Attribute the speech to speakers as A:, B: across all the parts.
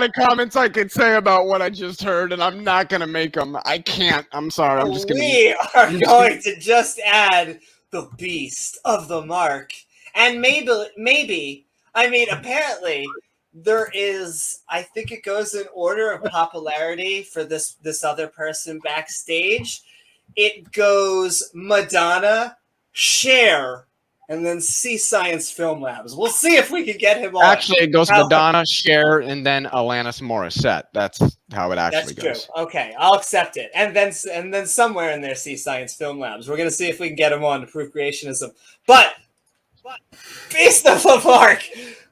A: lot of comments I could say about what I just heard, and I'm not going to make them. I can't. I'm sorry. I'm just going to...
B: We are going to just add the beast of the mark. And maybe, I mean, apparently, there is, I think it goes in order of popularity for this other person backstage. It goes Madonna, Cher, and then Sea Science Film Labs. We'll see if we can get him on.
A: Actually, it goes Madonna, Cher, and then Alanis Morissette. That's how it actually goes.
B: That's true. Okay, I'll accept it. And then somewhere in there, Sea Science Film Labs. We're gonna see if we can get him on to prove creationism. But Beast of the Mark,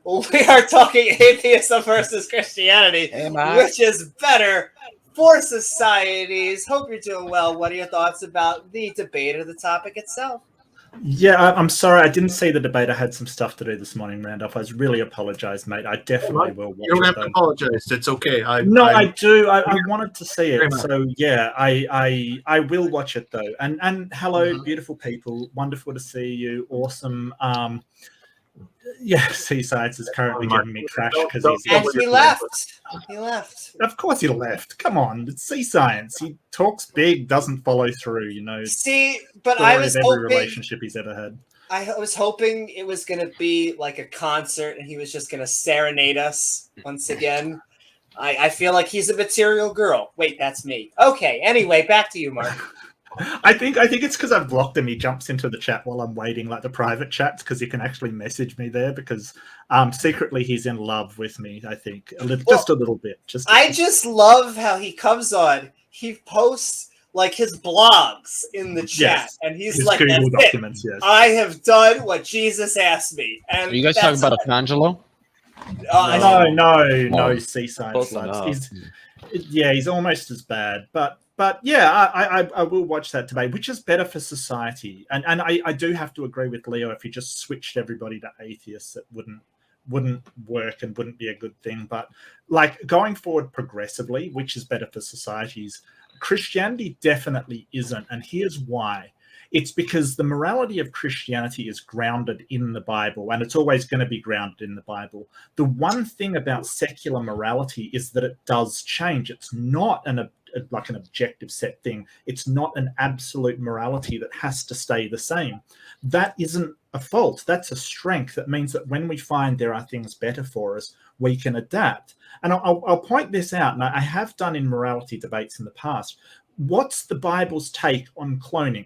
B: we are talking atheism versus Christianity, which is better for societies. Hope you're doing well. What are your thoughts about the debate or the topic itself?
C: Yeah, I'm sorry. I didn't see the debate. I had some stuff to do this morning, Randolph. I really apologize, mate. I definitely will watch it.
D: You don't have to apologize. It's okay.
C: I do. I wanted to see it. So, yeah, I will watch it, though. And hello, beautiful people. Wonderful to see you. Awesome. Yeah, Sea Science is currently giving me trash because
B: he left. He left.
C: Of course he left. Come on, it's Sea Science. He talks big, doesn't follow through. You know.
B: See, but I was hoping
C: relationship he's ever had.
B: I was hoping it was going to be like a concert, and he was just going to serenade us once again. I feel like he's a material girl. Wait, that's me. Okay. Anyway, back to you, Mark.
C: I think it's because I've blocked him. He jumps into the chat while I'm waiting, like the private chats, because he can actually message me there. Because secretly he's in love with me. I think just a little bit. I
B: just love how he comes on. He posts like his blogs in the chat, and he's his like, Google documents. Yes, I have done what Jesus asked me. And
A: are you guys talking about Angelo?
C: No, Sea Science loves. He's almost as bad, But yeah, I will watch that debate. Which is better for society? And I do have to agree with Leo. If you just switched everybody to atheists, it wouldn't work and wouldn't be a good thing. But like going forward progressively, which is better for societies? Christianity definitely isn't, and here's why. It's because the morality of Christianity is grounded in the Bible, and it's always going to be grounded in the Bible. The one thing about secular morality is that it does change. It's not like an objective set thing. It's not an absolute morality that has to stay the same. That isn't a fault. That's a strength. That means that when we find there are things better for us, we can adapt. And I'll point this out, and I have done in morality debates in the past. What's the Bible's take on cloning?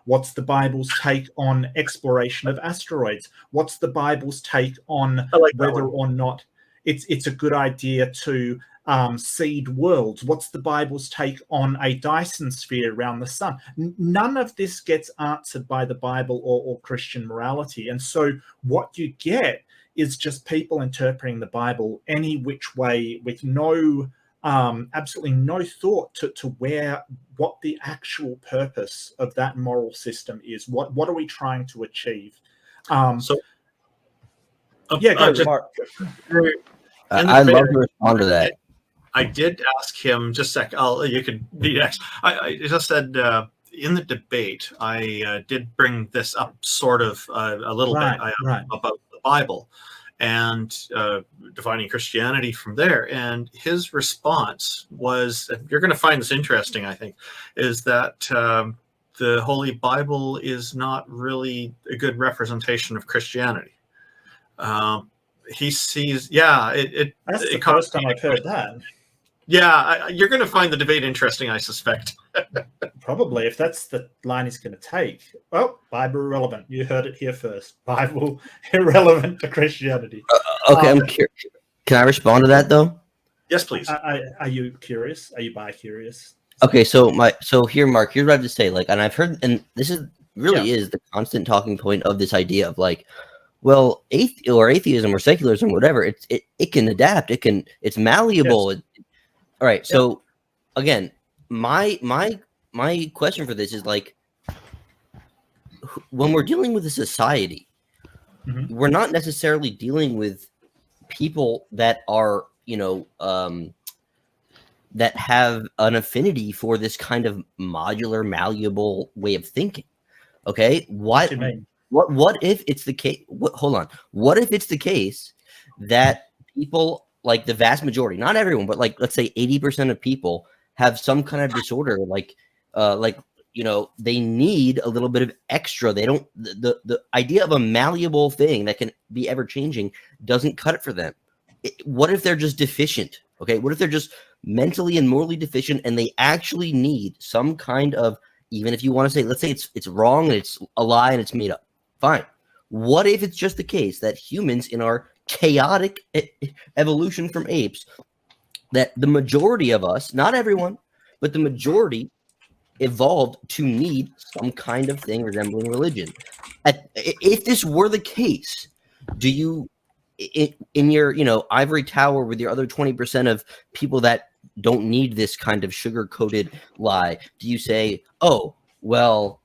C: What's the Bible's take on exploration of asteroids? What's the Bible's take on whether or not it's a good idea to seed worlds? What's the Bible's take on a Dyson sphere around the sun? None of this gets answered by the Bible or Christian morality. And so what you get is just people interpreting the Bible any which way with absolutely no thought to what the actual purpose of that moral system is. What are we trying to achieve? Go Mark.
E: I'd love to respond to that.
D: I did ask him just a sec. You could be next. I just said in the debate, I did bring this up sort of a little bit about the Bible and defining Christianity from there. And his response was, you're going to find this interesting, I think, is that the Holy Bible is not really a good representation of Christianity. He sees,
C: that's the first time I've heard that.
D: Yeah, you're going to find the debate interesting, I suspect.
C: Probably, if that's the line he's going to take. Well, Bible irrelevant. You heard it here first. Bible irrelevant to Christianity.
E: Okay, I'm curious. Can I respond to that, though?
D: Yes, please.
C: Are you curious? Are you bi-curious?
E: Okay, so here, Mark, here's what I have to say. Like, and I've heard, and this is the constant talking point of this idea of like, well, atheism or secularism, whatever, it can adapt. It's malleable. Yes. All right. So again, my question for this is like, when we're dealing with a society, we're not necessarily dealing with people that are, that have an affinity for this kind of modular, malleable way of thinking. Okay. What if it's the case? Hold on. What if it's the case that people like the vast majority, not everyone, but like let's say 80% of people have some kind of disorder, like they need a little bit of extra. They don't the idea of a malleable thing that can be ever changing doesn't cut it for them. What if they're just deficient? Okay, what if they're just mentally and morally deficient and they actually need some kind of, even if you want to say, let's say it's wrong and it's a lie and it's made up, fine. What if it's just the case that humans in our chaotic evolution from apes, that the majority of us, not everyone, but the majority evolved to need some kind of thing resembling religion? If this were the case, do you, in your ivory tower with your other 20% of people that don't need this kind of sugar-coated lie, do you say, oh, well,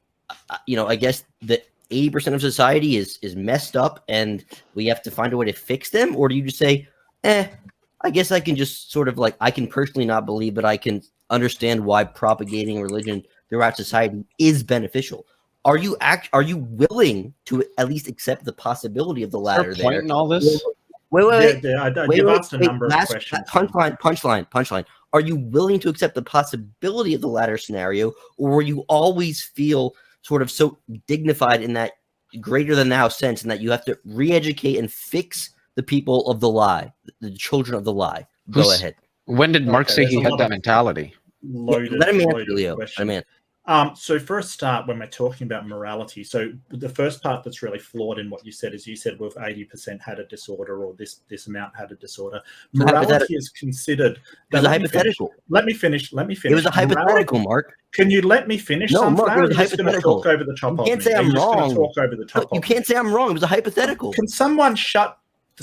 E: I guess that 80% of society is messed up and we have to find a way to fix them? Or do you just say, I guess I can just sort of I can personally not believe, but I can understand why propagating religion throughout society is beneficial? Are you willing to at least accept the possibility of the latter?
A: Is there a point in all this?
E: Wait.
C: You've asked a number of questions.
E: Punchline. Are you willing to accept the possibility of the latter scenario, or will you always feel sort of so dignified in that greater than thou sense, and that you have to re-educate and fix the people of the lie, the children of the lie? Go ahead.
A: When did Mark say he had that mentality?
E: Let him answer, Leo.
C: So for a start, when we're talking about morality, so the first part that's really flawed in what you said is you said, well, if 80% had a disorder or this amount had a disorder. Morality is considered...
E: It was a hypothetical.
C: Let me finish.
E: It was a hypothetical, Mark.
C: Can you let me finish?
E: No, Mark, it was a hypothetical.
C: Talk over the top.
E: You can't say I'm wrong.
C: Talk over the top.
E: You can't say I'm wrong. It was a hypothetical.
C: Can someone shut...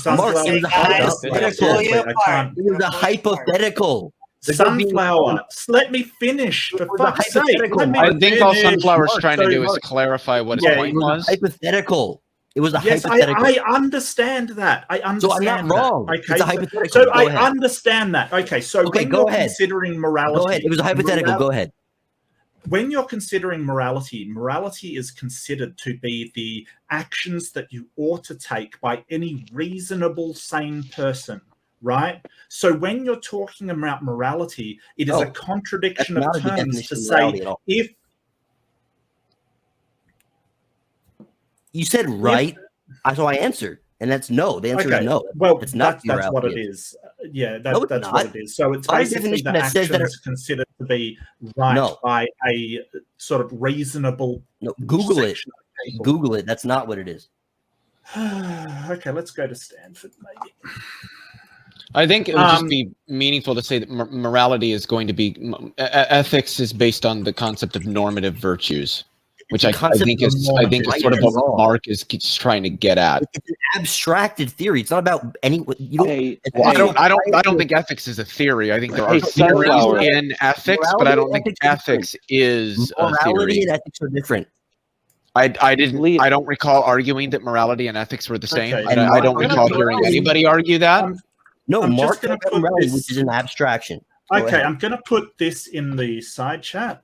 E: Mark, it was a hypothetical. It was a hypothetical.
C: Sunflower, let me finish, for fuck's sake.
A: I think all Sunflower's trying to do is to clarify what his point was.
E: Hypothetical. It was a hypothetical.
C: I understand that. I understand.
E: So I'm not wrong.
C: Okay,
E: it's a hypothetical.
C: So I understand that. Okay, so when you're considering morality...
E: Go ahead. It was a hypothetical. Go ahead.
C: When you're considering morality is considered to be the actions that you ought to take by any reasonable, sane person. Right? So when you're talking about morality, it is a contradiction of terms to say if...
E: You said right, so I answered, and that's no. The answer is no.
C: Well, it's not that's what it is. Yeah, that's what it is. So it's basically the actions that are considered to be right by a sort of reasonable...
E: No, Google it. Google it. That's not what it is.
C: Okay, let's go to Stanford, maybe.
A: I think it would just be meaningful to say that morality is going to be ethics is based on the concept of normative virtues, which I think is sort of what Mark is trying to get at.
E: It's an abstracted theory. It's not about any.
A: I don't think ethics is a theory. I think there are theories in ethics, but I don't think ethics is a theory.
E: Morality and ethics are different.
A: I don't recall arguing that morality and ethics were the same. I don't recall hearing anybody argue that.
E: No, Mark, which is an abstraction.
C: Okay, I'm going to put this in the side chat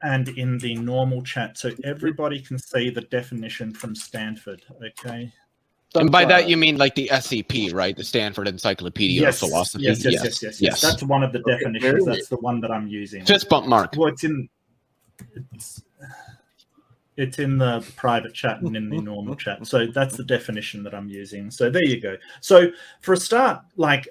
C: and in the normal chat so everybody can see the definition from Stanford, okay?
A: And by that, you mean like the SEP, right? The Stanford Encyclopedia of Philosophy?
C: Yes. That's one of the definitions. That's the one that I'm using.
A: Fist bump, Mark.
C: Well, it's in the private chat and in the normal chat. So that's the definition that I'm using. So there you go. So for a start,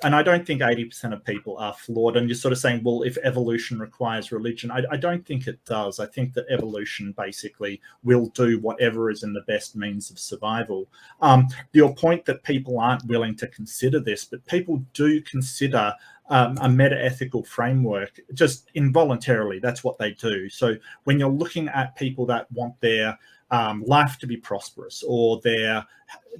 C: and I don't think 80% of people are flawed. And you're sort of saying, well, if evolution requires religion, I don't think it does. I think that evolution basically will do whatever is in the best means of survival. Your point that people aren't willing to consider this, but people do consider a meta-ethical framework just involuntarily. That's what they do. So when you're looking at people that want their life to be prosperous or their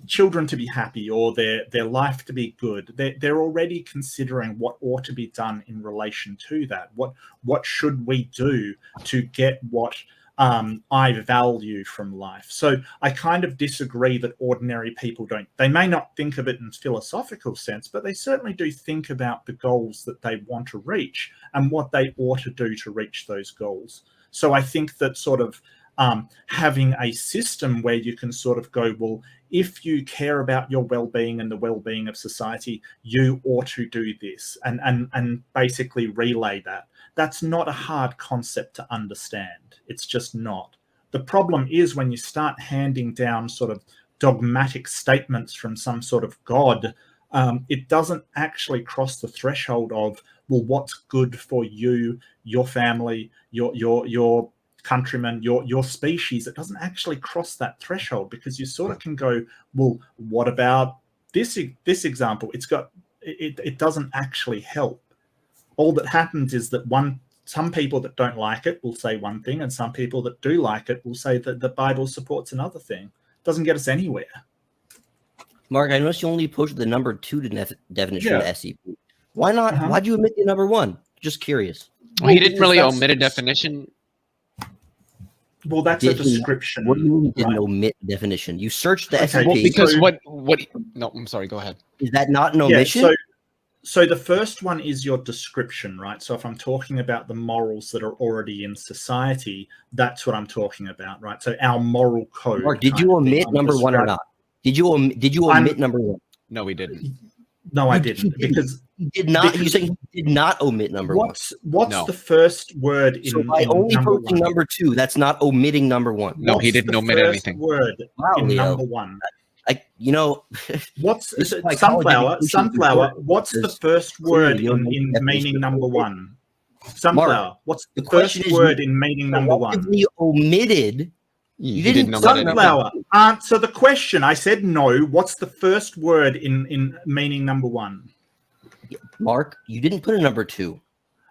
C: children to be happy or their life to be good, they're already considering what ought to be done in relation to that. What should we do to get what I value from life? So I kind of disagree that ordinary people don't. They may not think of it in philosophical sense, but they certainly do think about the goals that they want to reach and what they ought to do to reach those goals. So I think that sort of having a system where you can sort of go, well, if you care about your well-being and the well-being of society, you ought to do this, and basically relay that. That's not a hard concept to understand. It's just not. The problem is when you start handing down sort of dogmatic statements from some sort of God, it doesn't actually cross the threshold of, well, what's good for you, your family, your countrymen, your species. It doesn't actually cross that threshold, because you sort of can go, well, what about this example? It doesn't actually help. All that happens is that some people that don't like it will say one thing, and some people that do like it will say that the Bible supports another thing. It doesn't get us anywhere.
E: Mark, I noticed you only posted the number 2 definition of SCP. Why not? Why'd you omit the number 1? Just curious.
A: Well, he didn't really omit a definition.
C: Well, that's a description.
E: What do you mean you didn't omit the definition? You searched the SCP.
A: Well, because what? No, I'm sorry. Go ahead.
E: Is that not an omission?
C: So the first one is your description, right? So if I'm talking about the morals that are already in society, that's what I'm talking about, right? So our moral code.
E: Mark, did you omit number 1 or not? Did you omit number 1?
A: No, we didn't.
C: No, I didn't, because
E: you did not. You say you did not omit number 1.
C: What's the first word in?
E: So by only posting number 2, that's not omitting number 1.
A: No, he didn't omit anything.
C: Word in number 1.
E: What's
C: sunflower? Sunflower. What's the first word in meaning number 1? Sunflower.
E: Mark,
C: what's the first word in meaning number 1?
E: You omitted.
A: You didn't know
C: sunflower. Answer the question. I said no. What's the first word in meaning number 1?
E: Mark, you didn't put a number 2.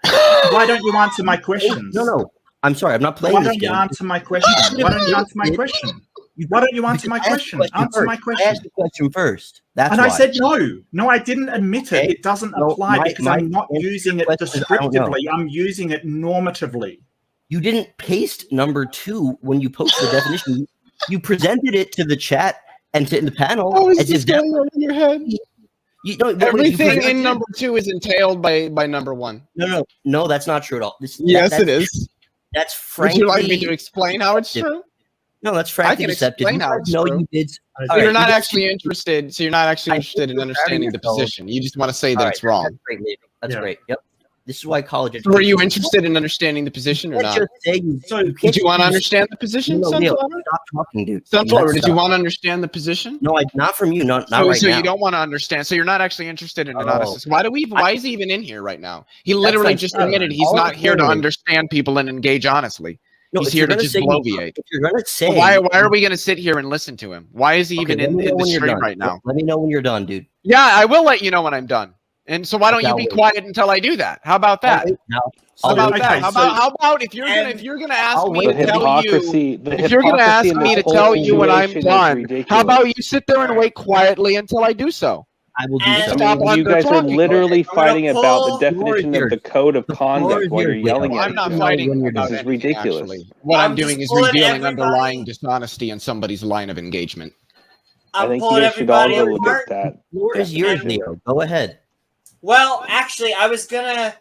C: Why don't you answer my questions?
E: No. I'm sorry. I'm not playing this game.
C: Why don't you answer my question? Why don't you answer my question? Why don't you answer my question? Answer my question.
E: I asked the question first. That's
C: why.
E: I
C: said no. No, I didn't admit it. It doesn't apply because I'm not using it descriptively. I'm using it normatively.
E: You didn't paste number 2 when you posted the definition. You presented it to the chat and to the panel.
A: What is this going on in your head? Everything in number 2 is entailed by number 1.
E: No, that's not true at all.
A: Yes, it is.
E: That's frankly.
A: Would you like me to explain how it's true?
E: No, that's frankly deceptive.
A: Explain how it's true.
E: You did.
A: So you're not actually interested. So you're not actually interested in understanding the position. You just want to say that it's wrong.
E: That's great. Yep. This is why college.
A: Were you interested in understanding the position or not? Did you want to understand the position, Sunflower?
E: Stop talking, dude.
A: Sunflower, did you want to understand the position?
E: No, not from you. Not right now.
A: So you don't want to understand. So you're not actually interested in analysis. Why is he even in here right now? He literally just admitted he's not here to understand people and engage honestly. He's here to just bloviate.
E: If you're gonna say,
A: why are we gonna sit here and listen to him? Why is he even in the stream right now?
E: Let me know when you're done, dude.
A: Yeah, I will let you know when I'm done. And so why don't you be quiet until I do that? How about that? How about if you're gonna ask me to tell you, if you're gonna ask me to tell you when I'm done, how about you sit there and wait quietly until I do so?
E: I will do
F: so. You guys are literally fighting about the definition of the code of conduct while you're yelling at me.
A: I'm not fighting.
F: This is ridiculous.
A: What I'm doing is revealing underlying dishonesty in somebody's line of engagement.
F: I think you guys should all go look at that.
E: The floor is yours, Leo. Go ahead.
B: Well, actually, I was gonna.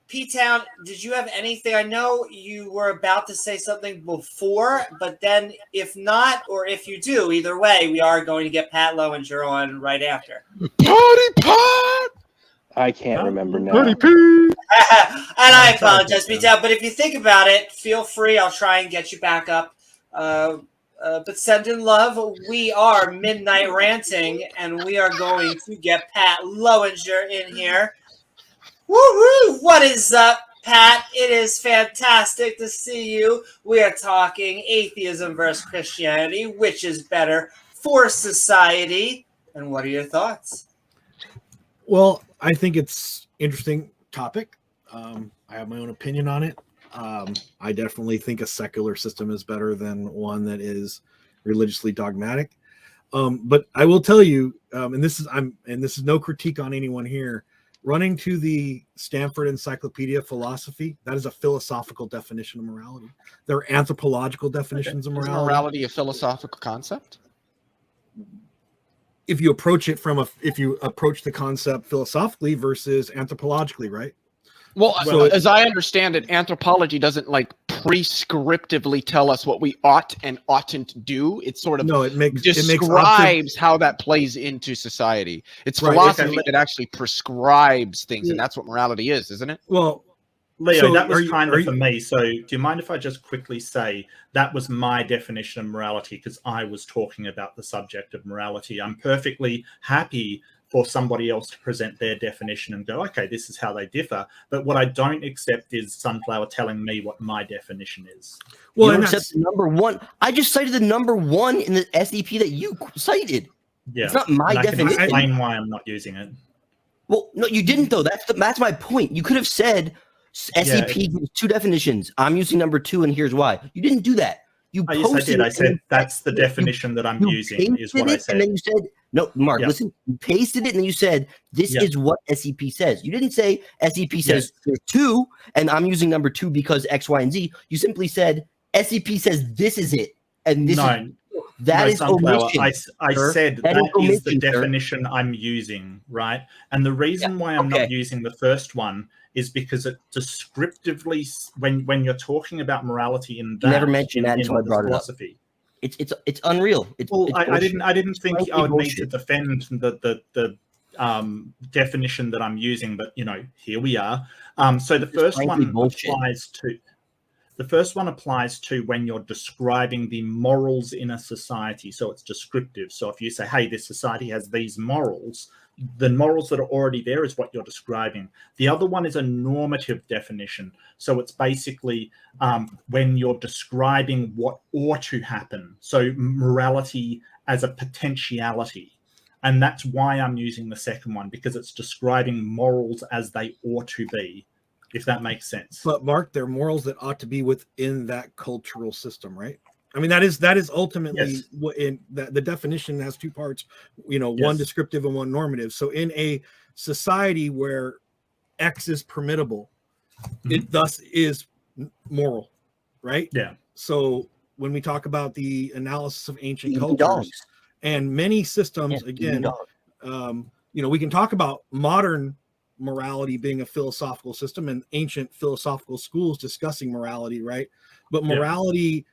B: P-Town, did you have anything? I know you were about to say something before, but then if not, or if you do, either way, we are going to get Pat Lowinger on right after.
A: Party Pat!
F: I can't remember now.
A: Party Pat!
B: And I apologize, P-Town, but if you think about it, feel free. I'll try and get you back up. But send in love. We are Midnight Ranting, and we are going to get Pat Lowinger in here. Woo-hoo! What is up, Pat? It is fantastic to see you. We are talking atheism versus Christianity. Which is better for society? And what are your thoughts?
G: Well, I think it's an interesting topic. I have my own opinion on it. I definitely think a secular system is better than one that is religiously dogmatic. But I will tell you, and this is no critique on anyone here. Running to the Stanford Encyclopedia Philosophy, that is a philosophical definition of morality. There are anthropological definitions of morality.
A: Is morality a philosophical concept?
G: If you approach it if you approach the concept philosophically versus anthropologically, right?
A: Well, so as I understand it, anthropology doesn't prescriptively tell us what we ought and oughtn't do. It sort of describes how that plays into society. It's philosophy that actually prescribes things, and that's what morality is, isn't it?
C: Well, Leo, that was kind of for me. So do you mind if I just quickly say that was my definition of morality, because I was talking about the subject of morality. I'm perfectly happy for somebody else to present their definition and go, okay, this is how they differ. But what I don't accept is Sunflower telling me what my definition is.
E: Well, you don't accept the number one. I just cited the number one in the SEP that you cited.
C: Yeah,
E: it's not my definition.
C: I can explain why I'm not using it.
E: Well, no, you didn't though. That's my point. You could have said SEP gives two definitions. I'm using number two, and here's why. You didn't do that.
C: Yes, I did. I said that's the definition that I'm using. Is what I said.
E: And then you said, no, Mark, listen. You pasted it, and then you said this is what SEP says. You didn't say SEP says there's two, and I'm using number two because X, Y, and Z. You simply said SEP says this is it, and this is. That is omission.
C: I said that is the definition I'm using, right? And the reason why I'm not using the first one is because it descriptively, when you're talking about morality in that,
E: never mentioned that until I brought
C: philosophy.
E: It up. It's unreal.
C: I didn't think I would need to defend the definition that I'm using, but here we are. So the first one applies to. The first one applies to when you're describing the morals in a society. So it's descriptive. So if you say, hey, this society has these morals, the morals that are already there is what you're describing. The other one is a normative definition. So it's basically when you're describing what ought to happen. So morality as a potentiality. And that's why I'm using the second one, because it's describing morals as they ought to be. If that makes sense.
G: But Mark, they're morals that ought to be within that cultural system, right? I mean, that is ultimately what in the definition has two parts, one descriptive and one normative. So in a society where X is permittable, it thus is moral, right?
C: Yeah.
G: So when we talk about the analysis of ancient cultures and many systems, again, we can talk about modern morality being a philosophical system and ancient philosophical schools discussing morality, right? But morality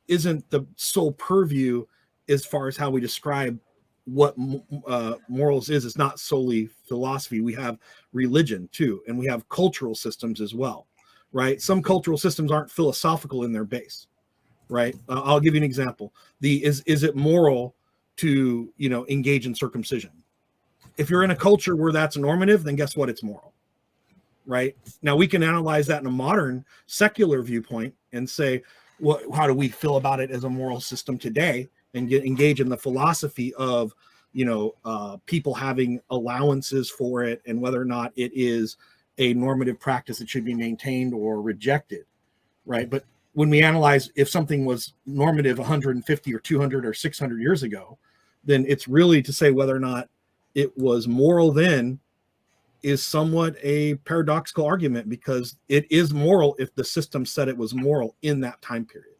G: isn't the sole purview as far as how we describe what morals is. It's not solely philosophy. We have religion too, and we have cultural systems as well, right? Some cultural systems aren't philosophical in their base, right? I'll give you an example. Is it moral to engage in circumcision? If you're in a culture where that's normative, then guess what? It's moral, right? Now we can analyze that in a modern secular viewpoint and say, how do we feel about it as a moral system today, and engage in the philosophy of, people having allowances for it and whether or not it is a normative practice that should be maintained or rejected, right? But when we analyze if something was normative 150 or 200 or 600 years ago, then it's really to say whether or not it was moral then is somewhat a paradoxical argument, because it is moral if the system said it was moral in that time period.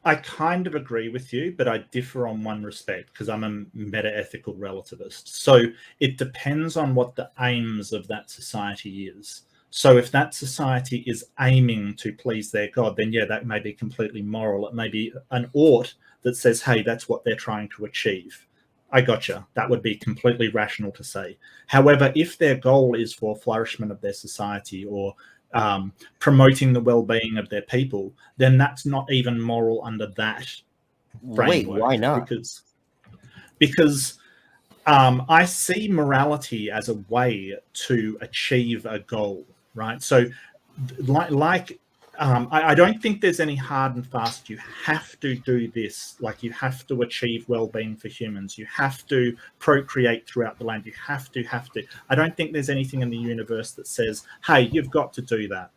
C: I kind of agree with you, but I differ on one respect, because I'm a meta-ethical relativist. So it depends on what the aims of that society is. So if that society is aiming to please their God, then that may be completely moral. It may be an ought that says, hey, that's what they're trying to achieve. I gotcha. That would be completely rational to say. However, if their goal is for flourishment of their society or promoting the well-being of their people, then that's not even moral under that framework.
E: Wait, why not?
C: Because I see morality as a way to achieve a goal, right? So I don't think there's any hard and fast, you have to do this, like you have to achieve well-being for humans, you have to procreate throughout the land, you have to. I don't think there's anything in the universe that says, hey, you've got to do that.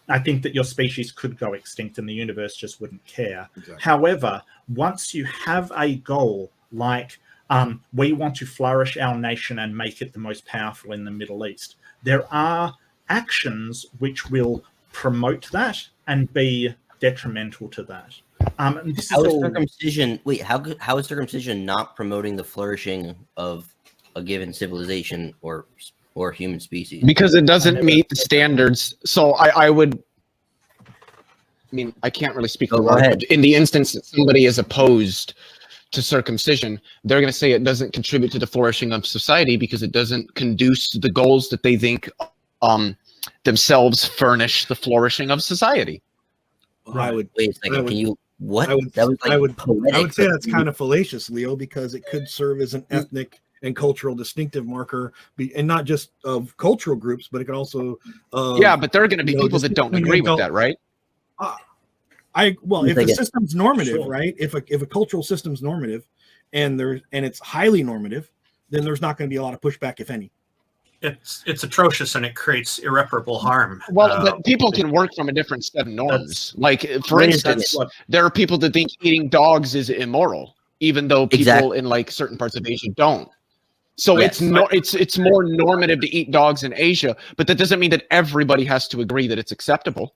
C: I think that your species could go extinct and the universe just wouldn't care. Exactly. However, once you have a goal like we want to flourish our nation and make it the most powerful in the Middle East, there are actions which will promote that and be detrimental to that. This
E: how is circumcision? Wait, how is circumcision not promoting the flourishing of a given civilization or human species?
A: Because it doesn't meet the standards. So I would. I mean, I can't really speak for Mark, but in the instance that somebody is opposed to circumcision, they're going to say it doesn't contribute to the flourishing of society because it doesn't conduce to the goals that they think themselves furnish the flourishing of society.
G: I would
E: wait a second. Can you what?
G: I would,
E: that was like
G: I would
E: poetic,
G: say that's kind of fallacious, Leo, because it could serve as an ethnic and cultural distinctive marker, and not just of cultural groups, but it can also.
A: Yeah, but there are going to be people that don't agree with that, right?
G: If a system's normative, right? If a cultural system's normative, and it's highly normative, then there's not going to be a lot of pushback, if any.
D: It's atrocious and it creates irreparable harm.
A: Well, but people can work from a different set of norms. Like, for instance, there are people that think eating dogs is immoral, even though people in like certain parts of Asia don't. So it's more normative to eat dogs in Asia, but that doesn't mean that everybody has to agree that it's acceptable.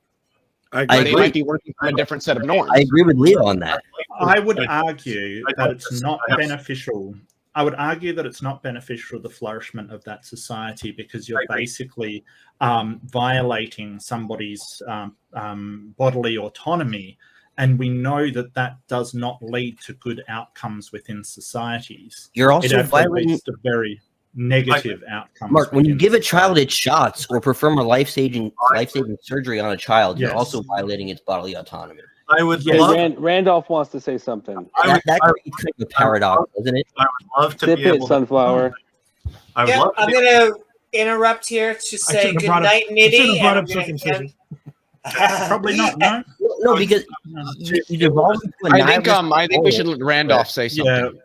E: I agree.
A: They might be working from a different set of norms.
E: I agree with Leo on that.
C: I would argue that it's not beneficial. I would argue that it's not beneficial to the flourishment of that society because you're basically violating somebody's bodily autonomy. And we know that that does not lead to good outcomes within societies.
E: You're also violating
C: the very negative outcomes.
E: Mark, when you give a child its shots or perform a life-saving surgery on a child, you're also violating its bodily autonomy.
D: I would love.
F: Randolph wants to say something.
E: That creates kind of a paradox, doesn't it?
D: I would love to
F: Sip
D: be able
F: Sunflower.
B: I'm going to interrupt here to say good night, Nitty.
C: Probably not.
E: No, because you devolve into
A: I think we should let Randolph say something.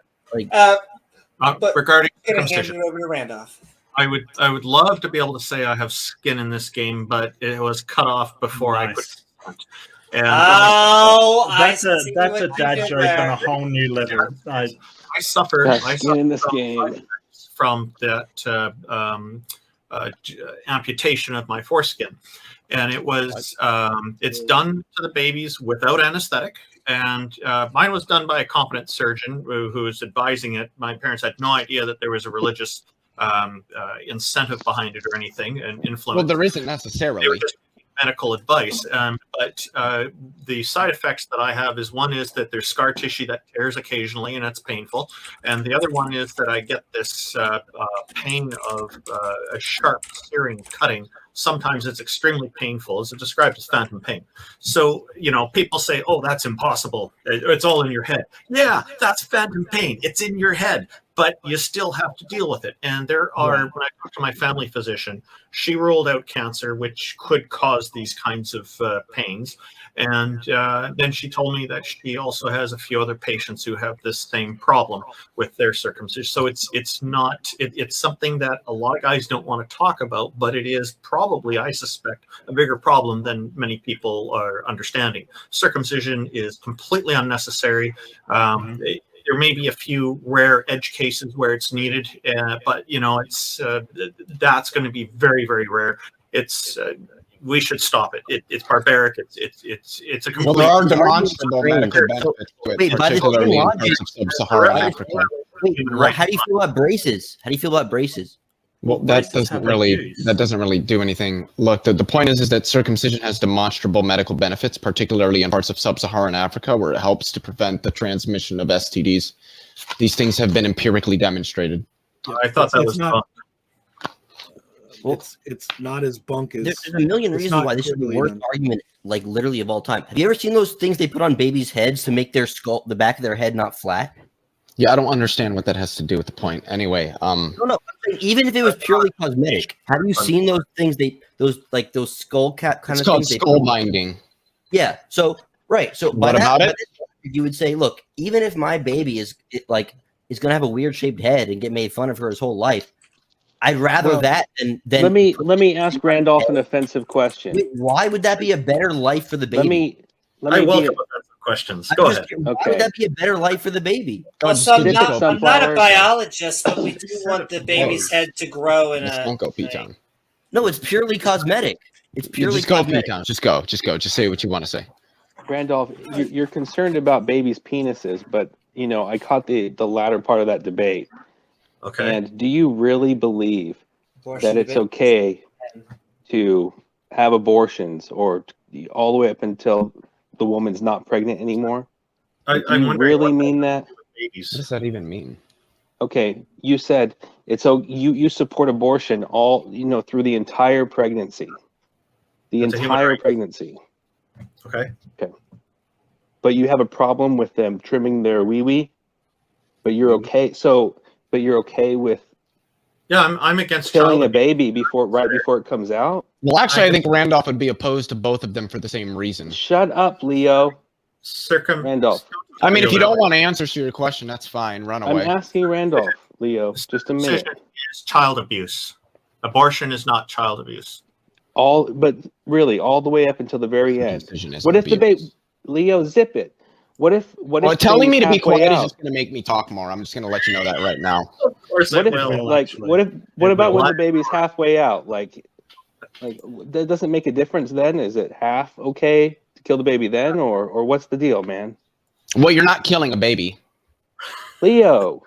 D: Regarding
B: circumcision. Over to Randolph.
D: I would love to be able to say I have skin in this game, but it was cut off before I could. And
C: that's a dad joke on a whole new level. I
D: suffered
F: in this game
D: from that amputation of my foreskin, and it was it's done to the babies without anesthetic. And mine was done by a competent surgeon who was advising it. My parents had no idea that there was a religious incentive behind it or anything, and influence.
A: Well, there isn't necessarily.
D: They were just medical advice, but the side effects that I have is one is that there's scar tissue that tears occasionally, and that's painful. And the other one is that I get this pain of a sharp searing cutting. Sometimes it's extremely painful. It's described as phantom pain. So, people say, oh, that's impossible. It's all in your head. Yeah, that's phantom pain. It's in your head, but you still have to deal with it. And there are, when I talked to my family physician, she ruled out cancer, which could cause these kinds of pains. And then she told me that she also has a few other patients who have this same problem with their circumcision. So it's something that a lot of guys don't want to talk about, but it is probably, I suspect, a bigger problem than many people are understanding. Circumcision is completely unnecessary. There may be a few rare edge cases where it's needed, but it's that's going to be very, very rare. We should stop it. It's barbaric. It's a complete.
A: Well, there are demonstrable medical benefits to it, particularly in parts of sub-Saharan Africa.
E: How do you feel about braces?
A: Well, that doesn't really do anything. Look, the point is that circumcision has demonstrable medical benefits, particularly in parts of sub-Saharan Africa, where it helps to prevent the transmission of STDs. These things have been empirically demonstrated.
D: I thought that was
G: not. Well, it's not as bunk as.
E: There's a million reasons why this is the worst argument, like literally of all time. Have you ever seen those things they put on babies' heads to make their skull, the back of their head, not flat?
A: Yeah, I don't understand what that has to do with the point. Anyway,
E: no. Even if it was purely cosmetic, have you seen those things? Those skull cap kind of things.
A: It's called skull binding.
E: Yeah. So right. So
A: what about it?
E: You would say, look, even if my baby is going to have a weird shaped head and get made fun of for his whole life, I'd rather that than.
F: Let me ask Randolph an offensive question.
E: Why would that be a better life for the baby?
D: I welcome offensive questions. Go ahead.
E: Why would that be a better life for the baby?
B: Well, I'm not a biologist, but we do want the baby's head to grow in a.
A: Don't go P-Town.
E: No, it's purely cosmetic. It's purely
A: just go P-Town. Just go. Just say what you want to say.
F: Randolph, you're concerned about babies' penises, but I caught the latter part of that debate.
D: Okay.
F: And do you really believe that it's okay to have abortions or all the way up until the woman's not pregnant anymore?
D: I'm
F: Do you
D: wondering
F: really
D: what
F: mean that?
D: babies.
A: What does that even mean?
F: Okay, you said it's so you support abortion all through the entire pregnancy,
D: That's a human right.
F: pregnancy.
D: Okay.
F: But you have a problem with them trimming their wee-wee, but you're okay. But you're okay with
D: I'm against
F: killing
D: child
F: a baby before it comes out.
A: Well, actually, I think Randolph would be opposed to both of them for the same reason.
F: Shut up, Leo. Randolph.
A: I mean, if you don't want to answer to your question, that's fine. Run away.
F: I'm asking Randolph, Leo, just a minute.
D: Is child abuse. Abortion is not child abuse.
F: But really, all the way up until the very end. What if the baby, Leo, zip it? What if
A: telling me to be quiet
F: out?
A: is just going to make me talk more. I'm just going to let you know that right now.
D: Of course,
F: what
D: it
F: if,
D: will.
F: what about when the baby's halfway out? Like that doesn't make a difference then? Is it half okay to kill the baby then, or what's the deal, man?
A: Well, you're not killing a baby,
F: Leo.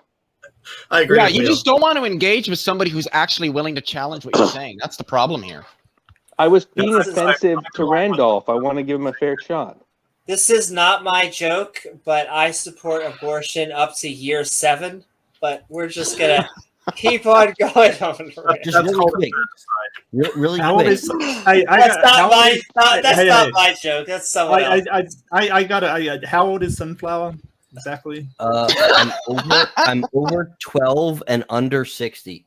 D: I agree.
A: Yeah, you just don't want to engage with somebody who's actually willing to challenge what you're saying. That's the problem here.
F: I was being offensive to Randolph. I want to give him a fair shot.
B: This is not my joke, but I support abortion up to year 7. But we're just gonna keep on going on.
E: Just really quick. Really quick.
B: That's not my joke. That's someone else.
C: How old is Sunflower exactly?
E: I'm over 12 and under 60.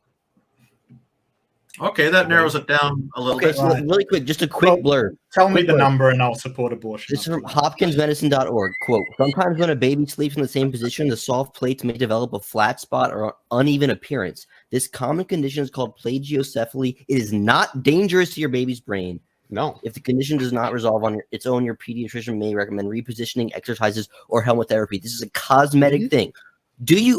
D: Okay, that narrows it down a little bit.
E: So really quick, just a quick blurb.
C: Tell me the number and I'll support abortion.
E: This is from hopkinsmedicine.org. Quote, sometimes when a baby sleeps in the same position, the soft plates may develop a flat spot or uneven appearance. This common condition is called plagiocephaly. It is not dangerous to your baby's brain.
A: No.
E: If the condition does not resolve on its own, your pediatrician may recommend repositioning, exercises, or helmet therapy. This is a cosmetic thing.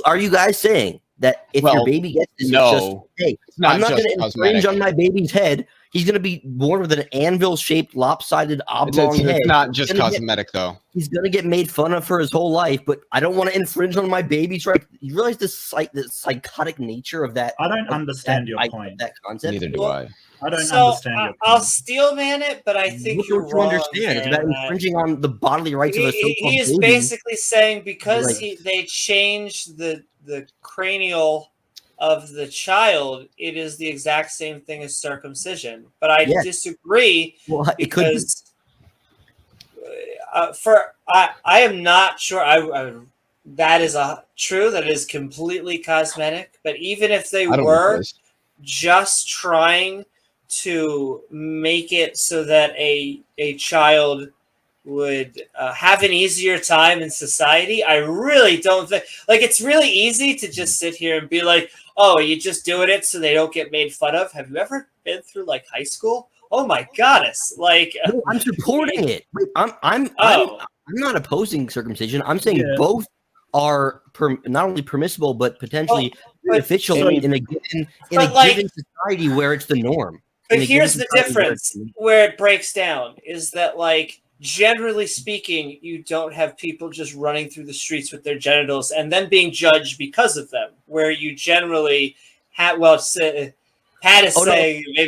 E: Are you guys saying that if your baby gets this, it's just, hey, I'm not going to infringe on my baby's head. He's going to be born with an anvil-shaped, lopsided, oblong head.
A: It's not just cosmetic, though.
E: He's going to get made fun of for his whole life, but I don't want to infringe on my baby's right. You realize the psychotic nature of that?
C: I don't understand your point.
E: That concept.
A: Neither do I.
C: I don't understand your point.
B: I'll steelman it, but I think you're wrong.
E: Understand. It's about infringing on the bodily rights of a so-called
B: He is basically saying because they changed the cranial of the child, it is the exact same thing as circumcision. But I disagree because I am not sure. That is true. That is completely cosmetic. But even if they were just trying to make it so that a child would have an easier time in society, I really don't think. Like, it's really easy to just sit here and be like, oh, you're just doing it so they don't get made fun of. Have you ever been through like high school? Oh my goddess! Like,
E: no, I'm supporting it. I'm not opposing circumcision. I'm saying both are not only permissible but potentially beneficial in a given society where it's the norm.
B: But here's the difference where it breaks down is that, like, generally speaking, you don't have people just running through the streets with their genitals and then being judged because of them, where you generally have, maybe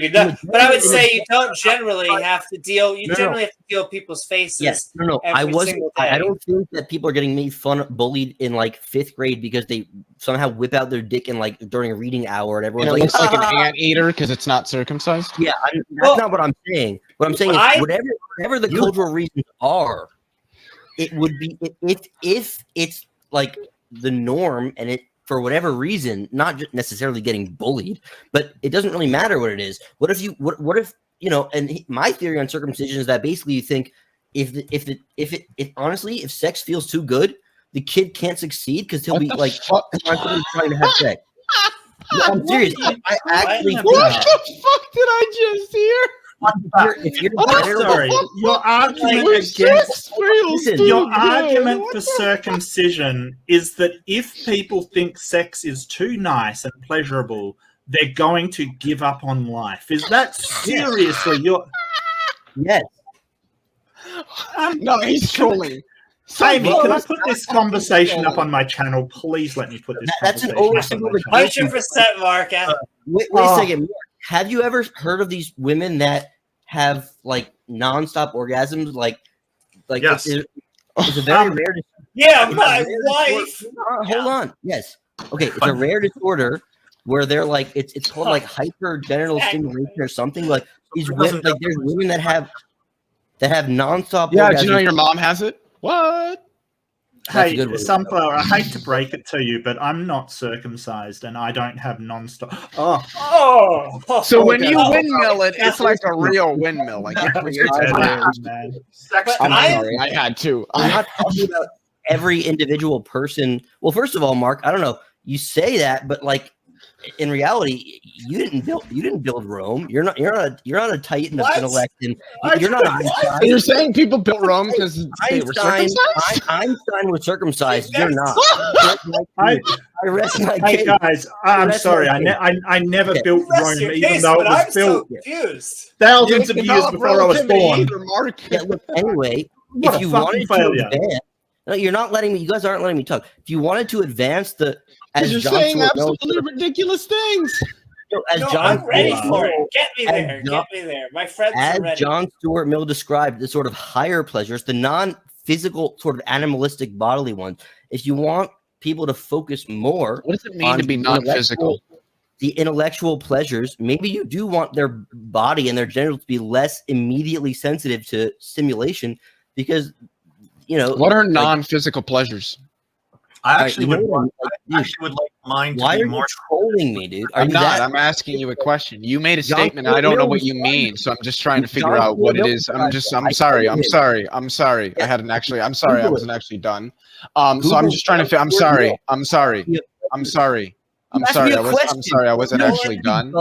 B: not, but I would say you don't generally have to deal, generally have to deal with people's faces.
E: Yes, I don't think that people are getting made fun of, bullied in like 5th grade because they somehow whip out their dick in like during a reading hour and everyone's
A: looks like an anteater because it's not circumcised.
E: Yeah, that's not what I'm saying. What I'm saying is whatever the cultural reasons are, it would be if it's like the norm and it, for whatever reason, not just necessarily getting bullied, but it doesn't really matter what it is. What if my theory on circumcision is that basically you think if honestly, if sex feels too good, the kid can't succeed because he'll be like constantly trying to have sex. No, I'm serious. I actually think
A: what the fuck did I just hear?
C: Sorry, your argument for circumcision is that if people think sex is too nice and pleasurable, they're going to give up on life. Is that seriously your?
E: Yes.
A: No, he's trolling.
C: Amy, can I put this conversation up on my channel? Please let me put this.
E: That's an
B: oversimplification. 100%, Mark.
E: Wait a second. Have you ever heard of these women that have like nonstop orgasms, like Like,
D: yes.
E: it's a very rare.
B: Yeah, my wife.
E: Hold on. Yes. Okay, it's a rare disorder where they're like it's called like hypergenital stimulation or something. Like there's women that have nonstop.
A: Yeah,
E: orgasms.
A: do you know your mom has it? What?
C: Hey, Sunflower, I hate to break it to you, but I'm not circumcised and I don't have non-stop.
A: So when you windmill it, it's like a real windmill. Like it creates a
C: man.
E: I'm sorry.
A: I had to.
E: I'm not talking about every individual person. Well, first of all, Mark, I don't know. You say that, but like in reality, you didn't build Rome. You're not a titan of intellect, and you're not.
A: You're saying people built Rome because they were circumcised?
E: Einstein was circumcised. You're not. I rest my
C: Hey
E: case.
C: guys, I'm sorry. I never built Rome, even though it was built thousands of years before I was born.
E: Yeah, look, anyway, if you wanted to advance, no, you're not letting me. You guys aren't letting me talk. If you wanted to advance as
A: you're
E: John
A: saying
E: Stewart
A: absolutely ridiculous things.
B: I'm ready for it. Get me there. Get me there. My friends are ready.
E: As John Stuart Mill described, the sort of higher pleasures, the non-physical, sort of animalistic bodily ones. If you want people to focus more,
A: what does it mean to be non-physical?
E: The intellectual pleasures. Maybe you do want their body and their genitals to be less immediately sensitive to stimulation, because
A: what are non-physical pleasures?
D: I actually would like mine to be more.
E: Why are you trolling me, dude?
A: I'm not. I'm asking you a question. You made a statement. I don't know what you mean, so I'm just trying to figure out what it is. I'm sorry. I hadn't actually. I'm sorry. I wasn't actually done. So I'm just trying to. I'm sorry. I wasn't actually done.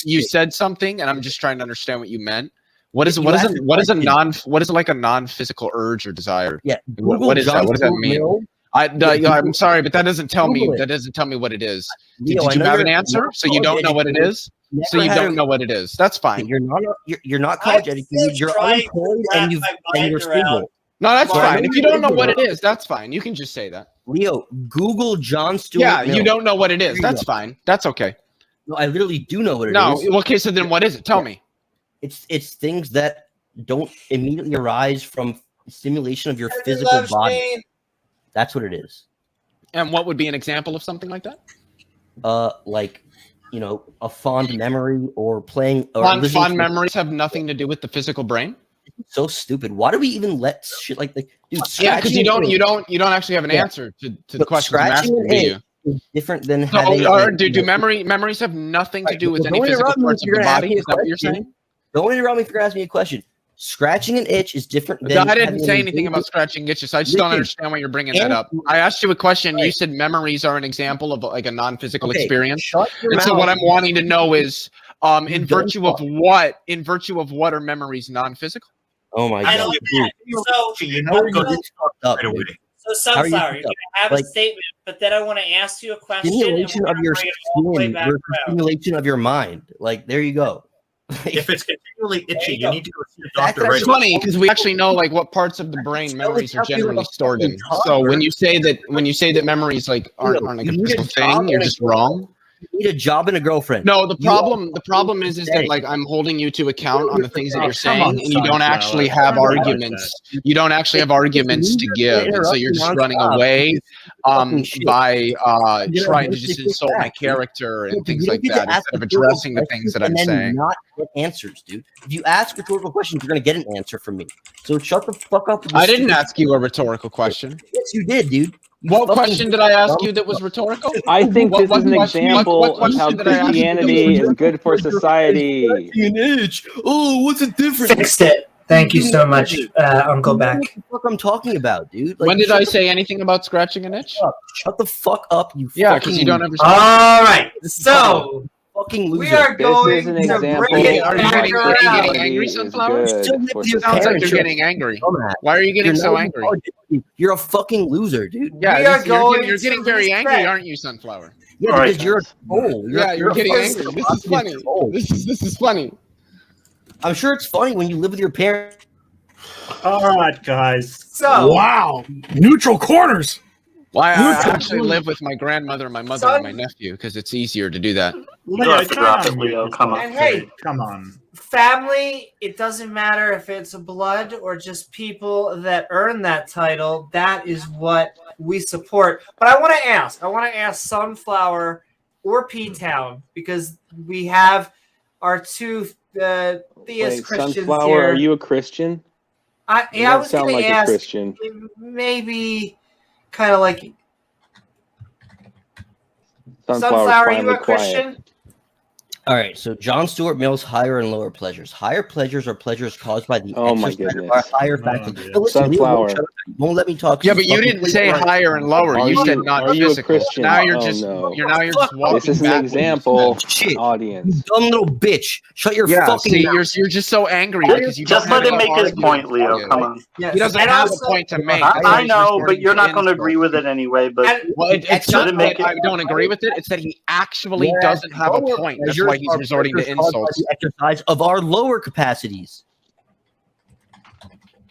A: You said something, and I'm just trying to understand what you meant. What is a non-physical urge or desire?
E: Yeah.
A: What is that? What does that mean? I'm sorry, but that doesn't tell me. That doesn't tell me what it is. Did you have an answer? So you don't know what it is. So you don't know what it is. That's fine.
E: You're not college educated. You're unemployed and you're single.
A: No, that's fine. If you don't know what it is, that's fine. You can just say that.
E: Leo, Google John Stewart.
A: Yeah, you don't know what it is. That's fine. That's okay.
E: No, I literally do know what it is.
A: No, okay. So then, what is it? Tell me.
E: It's things that don't immediately arise from stimulation of your physical body. That's what it is.
A: And what would be an example of something like that?
E: Like, a fond memory or playing. Or
A: fond memories have nothing to do with the physical brain.
E: It's so stupid. Why do we even let shit like that? Dude,
A: yeah, because you don't actually have an answer to the question I'm asking you.
E: Different than having.
A: Do memories have nothing to do with any physical parts of the body? Is that what you're saying?
E: Don't interrupt me for asking me a question. Scratching an itch is different than.
A: I didn't say anything about scratching itches. I just don't understand why you're bringing that up. I asked you a question. You said memories are an example of like a non-physical experience. And so what I'm wanting to know is, in virtue of what are memories non-physical?
E: Oh my god!
B: So Sunflower, you're gonna have a statement, but then I want to ask you a question.
E: Stimulation of your skin versus stimulation of your mind. Like there you go.
D: If it's continually itchy, you need to go see a doctor.
A: It's funny because we actually know like what parts of the brain memories are generally stored in. So when you say that memories like aren't like a physical thing, you're just wrong.
E: You need a job and a girlfriend.
A: No, the problem is that like I'm holding you to account on the things that you're saying, and you don't actually have arguments. You don't actually have arguments to give, and so you're just running away by trying to just insult my character and things like that instead of addressing the things that I'm saying.
E: Not get answers, dude. If you ask rhetorical questions, you're gonna get an answer from me. So shut the fuck up.
A: I didn't ask you a rhetorical question.
E: Yes, you did, dude.
A: What question did I ask you that was rhetorical?
F: I think this is an example of how Christianity is good for society.
E: Oh, what's it different?
H: Fixed it. Thank you so much, Uncle Beck.
E: What the fuck I'm talking about, dude?
A: When did I say anything about scratching an itch?
E: Shut the fuck up, you.
A: Yeah, because you don't understand.
H: All right, so
E: fucking loser.
H: we are going
F: This is an
H: to
F: example.
H: bring it
A: Are you
H: back
A: getting
H: around.
A: angry, Sunflower?
F: Good.
A: Sounds like you're getting angry. Why are you getting so angry?
E: You're a fucking loser, dude.
A: Yeah, you're getting very angry, aren't you, Sunflower?
E: Yeah, because you're a troll.
A: You're getting angry. This is funny. This is funny.
E: I'm sure it's funny when you live with your parents.
C: All right, guys.
H: So
G: Wow, neutral corners.
A: Well, I actually live with my grandmother, my mother, and my nephew because it's easier to do that.
C: Leo,
I: drop it, Leo. Come on.
B: And hey,
C: come on.
B: Family, it doesn't matter if it's blood or just people that earn that title. That is what we support. But I want to ask Sunflower or P-Town, because we have our two theist Christians
F: Sunflower,
B: here.
F: are you a Christian?
B: I was
F: sound
B: going
F: like
B: to
F: a
B: ask,
F: Christian.
B: maybe kind of like
F: Sunflower,
B: are you a
F: quiet.
B: Christian?
E: All right, so John Stuart Mill's higher and lower pleasures. Higher pleasures are pleasures caused by the
F: Oh my
E: exercise of
F: goodness.
E: our higher faculties.
C: dear.
E: But listen, Leo
F: Sunflower.
E: won't shut up. You won't let me talk.
A: Yeah, but you didn't say higher and lower.
F: Are
A: You said
F: you-
A: not
F: are you a
A: physical.
F: Christian?
A: Now you're
F: Oh,
A: just
F: no.
A: you're just walking
F: This is an
A: back what you
F: example,
A: said.
E: Shit.
F: audience.
E: Dumb little bitch. Shut your
A: Yeah,
E: fucking
A: see,
E: mouth.
A: you're just so angry because you
I: Just
A: don't
I: let
A: have
I: him
A: any
I: make his
A: argument
I: point, Leo.
A: for it.
I: Come on.
B: Yes.
A: He doesn't
B: And
A: have
B: also-
A: a point to make. That's why
I: I
A: he's
I: know,
A: resorting
I: but you're not going to
A: insult.
I: agree with it anyway. But
B: And-
A: Well, it's
I: Let
A: not
I: him make
A: that I
I: it.
A: don't agree with it. It's that he actually
E: Yeah,
A: doesn't have a
E: lower
A: point. That's
E: pleasures
A: why he's
E: are
A: resorting to
E: pleasures caused by
A: insults.
E: the exercise of our lower capacities.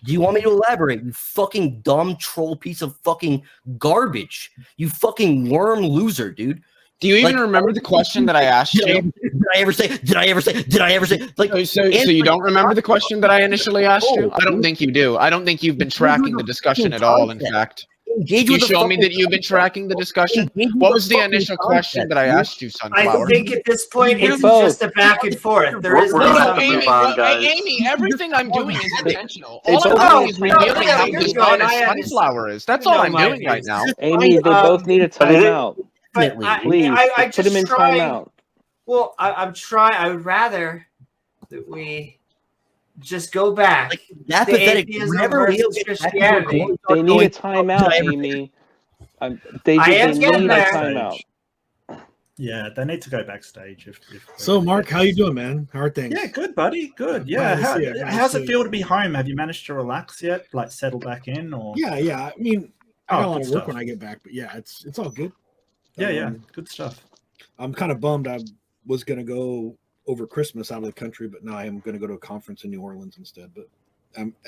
E: Do you want me to elaborate, you fucking dumb troll piece of fucking garbage? You fucking worm loser, dude.
A: Do you even
E: Like,
A: remember the question that I asked
E: Did I
A: you?
E: ever- did I ever say? Did I ever say? Did I ever say? Like,
A: So you don't remember the question that I initially asked you? I don't think you do. I don't think you've been tracking the discussion at all, in fact.
E: engage
A: You
E: with the
A: show me
E: fucking
A: that you've been tracking the discussion?
E: Engage with
A: What was the
E: fucking
A: initial
E: concept,
A: question that I
E: dude.
A: asked you,
B: I
A: Sunflower?
B: think at this point it's
F: Both.
B: just a back and forth. There is
I: We're
B: no
I: gonna have to
B: summary.
I: move on, guys.
A: Amy, everything I'm doing is intentional.
F: They
A: All I'm
F: both
A: doing
F: need
A: is
F: to-
A: revealing
B: No,
A: how
B: you're
A: dishonest
B: good. I understand.
A: Sunflower is. That's
B: You
A: all
B: know
A: I'm
B: my
A: doing right
B: views.
A: now.
F: Amy, they both need a
I: But it-
F: timeout.
B: But
F: Please,
B: I
F: just put him in
B: just try.
F: timeout.
B: Well, I'm trying. I would rather that we just go back.
E: Like that
B: The
E: pathetic.
B: atheism
E: Whenever
B: versus
E: Leo gets back to
B: Christianity.
E: work,
F: They need
E: going,
F: a timeout,
E: "Did I ever
F: Amy.
B: I am
F: They
B: getting
F: need a
B: there.
F: timeout.
C: Yeah, they need to go backstage. If
G: So, Mark, how you doing, man? How are things?
C: Yeah, good, buddy. Good.
G: Yeah,
C: Yeah.
G: glad to see you.
C: How's it feel to be home? Have you managed to relax yet? Like settle back in, or
G: Yeah. I mean, I got a lot
C: good
G: of work
C: stuff.
G: when I get back, but yeah, it's all good.
C: Yeah, good stuff.
G: I'm kind of bummed. I was gonna go over Christmas out of the country, but now I am gonna go to a conference in New Orleans instead. But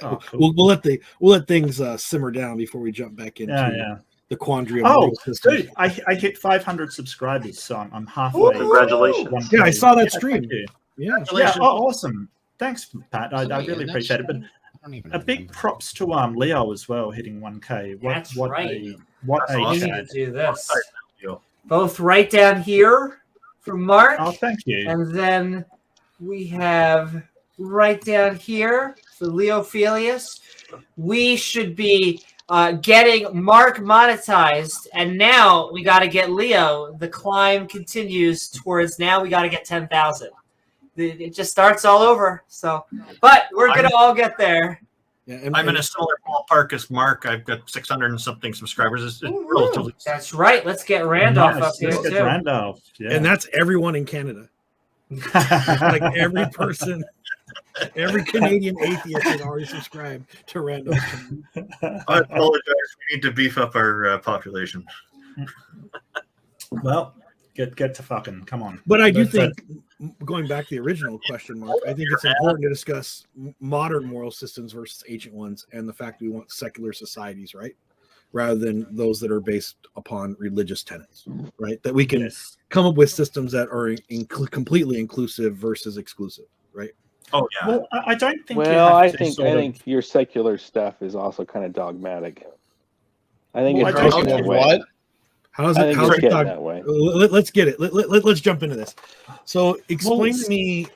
C: Oh, cool.
G: we'll let things simmer down before we jump back into
C: Yeah.
G: the quandary of
C: Oh,
G: moral systems.
C: dude, I hit 500 subscribers, so I'm halfway.
I: Congratulations.
C: 1K.
G: Yeah, I saw that
C: Yeah,
G: stream.
C: thank you.
G: Yeah.
C: Yeah, oh, awesome. Thanks, Pat. I
A: Wait,
C: really
A: and
C: appreciate it. But
A: I don't even
C: a big
A: remember.
C: props to Leo as well, hitting 1K.
B: That's right.
C: What
I: That's
C: a
B: We
I: awesome.
B: need
C: chat.
B: to do this.
I: you.
B: Both right down here for Mark,
C: Oh, thank you.
B: and then we have right down here for Leophillius. We should be getting Mark monetized, and now we got to get Leo. The climb continues towards now. We got to get 10,000. It just starts all over. So, but we're gonna all get there.
G: Yeah,
D: I'm in a similar ballpark as Mark. I've got 600 and something subscribers. It's relatively.
B: That's right. Let's get Randolph
C: Nice.
B: up here
C: Let's get
B: too.
C: Randolph. Yeah.
G: and that's everyone in Canada. Like every person, every Canadian atheist has already subscribed to Randolph.
D: I apologize. We need to beef up our population.
C: Well, get to fucking come on.
G: But I do
C: That's
G: think, going back to the original question, Mark, I think it's important to discuss modern moral systems versus ancient ones, and the fact we want secular societies, right, rather than those that are based upon religious tenets, right? That we can
C: Yes.
G: come up with systems that are completely inclusive versus exclusive, right?
D: Oh yeah.
C: Well, I don't think. you
F: Well,
C: have
F: I
C: to
F: think
C: sort of-
F: your secular stuff is also kind of dogmatic. I think
C: Well,
F: it's
C: I don't
F: getting
C: think
F: that
A: Of
F: way.
A: what?
G: How's
F: I
G: it?
F: think
G: How's
F: it's
G: it
F: getting
G: dog-
F: that way.
G: Let's get it. Let's jump into this. So, explain to me,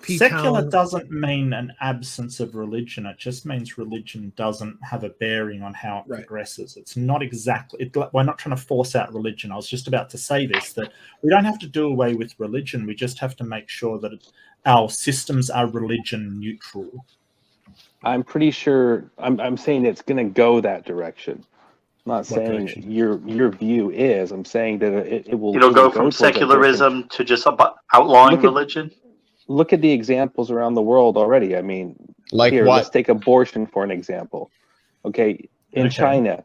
C: Secular
G: P-Town.
C: doesn't mean an absence of religion. It just means religion doesn't have a bearing on how it
G: Right.
C: progresses. It's not exactly. We're not trying to force out religion. I was just about to say this, that we don't have to do away with religion. We just have to make sure that our systems are religion neutral.
F: I'm pretty sure. I'm saying it's going to go that direction. I'm not
C: What
F: saying
C: direction?
F: your view is. I'm saying that it will.
I: It'll go from
F: towards that direction.
I: secularism to just outlawing
F: Look at-
I: religion.
F: Look at the examples around the world already. I mean,
A: Like
F: here,
A: what?
F: let's take abortion for an example. Okay, in
C: Okay.
F: China,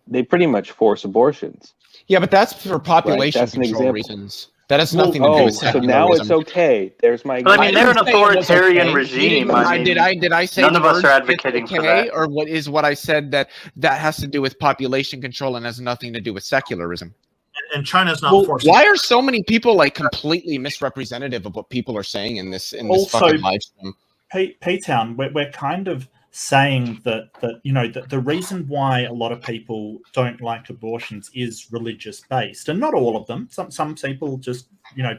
F: they pretty much force abortions.
A: Yeah, but that's for population
F: that's an
A: control
F: example.
A: reasons. That has nothing to do
F: Oh,
A: with
F: so
A: secularism.
F: now it's okay. There's my.
I: But I mean, they're an
A: didn't say it was
I: authoritarian
A: okay.
I: regime. I mean,
A: did I say
I: none
A: the
I: of us
A: word
I: are
A: is
I: advocating for
A: okay,
I: that.
A: or what is what I said that has to do with population control and has nothing to do with secularism?
D: and China's not forcing.
A: Why are so many people like completely misrepresentative of what people are saying in this fucking live stream?
C: P-Town, we're kind of saying that the reason why a lot of people don't like abortions is religious based, and not all of them. Some people just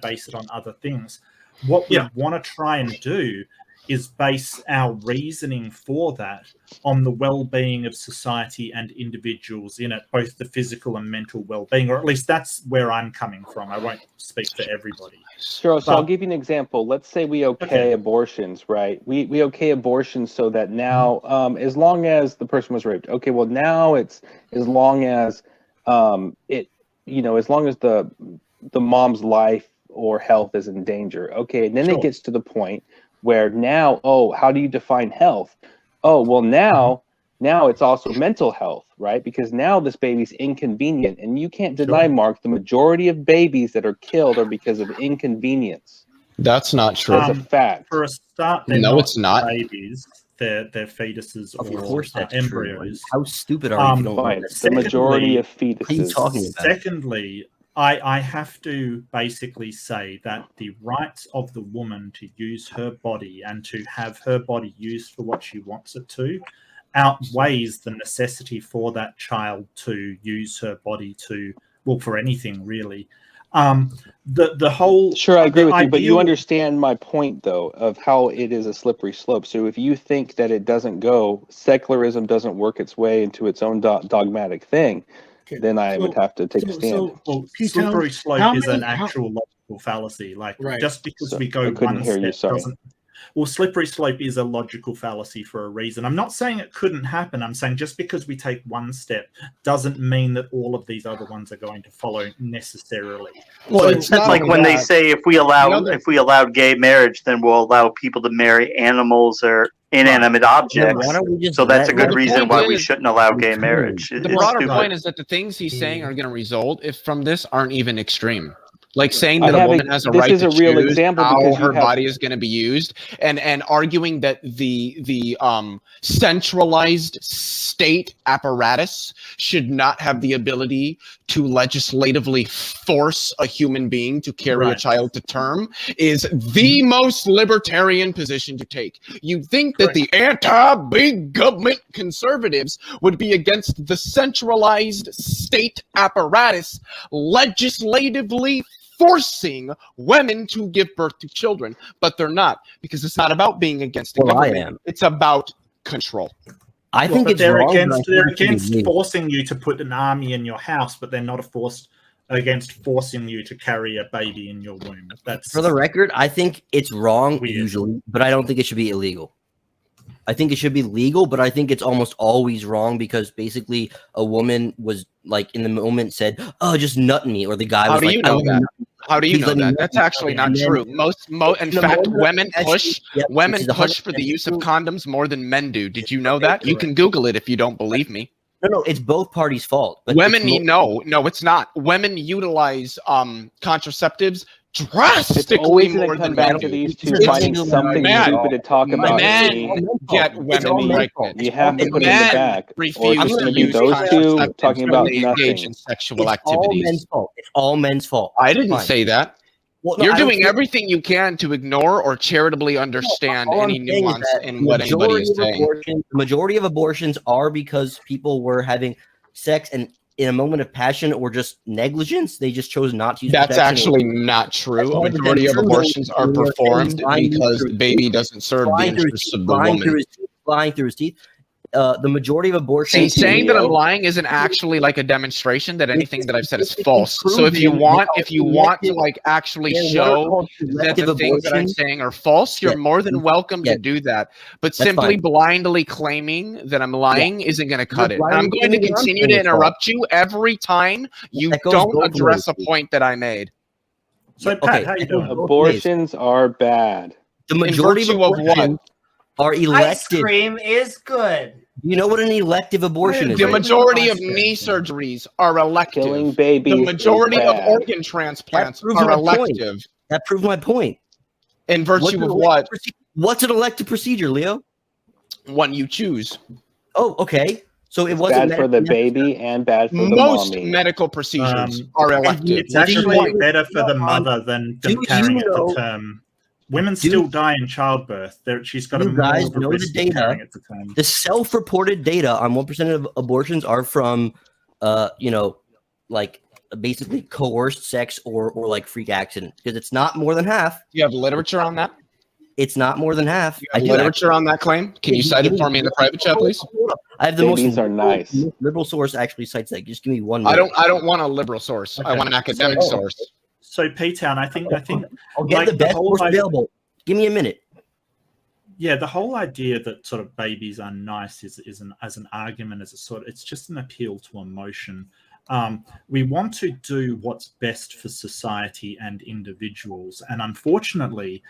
C: base it on other things. What we want to try and do is base our reasoning for that on the well-being of society and individuals in it, both the physical and mental well-being, or at least that's where I'm coming from. I won't speak for everybody.
F: Sure. So I'll give you an example. Let's say we okay abortions, right? We okay abortions so that now, as long as the person was raped, okay, well now it's as long as as long as the mom's life or health is in danger. Okay, and then it gets to the point where now, how do you define health? Oh, well now it's also mental health, right? Because now this baby's inconvenient, and you can't deny, Mark, the majority of babies that are killed are because of inconvenience.
A: That's not true.
F: That's a fact.
C: For a start,
A: it's not.
C: Babies, they're fetuses
E: Of
C: or
E: course that's
C: embryos.
E: True. How stupid are you?
F: The majority of fetuses.
E: What are you talking about?
C: Secondly, I have to basically say that the rights of the woman to use her body and to have her body used for what she wants it to outweighs the necessity for that child to use her body for anything really. The whole
F: Sure, I agree with you, but you understand my point though of how it is a slippery slope. So if you think that it doesn't go, secularism doesn't work its way into its own dogmatic thing, then I would have to take a stand.
C: Slippery slope is an actual logical fallacy. Just because we go one step doesn't. Well, slippery slope is a logical fallacy for a reason. I'm not saying it couldn't happen. I'm saying just because we take one step doesn't mean that all of these other ones are going to follow necessarily.
I: Well, it's not like when they say if we allow gay marriage, then we'll allow people to marry animals or inanimate objects. So that's a good reason why we shouldn't allow gay marriage.
A: The broader point is that the things he's saying are going to result from this aren't even extreme. Like saying that a woman has a right to choose how her body is going to be used, and arguing that the centralized state apparatus should not have the ability to legislatively force a human being to carry a child to term is the most libertarian position to take. You'd think that the anti-big government conservatives would be against the centralized state apparatus legislatively forcing women to give birth to children, but they're not, because it's not about being against the government. It's about control.
C: I think they're against forcing you to put an army in your house, but they're not against forcing you to carry a baby in your womb. That's
E: for the record. I think it's wrong usually, but I don't think it should be illegal. I think it should be legal, but I think it's almost always wrong because basically a woman was like in the moment said, "Oh, just nut me," or the guy was like,
A: How do you know that? That's actually not true. In fact, women push for the use of condoms more than men do. Did you know that? You can Google it if you don't believe me.
E: No, it's both parties' fault. But
A: women it's not. Women utilize contraceptives drastically more than men do.
F: These two finding something stupid to talk about.
A: Men get women pregnant.
F: You have to put it in the back.
A: Refuse
F: to use those two talking about nothing.
A: In sexual activities.
E: It's all men's fault.
A: I didn't say that. Well, you're doing everything you can to ignore or charitably understand any nuance in what anybody is saying.
E: The majority of abortions are because people were having sex and in a moment of passion or just negligence, they just chose not to use
A: protection. That's actually not true. A majority of abortions are performed because the baby doesn't serve the interests of the woman.
E: Flying through his teeth. The majority of abortions.
A: Saying that I'm lying isn't actually like a demonstration that anything that I've said is false. So if you want to like actually show that the things that I'm saying are false, you're more than welcome to do that. But simply blindly claiming that I'm lying isn't going to cut it. And I'm going to continue to interrupt you every time you don't address a point that I made.
C: So Pat, how you doing?
F: Abortions are bad.
E: The majority of abortions are elective.
B: Ice cream is good.
E: You know what an elective abortion is?
A: The majority of knee surgeries are elective.
F: Killing babies.
A: The majority of organ transplants are elective.
E: That proves my point.
A: In virtue of what?
E: What's an elective procedure, Leo?
A: One you choose.
E: Oh, okay. So it
F: It's
E: wasn't
F: bad for the baby and bad for the
A: Most
F: mommy.
A: medical procedures are elective.
C: It's actually better for the mother than carrying it to term. Women still die in childbirth. She's got a more of a risk of carrying it to term.
E: The self-reported data on 1% of abortions are from, like basically coerced sex or like freak accident, because it's not more than half.
A: Do you have literature on that?
E: It's not more than half.
A: I do literature on that claim. Can you cite it for me in the private chat, please?
E: I have the
F: Babies are nice.
E: liberal source actually cites that. Just give me 1
A: I
E: minute.
A: don't want a liberal source. I want an academic source.
C: So P-Town, I think
E: I'll get the best source available. Give me a minute.
C: Yeah, the whole idea that sort of babies are nice is as an argument, it's just an appeal to emotion. We want to do what's best for society and individuals, and unfortunately,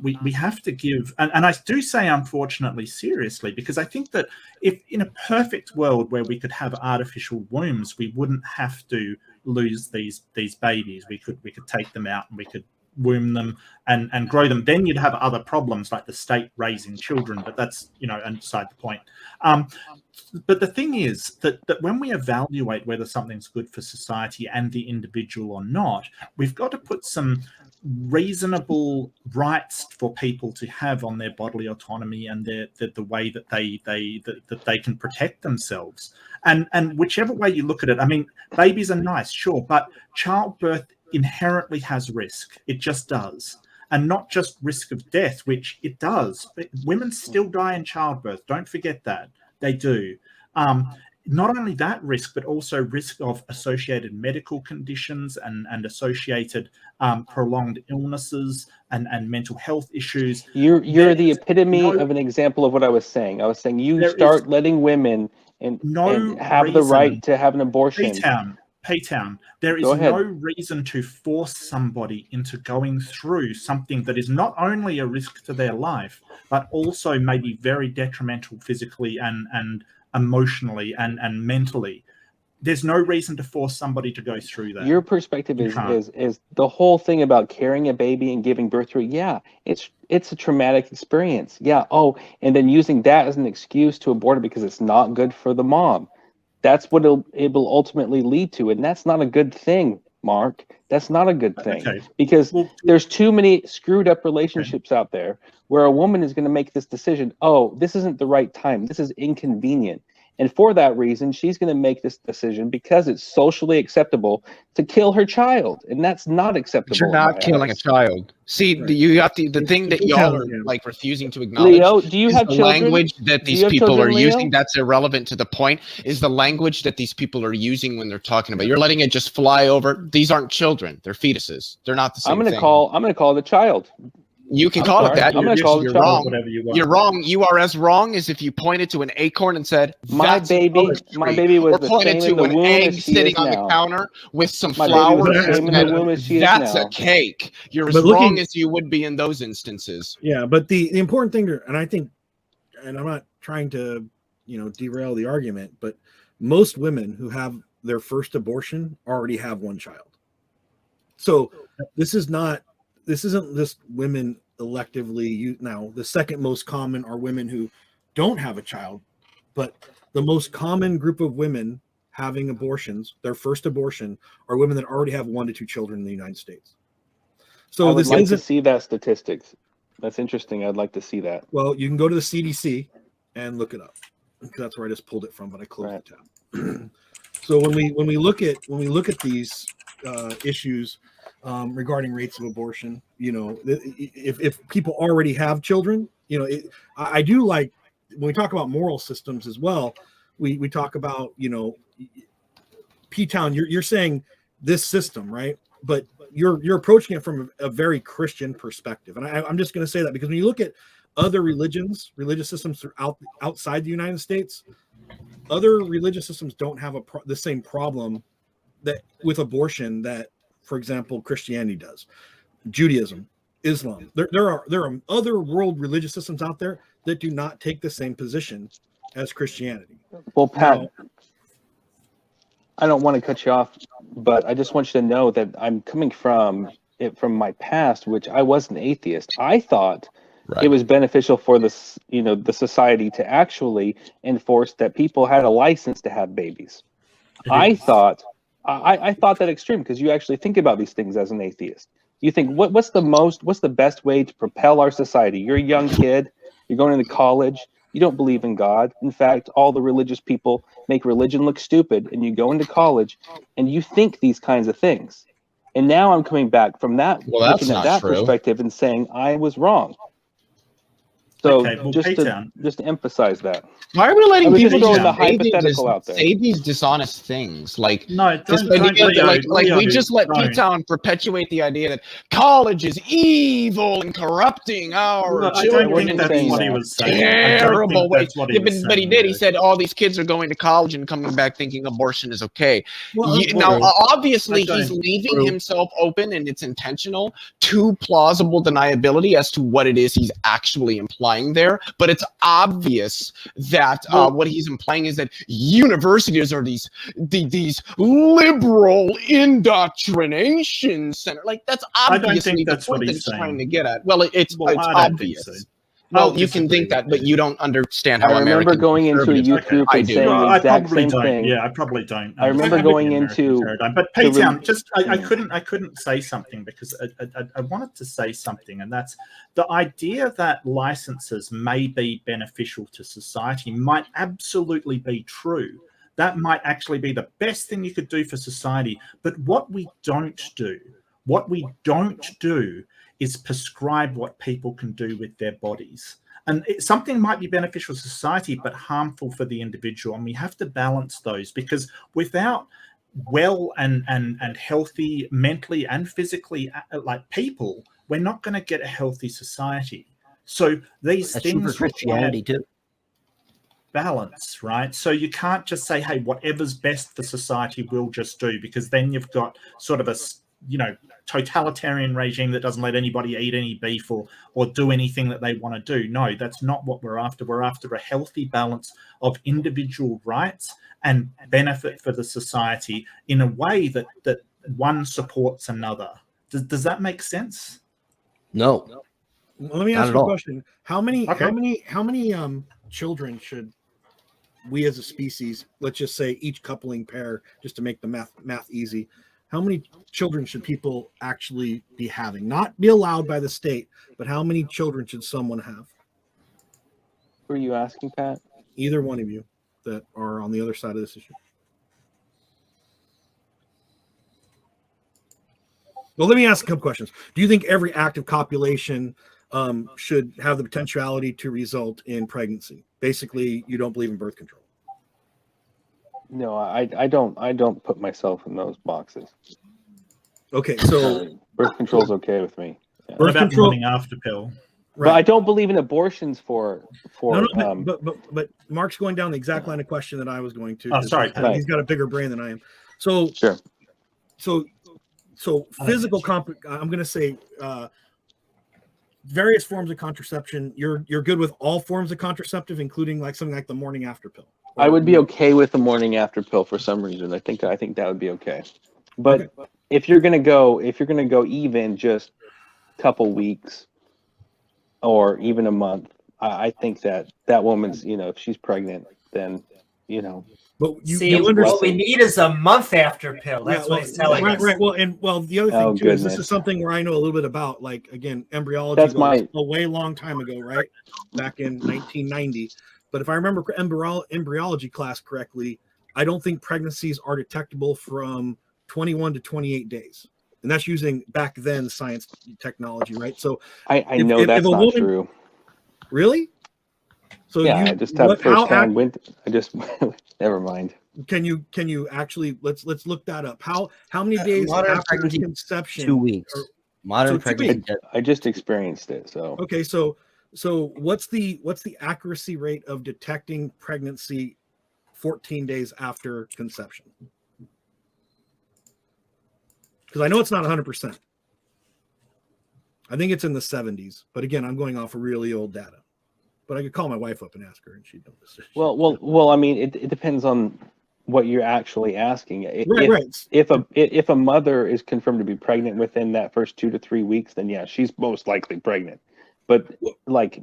C: we have to give, and I do say unfortunately seriously, because I think that if in a perfect world where we could have artificial wombs, we wouldn't have to lose these babies. We could take them out and we could womb them and grow them. Then you'd have other problems like the state raising children, but that's beside the point. But the thing is that when we evaluate whether something's good for society and the individual or not, we've got to put some reasonable rights for people to have on their bodily autonomy and the way that they can protect themselves. And whichever way you look at it, I mean, babies are nice, sure, but childbirth inherently has risk. It just does. And not just risk of death, which it does. Women still die in childbirth. Don't forget that. They do. Not only that risk, but also risk of associated medical conditions and associated prolonged illnesses and mental health issues.
F: You're the epitome of an example of what I was saying. I was saying start letting women and have the right to have an abortion.
C: P-Town, there is no reason to force somebody into going through something that is not only a risk to their life, but also may be very detrimental physically and emotionally and mentally. There's no reason to force somebody to go through that.
F: Your perspective is the whole thing about carrying a baby and giving birth to it. Yeah, it's a traumatic experience. Yeah. Oh, and then using that as an excuse to abort it because it's not good for the mom. That's what it will ultimately lead to, and that's not a good thing, Mark. That's not a good thing because there's too many screwed up relationships out there where a woman is going to make this decision. Oh, this isn't the right time. This is inconvenient. And for that reason, she's going to make this decision because it's socially acceptable to kill her child. And that's not acceptable.
A: But you're not killing a child. See, you have the thing that y'all are like refusing to acknowledge.
F: Leo, do you have
A: the
F: children?
A: Language that these people are using that's irrelevant to the point is the language that these people are using when they're talking about. You're letting it just fly over. These aren't children. They're fetuses. They're not the same thing.
F: I'm going to call it a child.
A: You can call it that.
F: I'm going to call it
A: you're
F: a child.
A: wrong.
C: Whatever you want.
A: You're wrong. You are as wrong as if you pointed to an acorn and said,
F: my baby was the
A: pointed
F: same
A: to
F: in the
A: an
F: womb
A: egg
F: as she
A: sitting
F: is
A: on
F: now.
A: the counter with some
F: My
A: flowers.
F: baby was the same in the womb as she is
A: That's
F: now.
A: a cake. You're as wrong as you would be in those instances.
G: Yeah, but the important thing, and I think, and I'm not trying to, derail the argument, but most women who have their first abortion already have one child. So this isn't just women electively. Now, the second most common are women who don't have a child, but the most common group of women having abortions, their first abortion, are women that already have 1 to 2 children in the United States. So
F: I would like to see that statistics. That's interesting. I'd like to see that.
G: Well, you can go to the CDC and look it up, because that's where I just pulled it from, but I closed the tab. So when we look at these issues regarding rates of abortion, if people already have children, I do like when we talk about moral systems as well. We talk about P-Town. You're saying this system, right? But you're approaching it from a very Christian perspective, and I'm just going to say that because when you look at other religious systems outside the United States, other religious systems don't have the same problem that with abortion that, for example, Christianity does. Judaism, Islam. There are other world religious systems out there that do not take the same position as Christianity.
F: Well, Pat, I don't want to cut you off, but I just want you to know that I'm coming from my past, which I was an atheist. I thought It was beneficial for the society to actually enforce that people had a license to have babies. I thought that extreme, because you actually think about these things as an atheist. You think, what's the best way to propel our society? You're a young kid, you're going into college, you don't believe in God. In fact, all the religious people make religion look stupid, and you go into college and you think these kinds of things. And now I'm coming back from that, looking at that perspective and saying I was wrong. So just to emphasize that.
A: Why are we letting people
F: just
A: say these dishonest things? Like,
C: no,
A: we just let P-Town perpetuate the idea that college is evil and corrupting our children.
C: I don't think that's what he was saying.
A: Terrible way. But he did. He said all these kids are going to college and coming back thinking abortion is okay. Now, obviously, he's leaving himself open, and it's intentional, to plausible deniability as to what it is he's actually implying there, but it's obvious that what he's implying is that universities are these liberal indoctrination center. Like, that's obviously the point that he's trying to get at. Well, it's obvious. Well, you can think that, but you don't understand how American.
F: I remember going into a youth group and saying the exact same thing.
C: Yeah, I probably don't.
F: I remember going into.
C: But P-Town, I couldn't say something because I wanted to say something, and that's the idea that licenses may be beneficial to society might absolutely be true. That might actually be the best thing you could do for society. But what we don't do is prescribe what people can do with their bodies. And something might be beneficial to society, but harmful for the individual. And we have to balance those, because without well and healthy mentally and physically like people, we're not going to get a healthy society. So these things
E: Christianity too.
C: Balance, right? So you can't just say, hey, whatever's best for society we'll just do, because then you've got sort of a totalitarian regime that doesn't let anybody eat any beef or do anything that they want to do. No, that's not what we're after. We're after a healthy balance of individual rights and benefit for the society in a way that one supports another. Does that make sense?
E: No.
G: Well, let me ask you a question. How many children should we as a species, let's just say each coupling pair, just to make the math easy, how many children should people actually be having? Not be allowed by the state, but how many children should someone have?
F: Who are you asking, Pat?
G: Either one of you that are on the other side of this issue. Well, let me ask a couple questions. Do you think every active copulation should have the potentiality to result in pregnancy? Basically, you don't believe in birth control.
F: No, I don't put myself in those boxes.
G: Okay, so
F: birth control is okay with me.
C: Yeah. What about morning after pill?
F: Right. But I don't believe in abortions for.
G: No, but Mark's going down the exact line of question that I was going to.
C: Oh, sorry,
G: Pat. He's got a bigger brain than I am. So
F: sure.
G: So physical I'm going to say various forms of contraception. You're good with all forms of contraceptive, including like something like the morning after pill.
F: I would be okay with the morning after pill for some reason. I think that would be okay. But if you're gonna go even just a couple weeks or even a month, I think that woman's, if she's pregnant, then
G: But
H: what we need is a month after pill. That's what he's telling us.
G: Right. Well, the other thing too is this is something where I know a little bit about. Like, again, embryology goes a way long time ago, right? Back in 1990. But if I remember embryology class correctly, I don't think pregnancies are detectable from 21 to 28 days. And that's using back then science technology, right? So
F: I know that's not true.
G: Really? So
F: yeah, I just have firsthand. I just never mind.
G: Can you actually let's look that up? How many days after conception?
E: 2 weeks. Modern pregnancy.
F: I just experienced it. So
G: okay, so what's the accuracy rate of detecting pregnancy 14 days after conception? Because I know it's not 100%. I think it's in the 70s. But again, I'm going off of really old data. But I could call my wife up and ask her, and she'd know this.
F: Well. I mean, it depends on what you're actually asking.
G: Right.
F: If a mother is confirmed to be pregnant within that first 2 to 3 weeks, then yeah, she's most likely pregnant. but like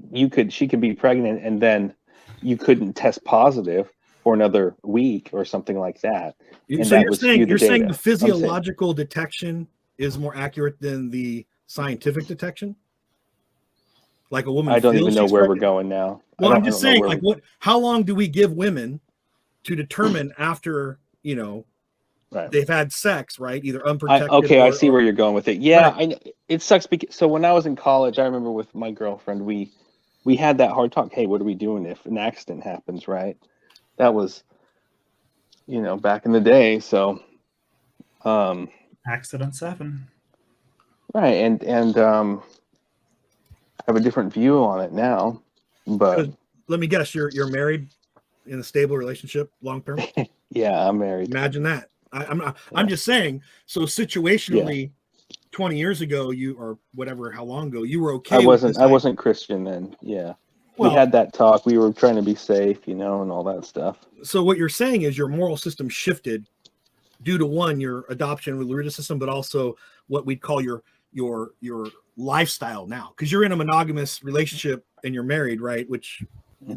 F: she could be pregnant and then you couldn't test positive for another week or something like that.
G: So you're saying the physiological detection is more accurate than the scientific detection? Like a woman.
F: I don't even know where we're going now.
G: Well, I'm just saying, like, how long do we give women to determine after, right, they've had sex, right? Either unprotected.
F: I see where you're going with it. Yeah, right. It sucks because so when I was in college, I remember with my girlfriend, we had that hard talk. Hey, what are we doing if an accident happens, right? That was, back in the day. So,
C: accidents happen.
F: Right, and I have a different view on it now. But
G: let me guess, you're married in a stable relationship, long term.
F: Yeah, I'm married.
G: Imagine that. I'm just saying. So situationally, 20 years ago, or whatever, how long ago, you were okay.
F: I wasn't Christian then. Yeah. Well, we had that talk. We were trying to be safe, and all that stuff.
G: So what you're saying is your moral system shifted due to one, your adoption with the religious system, but also what we'd call your lifestyle now, because you're in a monogamous relationship and you're married, right? Which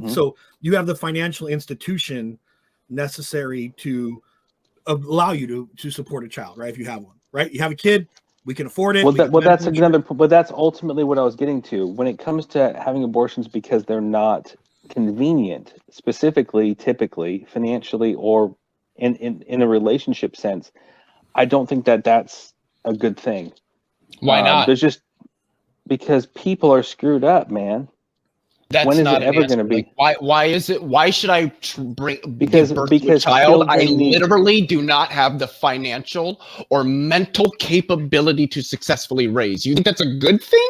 G: so you have the financial institution necessary to allow you to support a child, right? If you have one, right? You have a kid. We can afford it.
F: But that's ultimately what I was getting to. When it comes to having abortions because they're not convenient, specifically, typically, financially, or in a relationship sense, I don't think that's a good thing.
A: Why not?
F: There's just because people are screwed up, man.
A: That's
F: when is
A: not
F: it ever going to be?
A: Like, why is it? Why should I give birth to a child? I literally do not have the financial or mental capability to successfully raise. You think that's a good thing?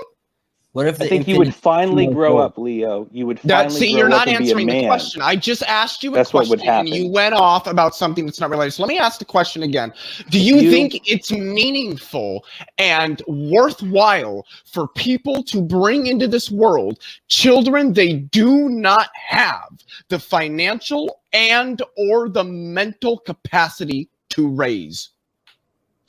E: What if
F: I think you would finally grow up, Leo? You would finally grow
A: you're
F: up
A: not
F: and
A: answering
F: be a man.
A: the question. I just asked you a
F: That's
A: question,
F: what would happen.
A: and you went off about something that's not related. So let me ask the question again. Do you think it's meaningful and worthwhile for people to bring into this world children they do not have the financial and or the mental capacity to raise?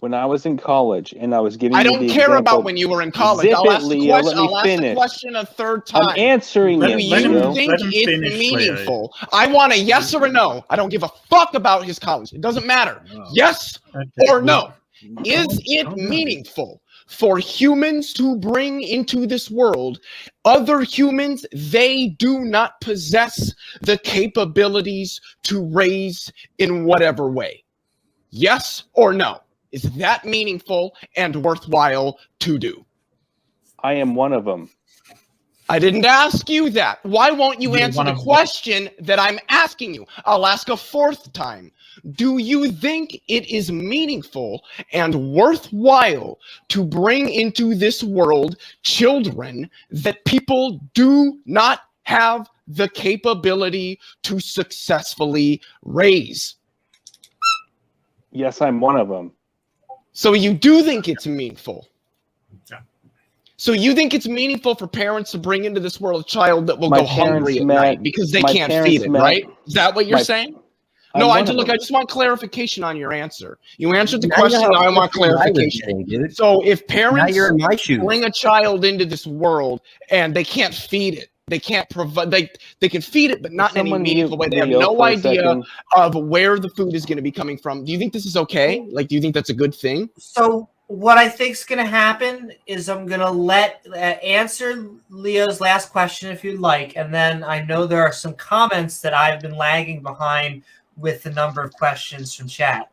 F: When I was in college and I was giving
A: I
F: you
A: don't
F: the
A: care
F: example,
A: about when you were in college. I'll ask the question a third time.
F: I'm answering
A: it. Do you think it's meaningful? I want a yes or a no. I don't give a fuck about his college. It doesn't matter. Yes or no. Is it meaningful for humans to bring into this world other humans they do not possess the capabilities to raise in whatever way? Yes or no? Is that meaningful and worthwhile to do?
F: I am one of them.
A: I didn't ask you that. Why won't you answer the question that I'm asking you? I'll ask a fourth time. Do you think it is meaningful and worthwhile to bring into this world children that people do not have the capability to successfully raise?
F: Yes, I'm one of them.
A: So you do think it's meaningful?
C: Yeah.
A: So you think it's meaningful for parents to bring into this world a child that will go hungry at night because they can't feed it, right? Is that what you're saying? No, I just want clarification on your answer. You answered the question, now I want clarification. So if parents bring a child into this world and they can't feed it, they can't provide, they can feed it, but not in any meaningful way. They have no idea of where the food is going to be coming from. Do you think this is okay? Like, do you think that's a good thing?
H: So what I think is going to happen is I'm going to answer Leo's last question if you'd like. And then I know there are some comments that I've been lagging behind with the number of questions from chat.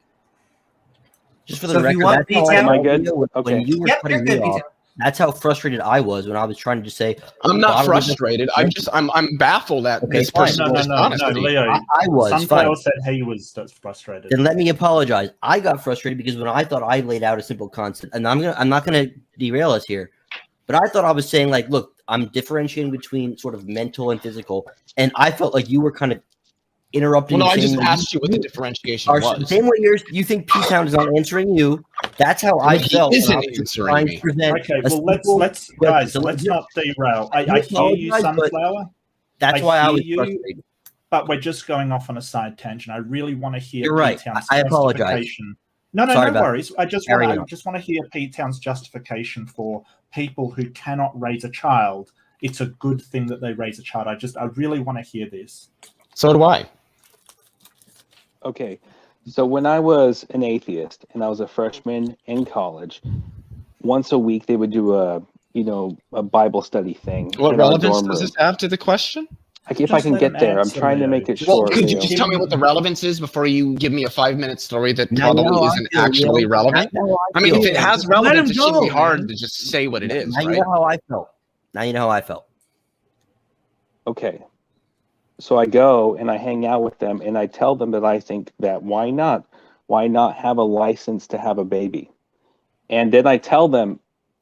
E: Just for the record,
H: am I good?
E: Okay. When you were cutting me off, that's how frustrated I was when I was trying to just say.
A: I'm not frustrated. I'm baffled at this person.
C: No, Leo.
E: I was.
C: Somebody else said he was frustrated.
E: Then let me apologize. I got frustrated because when I thought I laid out a simple concept, and I'm not gonna derail us here, but I thought I was saying like, look, I'm differentiating between sort of mental and physical, and I felt like you were kind of interrupting.
A: Well, no, I just asked you what the differentiation was.
E: Same way you think P-Town is not answering you. That's how I felt.
A: He isn't answering me.
C: Okay, well, let's not derail. I hear you, Sunflower.
E: That's why I was frustrated.
C: But we're just going off on a side tangent. I really want to hear.
E: You're right. I apologize.
C: No worries. I just want to hear P-Town's justification for people who cannot raise a child it's a good thing that they raise a child. I really want to hear this.
A: So do I.
F: Okay, so when I was an atheist and I was a freshman in college, once a week they would do a Bible study thing.
A: What relevance does this have to the question?
F: If I can get there, I'm trying to make it short.
A: Could you just tell me what the relevance is before you give me a 5-minute story that probably isn't actually relevant? I mean, if it has relevance, it shouldn't be hard to just say what it is, right?
E: Now you know how I felt. Now you know how I felt.
F: Okay. So I go and I hang out with them and I tell them that I think that why not have a license to have a baby? And then I tell them,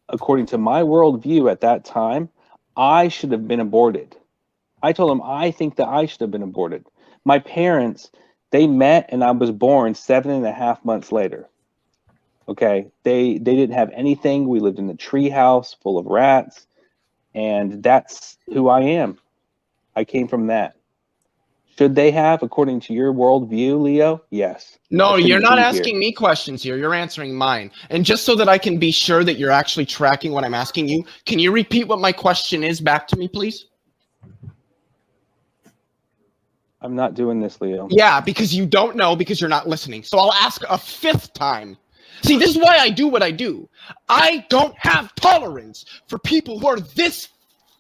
F: according to my worldview at that time, I should have been aborted. I told them I think that I should have been aborted. My parents, they met and I was born 7.5 months later. Okay, they didn't have anything. We lived in a tree house full of rats, and that's who I am. I came from that. Should they have, according to your worldview, Leo? Yes.
A: No, you're not asking me questions here. You're answering mine. And just so that I can be sure that you're actually tracking what I'm asking you, can you repeat what my question is back to me, please?
F: I'm not doing this, Leo.
A: Yeah, because you don't know, because you're not listening. So I'll ask a 5th time. See, this is why I do what I do. I don't have tolerance for people who are this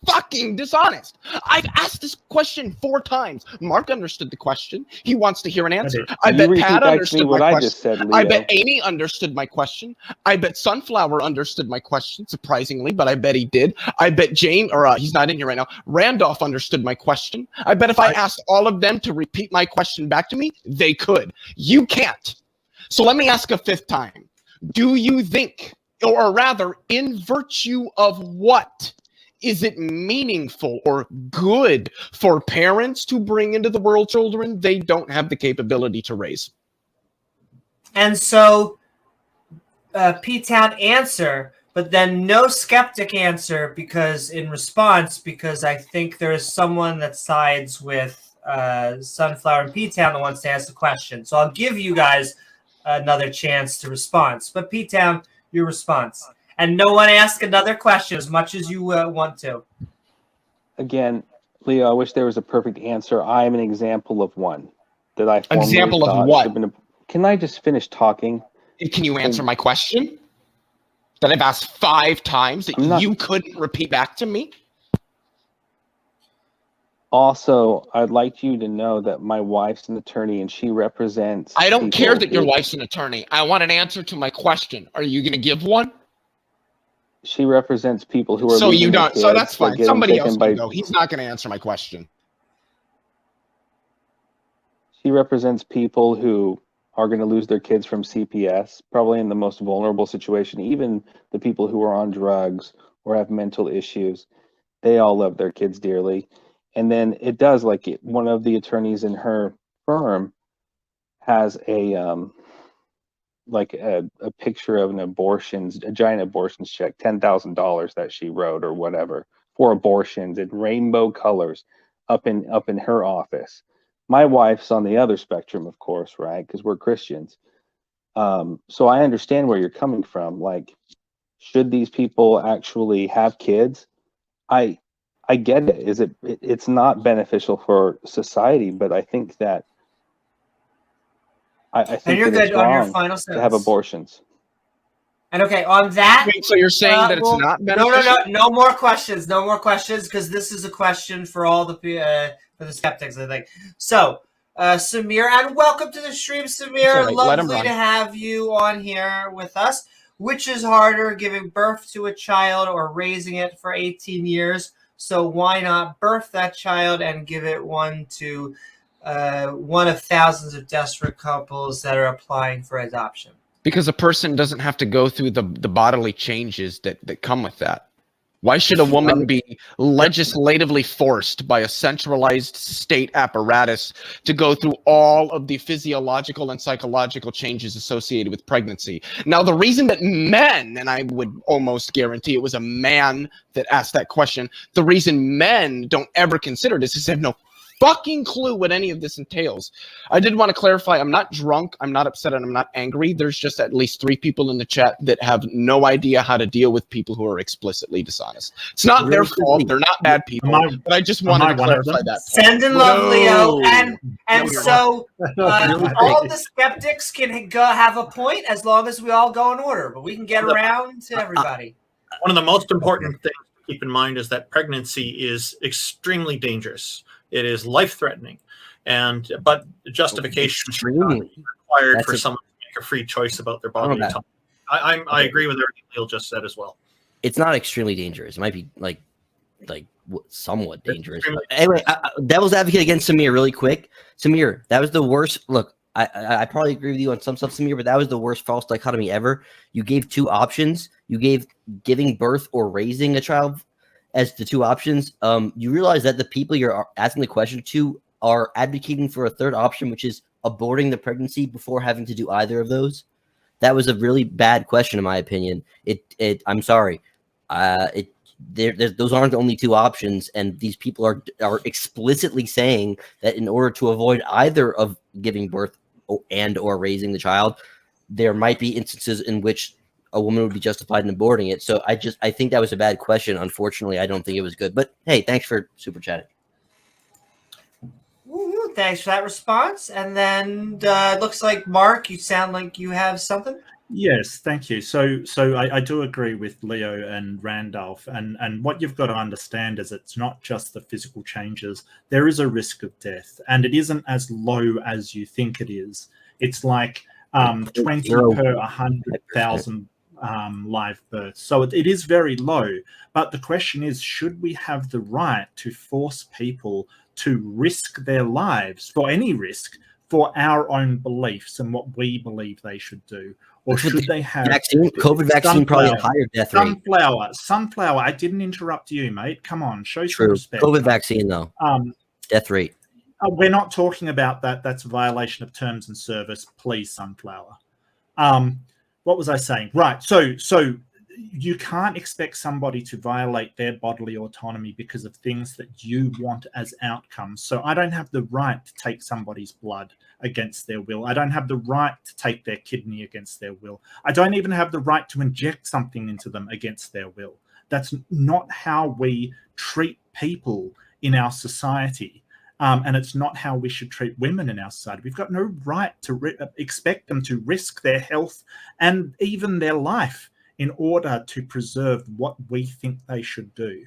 A: fucking dishonest. I've asked this question 4 times. Mark understood the question. He wants to hear an answer. I bet Pat understood my question. I bet Amy understood my question. I bet Sunflower understood my question, surprisingly, but I bet he did. I bet James, or he's not in here right now, Randolph understood my question. I bet if I asked all of them to repeat my question back to me, they could. You can't. So let me ask a 5th time. Do you think, or rather, in virtue of what, is it meaningful or good for parents to bring into the world children they don't have the capability to raise?
H: And so, P-Town answer, but then no skeptic answer because I think there is someone that sides with Sunflower and P-Town that wants to ask the question. So I'll give you guys another chance to respond. But P-Town, your response. And no one ask another question as much as you want to.
F: Again, Leo, I wish there was a perfect answer. I am an example of one that I formerly
A: example of what?
F: Can I just finish talking?
A: Can you answer my question that I've asked 5 times that you couldn't repeat back to me?
F: Also, I'd like you to know that my wife's an attorney and she represents.
A: I don't care that your wife's an attorney. I want an answer to my question. Are you going to give one?
F: She represents people who are.
A: So you don't. So that's fine. Somebody else can go. He's not going to answer my question.
F: She represents people who are going to lose their kids from CPS, probably in the most vulnerable situation. Even the people who are on drugs or have mental issues, they all love their kids dearly. And then it does, like one of the attorneys in her firm has a picture of a giant abortions check, $10,000 that she wrote or whatever for abortions in rainbow colors up in her office. My wife's on the other spectrum, of course, right? Because we're Christians. So I understand where you're coming from. Like, should these people actually have kids? I get it. It's not beneficial for society, but I think that I think
H: and you're
F: that
H: good
F: it's
H: on your
F: wrong
H: final sentence.
F: to have abortions.
H: And okay, on that.
A: Wait, so you're saying that it's not beneficial?
H: No more questions. No more questions, because this is a question for all the for the skeptics, I think. So, Samir, and welcome to the stream, Samir.
A: Right.
H: Lovely to have you on here with us. Which is harder, giving birth to a child or raising it for 18 years? So why not birth that child and give it one to one of thousands of desperate couples that are applying for adoption?
A: Because a person doesn't have to go through the bodily changes that come with that. Why should a woman be legislatively forced by a centralized state apparatus to go through all of the physiological and psychological changes associated with pregnancy? Now, the reason that men, and I would almost guarantee it was a man that asked that question, the reason men don't ever consider this is they have no fucking clue what any of this entails. I did want to clarify, I'm not drunk, I'm not upset, and I'm not angry. There's just at least 3 people in the chat that have no idea how to deal with people who are explicitly dishonest. It's not their fault. They're not bad people. But I just wanted to clarify that.
H: Send in love, Leo. And so all the skeptics can go have a point as long as we all go in order, but we can get around to everybody.
D: One of the most important things to keep in mind is that pregnancy is extremely dangerous. It is life-threatening, but justification is required for someone to make a free choice about their bodily autonomy. I agree with everything Neil just said as well.
E: It's not extremely dangerous. It might be like somewhat dangerous. Anyway, devil's advocate against Samir really quick. Samir, that was the worst. Look, I probably agree with you on some stuff, Samir, but that was the worst false dichotomy ever. You gave 2 options. You gave giving birth or raising a child as the 2 options. You realize that the people you're asking the question to are advocating for a 3rd option, which is aborting the pregnancy before having to do either of those. That was a really bad question, in my opinion. I'm sorry. Those aren't the only 2 options, and these people are explicitly saying that in order to avoid either of giving birth or raising the child, there might be instances in which a woman would be justified in aborting it. So I think that was a bad question. Unfortunately, I don't think it was good. But hey, thanks for super chatting.
H: Woo-hoo, thanks for that response. And then it looks like, Mark, you sound like you have something.
C: Yes, thank you. So I do agree with Leo and Randolph, and what you've got to understand is it's not just the physical changes. There is a risk of death, and it isn't as low as you think it is. It's like 20 per 100,000 live births. So it is very low. But the question is, should we have the right to force people to risk their lives for any risk for our own beliefs and what we believe they should do? Or should they have
E: COVID vaccine? Probably a higher death rate.
C: Sunflower. I didn't interrupt you, mate. Come on, show some
E: True.
C: respect.
E: COVID vaccine, though. Death rate.
C: We're not talking about that. That's a violation of terms and service. Please, Sunflower. What was I saying? Right. So you can't expect somebody to violate their bodily autonomy because of things that you want as outcomes. So I don't have the right to take somebody's blood against their will. I don't have the right to take their kidney against their will. I don't even have the right to inject something into them against their will. That's not how we treat people in our society. And it's not how we should treat women in our society. We've got no right to expect them to risk their health and even their life in order to preserve what we think they should do.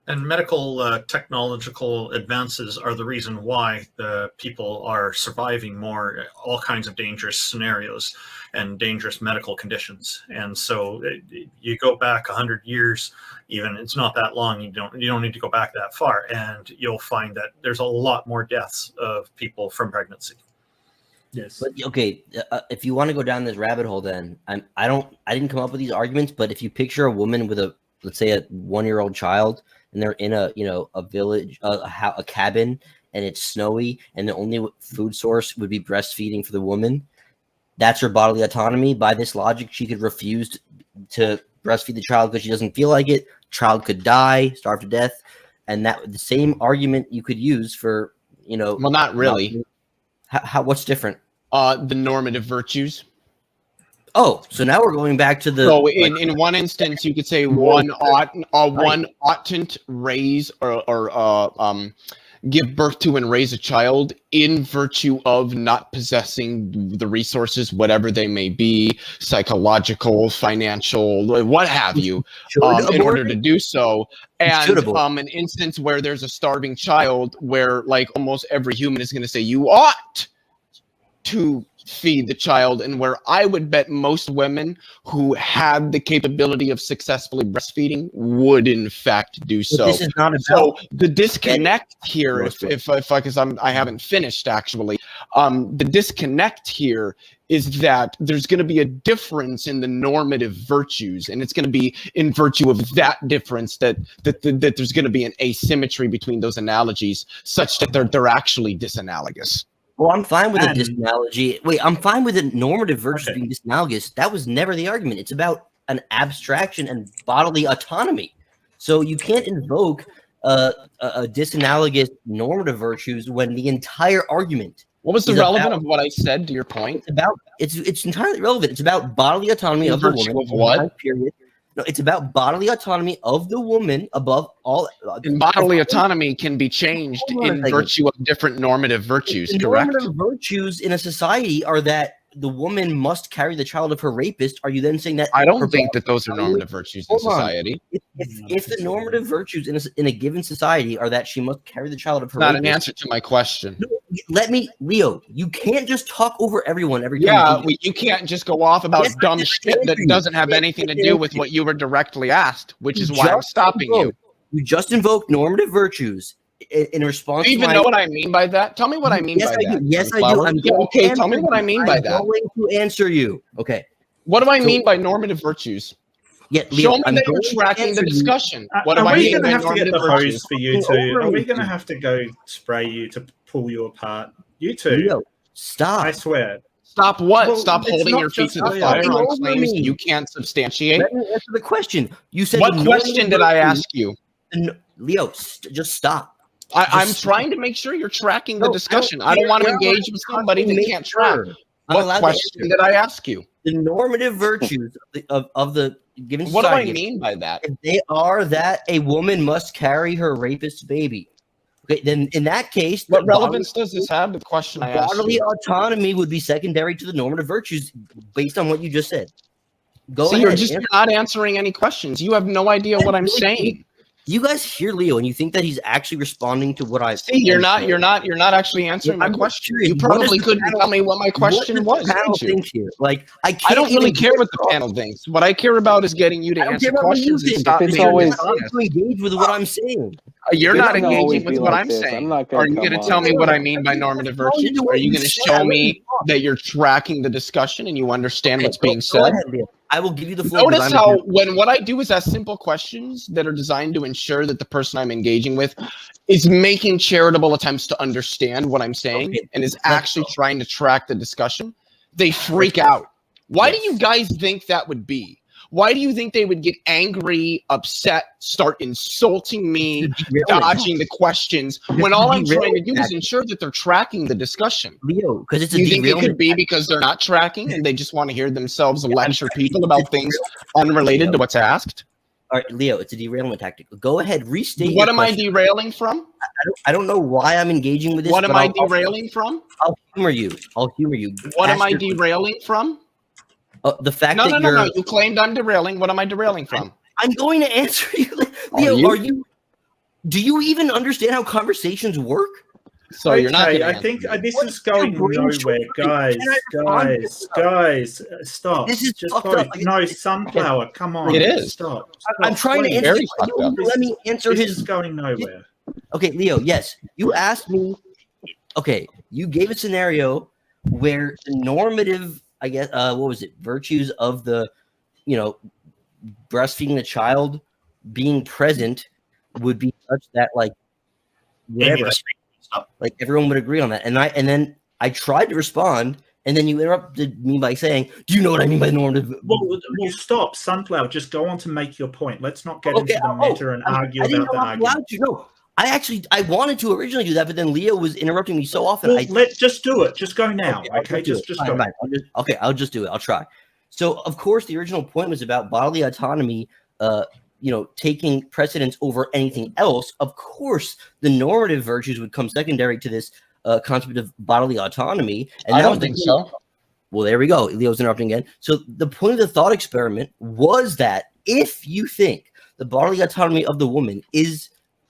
D: And medical technological advances are the reason why the people are surviving more all kinds of dangerous scenarios and dangerous medical conditions. And so you go back 100 years, even it's not that long. You don't need to go back that far, and you'll find that there's a lot more deaths of people from pregnancy.
C: Yes.
E: But okay, if you want to go down this rabbit hole, then I didn't come up with these arguments. But if you picture a woman with let's say a 1-year-old child, and they're in a village, a cabin, and it's snowy, and the only food source would be breastfeeding for the woman, that's her bodily autonomy. By this logic, she could refuse to breastfeed the child because she doesn't feel like it. Child could die, starve to death, and that the same argument you could use for
A: Well, not really.
E: What's different?
A: The normative virtues.
E: Oh, so now we're going back to the.
A: So in one instance, you could say one oughtn't raise or give birth to and raise a child in virtue of not possessing the resources, whatever they may be, psychological, financial, what have you, in order to do so. And an instance where there's a starving child, where like almost every human is going to say you ought to feed the child, and where I would bet most women who had the capability of successfully breastfeeding would in fact do so.
E: This is not about
A: so the disconnect here, because I haven't finished actually. The disconnect here is that there's going to be a difference in the normative virtues, and it's going to be in virtue of that difference that there's going to be an asymmetry between those analogies, such that they're actually disanalogous.
E: Well, I'm fine with a disanalogy. Wait, I'm fine with the normative virtues being disanalogous. That was never the argument. It's about an abstraction and bodily autonomy. So you can't invoke disanalogous normative virtues when the entire argument.
A: What was the relevant of what I said to your point?
E: It's entirely relevant. It's about bodily autonomy of the woman.
A: Of what?
E: Period. No, it's about bodily autonomy of the woman above all.
A: And bodily autonomy can be changed in virtue of different normative virtues, correct?
E: Normative virtues in a society are that the woman must carry the child of her rapist. Are you then saying that?
A: I don't think that those are normative virtues in society.
E: If the normative virtues in a given society are that she must carry the child of her
A: rapist.
E: Not
A: an answer to my question.
E: No, let me, Leo, you can't just talk over everyone every time.
A: Yeah, you can't just go off about dumb shit that doesn't have anything to do with what you were directly asked, which is why I'm stopping you.
E: You just invoked normative virtues in response.
A: Do you even know what I mean by that? Tell me what I mean by that.
E: Yes, I do.
A: Okay, tell me what I mean by that.
E: I'm going to answer you. Okay.
A: What do I mean by normative virtues?
E: Yeah,
A: Leo, show me that you're tracking the discussion. What do I mean by normative virtues?
C: For you two? Are we going to have to go spray you to pull you apart? You two.
E: Leo, stop.
C: I swear.
A: Stop what? Well, stop holding your feet to the fire on claims that you can't substantiate.
E: Let me answer the question. You said
A: what question did I ask you?
E: Leo, just stop.
A: I'm trying to make sure you're tracking the discussion. I don't want to engage with somebody that can't track. What question did I ask you?
E: The normative virtues of the given society.
A: What do I mean by that?
E: If they are that a woman must carry her rapist's baby. Okay, then in that case,
A: what relevance does this have to the question I asked you?
E: Bodily autonomy would be secondary to the normative virtues based on what you just said. Go ahead.
A: You're not answering any questions. You have no idea what I'm saying.
E: You guys hear Leo and you think that he's actually responding to what I
A: see. You're not actually answering my question. You probably couldn't tell me what my question was.
E: Like
A: I don't really care what the panel thinks. What I care about is getting you to answer questions and stop being
E: engage with what I'm saying.
A: You're not engaging with what I'm saying. Are you going to tell me what I mean by normative virtues? Are you going to show me that you're tracking the discussion and you understand what's being said?
E: I will give you the floor.
A: Notice how when what I do is ask simple questions that are designed to ensure that the person I'm engaging with is making charitable attempts to understand what I'm saying and is actually trying to track the discussion, they freak out. Why do you guys think that would be? Why do you think they would get angry, upset, start insulting me, dodging the questions, when all I'm trying to do is ensure that they're tracking the discussion?
E: Leo, because it's
A: you think it could be because they're not tracking and they just want to hear themselves lecture people about things unrelated to what's asked?
E: All right, Leo, it's a derailment tactic. Go ahead, restate.
A: What am I derailing from?
E: I don't know why I'm engaging with this.
A: What am I derailing from?
E: I'll humor you.
A: What am I derailing from?
E: The fact
A: no,
E: that
A: no, you claimed I'm derailing. What am I derailing from?
E: I'm going to answer you. Leo, do you even understand how conversations work?
A: So you're not.
C: I think this is going nowhere, guys. Stop.
E: This is
C: just no sunflower. Come on,
A: it is.
C: Stop.
E: I'm trying to answer. Let me answer
C: this is going nowhere.
E: Okay, Leo. Yes, you asked me. Okay, you gave a scenario where the normative, I guess, what was it? Virtues of the, breastfeeding the child being present would be such that whatever. Like everyone would agree on that, and then I tried to respond, and then you interrupted me by saying, "Do you know what I mean by normative?"
C: Well, stop, sunflower. Just go on to make your point. Let's not get into the meta and argue about the argument.
E: No, I wanted to originally do that, but then Leo was interrupting me so often.
C: Let's just do it. Just go now. Okay, just go.
E: I'll just do it. I'll try. So, of course, the original point was about bodily autonomy. Taking precedence over anything else. Of course, the normative virtues would come secondary to this concept of bodily autonomy. And
A: I don't think so.
E: Well, there we go. Leo's interrupting again. So the point of the thought experiment was that if you think the bodily autonomy of the woman is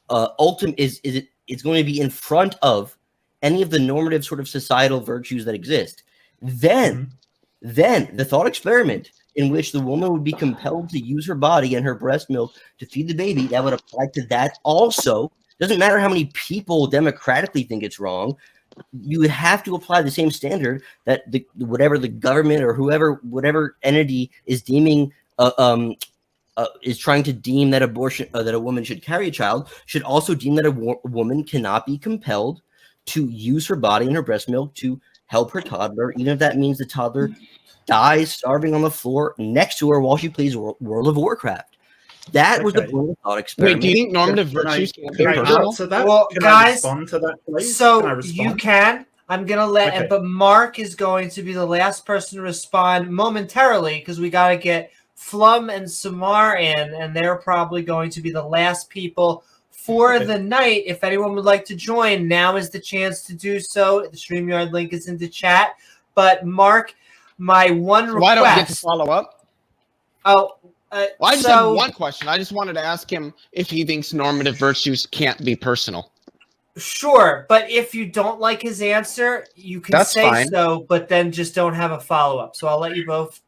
E: it's going to be in front of any of the normative sort of societal virtues that exist, then the thought experiment in which the woman would be compelled to use her body and her breast milk to feed the baby, that would apply to that also. Doesn't matter how many people democratically think it's wrong. You would have to apply the same standard that whatever the government or whatever entity is deeming is trying to deem that abortion that a woman should carry a child should also deem that a woman cannot be compelled to use her body and her breast milk to help her toddler, even if that means the toddler dies starving on the floor next to her while she plays World of Warcraft. That was the point of thought experiment.
A: Wait, do you think normative virtues can be personal?
C: So that,
H: well,
C: can
H: guys,
C: I respond to that, please?
H: So
C: can I respond?
H: you can. I'm gonna let, but Mark is going to be the last person to respond momentarily because we got to get Flum and Samar in, and they're probably going to be the last people for the night. If anyone would like to join, now is the chance to do so. The StreamYard link is in the chat. But Mark, my one request.
A: Why don't we get to follow up?
H: Oh.
A: Well, I just have one question. I just wanted to ask him if he thinks normative virtues can't be personal.
H: Sure, but if you don't like his answer, you can say
A: fine.
H: so, but then just don't have a follow-up. So I'll let you both.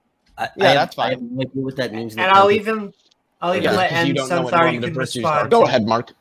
E: That's fine. I have no idea what that means.
H: And I'll even let and Sunflower, you can respond.
A: Go ahead, Mark.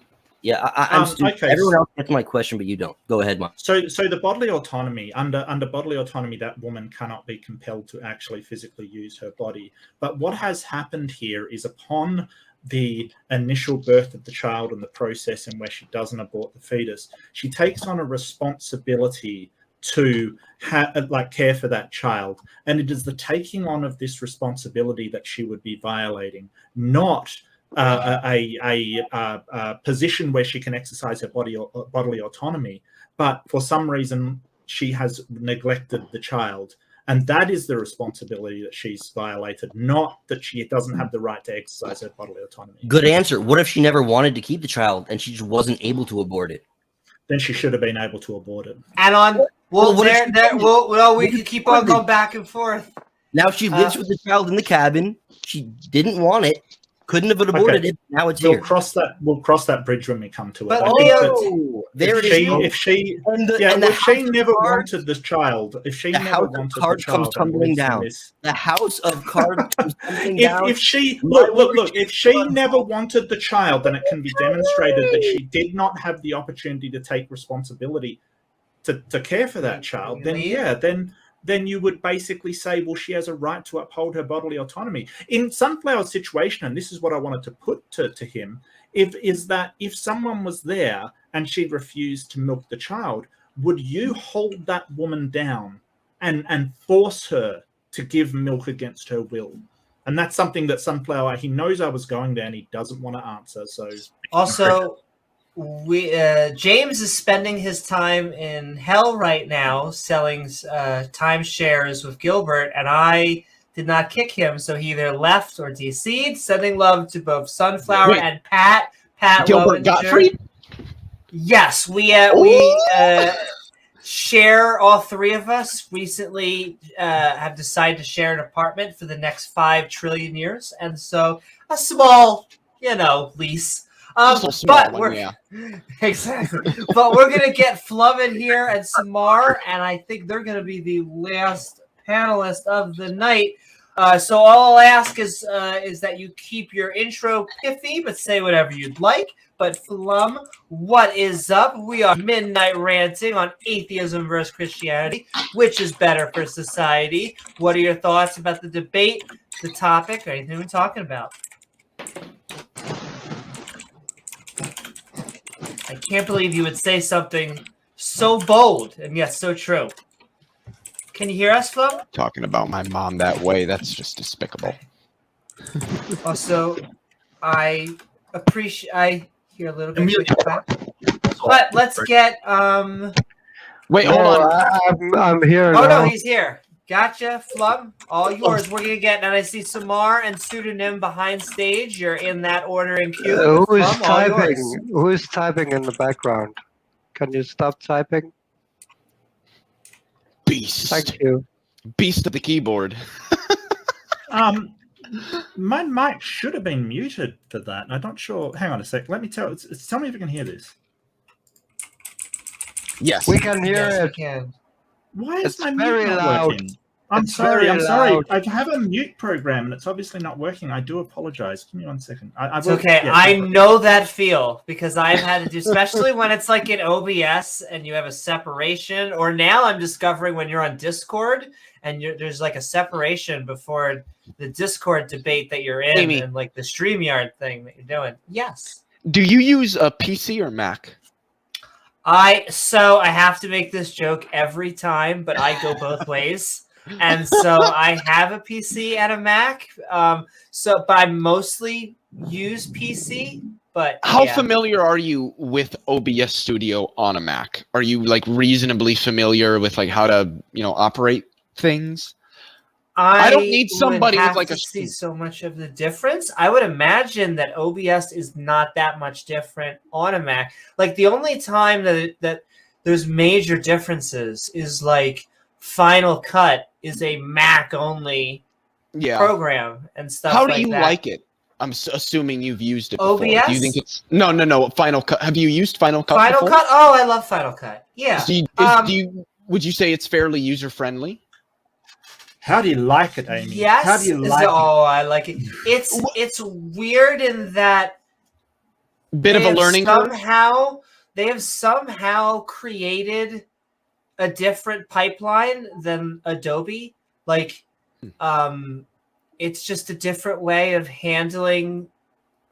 E: Yeah, I'm
C: okay.
E: Everyone else gets my question, but you don't. Go ahead, Mark.
C: So the bodily autonomy, under bodily autonomy, that woman cannot be compelled to actually physically use her body. But what has happened here is upon the initial birth of the child and the process in where she doesn't abort the fetus, she takes on a responsibility to care for that child, and it is the taking on of this responsibility that she would be violating, not a position where she can exercise her bodily autonomy, but for some reason she has neglected the child. And that is the responsibility that she's violated, not that she doesn't have the right to exercise her bodily autonomy.
E: Good answer. What if she never wanted to keep the child and she just wasn't able to abort it?
C: Then she should have been able to abort it.
H: And on, we can keep on going back and forth.
E: Now she lives with the child in the cabin. She didn't want it. Couldn't have aborted it. Now it's here.
C: We'll cross that bridge when we come to it.
H: But
C: if she never wanted this child, if she never wanted the child,
E: comes tumbling down. The house of cards comes tumbling down.
C: If she look, if she never wanted the child, then it can be demonstrated that she did not have the opportunity to take responsibility to care for that child. Then you would basically say, well, she has a right to uphold her bodily autonomy. In Sunflower's situation, and this is what I wanted to put to him, is that if someone was there and she refused to milk the child, would you hold that woman down and force her to give milk against her will? And that's something that Sunflower, he knows I was going there and he doesn't want to answer. So
H: also, James is spending his time in hell right now selling timeshares with Gilbert, and I did not kick him, so he either left or DC'd. Sending love to both Sunflower and Pat
A: Gilbert Gottfried?
H: Yes, we share, all three of us recently have decided to share an apartment for the next 5 trillion years, and so a small, lease. Exactly. But we're gonna get Flum in here and Samar, and I think they're gonna be the last panelist of the night. So all I'll ask is that you keep your intro pithy, but say whatever you'd like. But Flum, what is up? We are midnight ranting on atheism versus Christianity. Which is better for society? What are your thoughts about the debate, the topic, or anything we're talking about? I can't believe you would say something so bold and yet so true. Can you hear us, Flo?
A: Talking about my mom that way, that's just despicable.
H: Also, I hear a little bit of back. But let's get
A: Wait, hold on.
J: I'm here.
H: Oh no, he's here. Gotcha, Flum. All yours. We're gonna get, and I see Samar and Pseudonym behind stage. You're in that order in queue.
J: Who is typing? Who is typing in the background? Can you stop typing?
A: Beast.
J: Thank you.
A: Beast of the keyboard.
C: My mic should have been muted for that. I'm not sure. Hang on a sec. Let me tell me if you can hear this.
A: Yes.
J: We can hear it.
H: We can.
C: Why is
J: It's
C: my
J: very
C: mute not
J: loud.
C: working? I'm
J: It's
C: sorry.
J: very
C: I'm sorry.
J: loud.
C: I have a mute program and it's obviously not working. I do apologize. Give me 1 second.
H: It's okay.
C: Yeah,
H: I know that feel because I've had to do, especially when it's like in OBS and you have a separation, or now I'm discovering when you're on Discord and there's like a separation before the Discord debate that you're in,
A: Amy.
H: and like the StreamYard thing that you're doing. Yes.
A: Do you use a PC or Mac?
H: I have to make this joke every time, but I go both ways. And so I have a PC and a Mac. But I'm mostly use PC, but
A: how
H: yeah.
A: familiar are you with OBS Studio on a Mac? Are you like reasonably familiar with like how to, operate things? I don't need somebody with like
H: to see so much of the difference. I would imagine that OBS is not that much different on a Mac. Like the only time that there's major differences is like Final Cut is a Mac only program and stuff.
A: How do you like it? I'm assuming you've used it before.
H: OBS?
A: Do you think it's no Final Cut? Have you used Final Cut?
H: Final
A: before?
H: Cut? Oh, I love Final Cut. Yeah.
A: Would you say it's fairly user friendly?
C: How do you like it, Amy?
H: Yes.
C: How do you like it?
H: Oh, I like it. It's weird in that
A: bit of a learning curve.
H: They have somehow created a different pipeline than Adobe. Like, it's just a different way of handling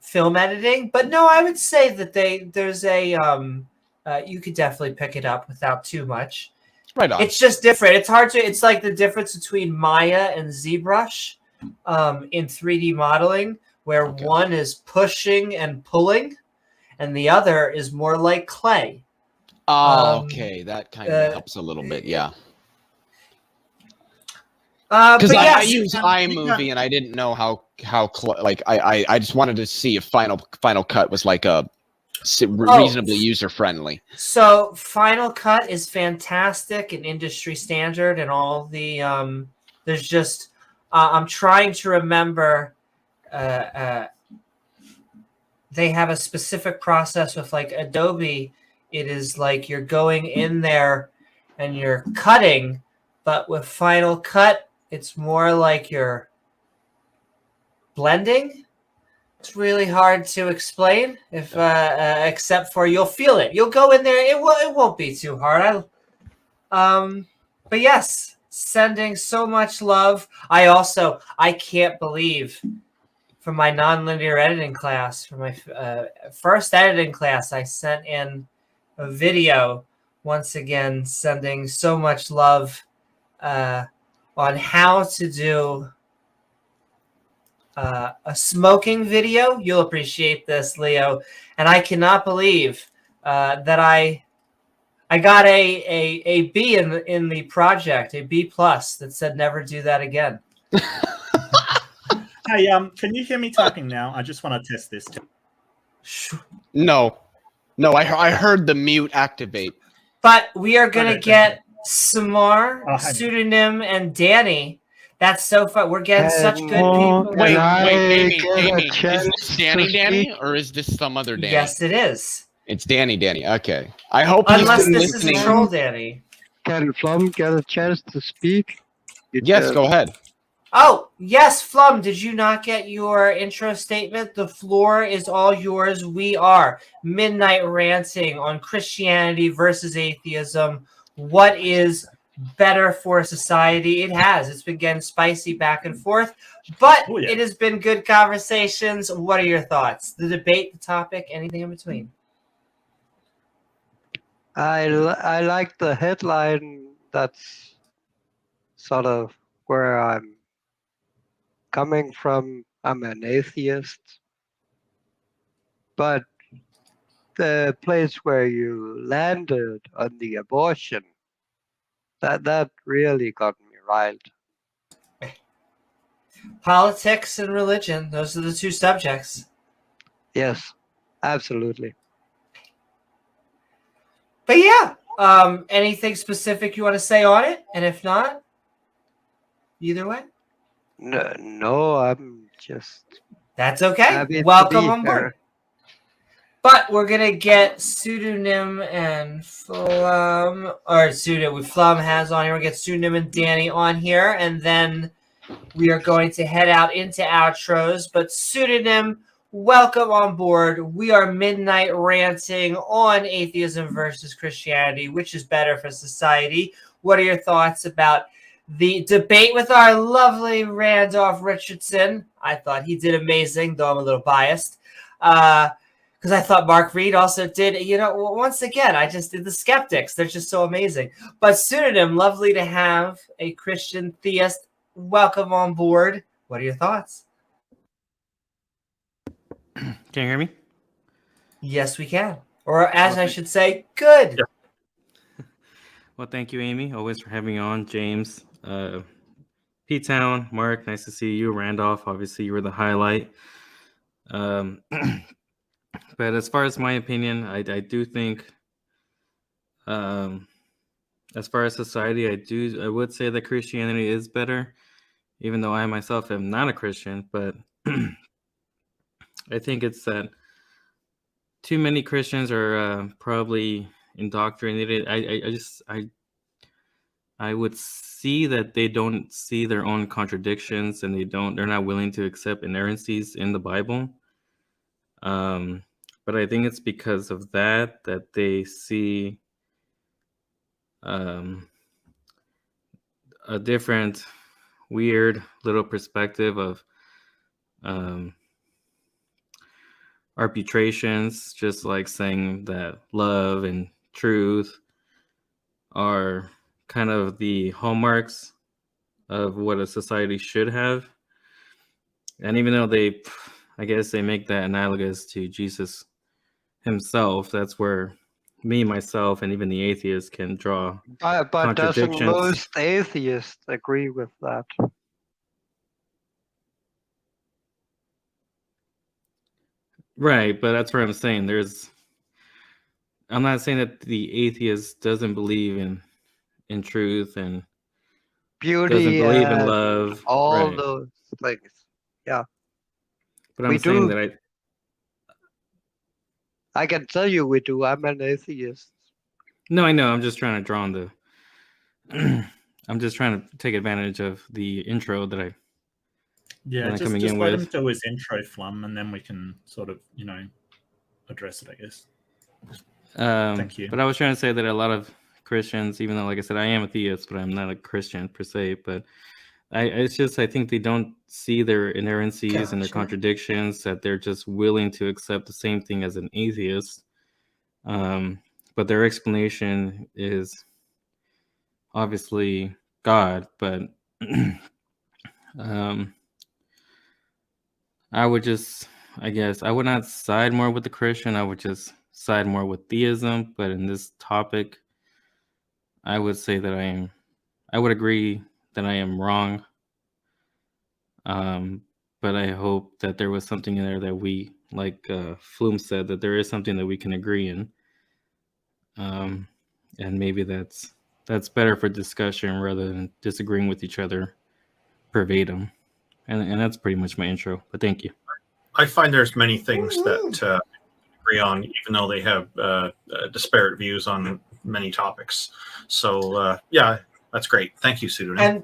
H: film editing. But no, I would say that there's a you could definitely pick it up without too much.
A: Right on.
H: It's just different. It's like the difference between Maya and ZBrush in 3D modeling, where one is pushing and pulling, and the other is more like clay.
A: Okay, that kind of helps a little bit, yeah.
H: Because
A: I use iMovie and I didn't know how I just wanted to see if Final Cut was like a reasonably user friendly.
H: So Final Cut is fantastic and industry standard, and all the there's just I'm trying to remember. They have a specific process with like Adobe. It is like you're going in there and you're cutting, but with Final Cut, it's more like you're blending. It's really hard to explain, except for you'll feel it. You'll go in there. It won't be too hard. But yes, sending so much love. I can't believe for my nonlinear editing class, for my first editing class, I sent in a video. Once again, sending so much love on how to do a smoking video. You'll appreciate this, Leo. And I cannot believe that I got a B in the project, a B+ that said never do that again.
C: Hey, can you hear me typing now? I just want to test this.
A: No, I heard the mute activate.
H: But we are gonna get Samar, Pseudonym, and Danny. That's so fun. We're getting such good people.
A: Wait, Amy, is this Danny, or is this some other Danny?
H: Yes, it is.
A: It's Danny. Okay. I hope
H: unless
A: he's been
H: this
A: listening.
H: is a troll Danny.
J: Can Flum get a chance to speak?
A: Yes, go ahead.
H: Oh, yes, Flum, did you not get your intro statement? The floor is all yours. We are midnight ranting on Christianity versus atheism. What is better for society? It's been getting spicy back and forth, but It has been good conversations. What are your thoughts? The debate, the topic, anything in between?
J: I like the headline. That's sort of where I'm coming from. I'm an atheist, but the place where you landed on the abortion, that really got me riled.
H: Politics and religion, those are the two subjects.
J: Yes, absolutely.
H: But yeah, anything specific you want to say on it? And if not, either way?
J: No, I'm just...
H: That's okay. Welcome on board. But we're going to get Pseudonym and Flum, or Pseudonym, Flum has on here. We'll get Pseudonym and Danny on here, and then we are going to head out into outros. But Pseudonym, welcome on board. We are midnight ranting on atheism versus Christianity, which is better for society. What are your thoughts about the debate with our lovely Randolf Richardson? I thought he did amazing, though I'm a little biased. Because I thought Mark Reid also did, once again, the skeptics, they're just so amazing. But Pseudonym, lovely to have a Christian theist. Welcome on board. What are your thoughts?
K: Can you hear me?
H: Yes, we can. Or as I should say, good.
K: Yeah. Well, thank you, Amy, always for having me on. James, P-Town, Mark, nice to see you. Randolph, obviously you were the highlight. But as far as my opinion, I do think, as far as society, I would say that Christianity is better, even though I myself am not a Christian. But I think it's that too many Christians are probably indoctrinated. I would see that they don't see their own contradictions, and they're not willing to accept inerrancies in the Bible. But I think it's because of that they see a different weird little perspective of arbitrations, just like saying that love and truth are kind of the hallmarks of what a society should have. And even though I guess they make that analogous to Jesus himself, that's where me, myself, and even the atheists can draw
J: but
K: contradictions.
J: Doesn't most atheists agree with that?
K: Right, but that's what I'm saying. I'm not saying that the atheist doesn't believe in truth and
J: beauty,
K: doesn't believe in love,
J: all
K: right.
J: those things. Yeah,
K: but I'm saying that
J: I can tell you we do. I'm an atheist.
K: No, I know. I'm just trying to draw on the. I'm just trying to take advantage of the intro that I.
C: Yeah, just let him do his intro, Flum, and then we can sort of, address it, I guess. Thank you.
K: But I was trying to say that a lot of Christians, even though, like I said, I am a theist, but I'm not a Christian per se. But I think they don't see their inerrancies and their contradictions, that they're just willing to accept the same thing as an atheist. But their explanation is obviously God. But I would not side more with the Christian. I would just side more with theism. But in this topic, I would say that I would agree that I am wrong. But I hope that there was something in there that we, like Flume said, that there is something that we can agree in. And maybe that's better for discussion rather than disagreeing with each other verbatim. And that's pretty much my intro. But thank you.
D: I find there's many things that agree on, even though they have disparate views on many topics. So yeah, that's great. Thank you, Pseudonym.
H: And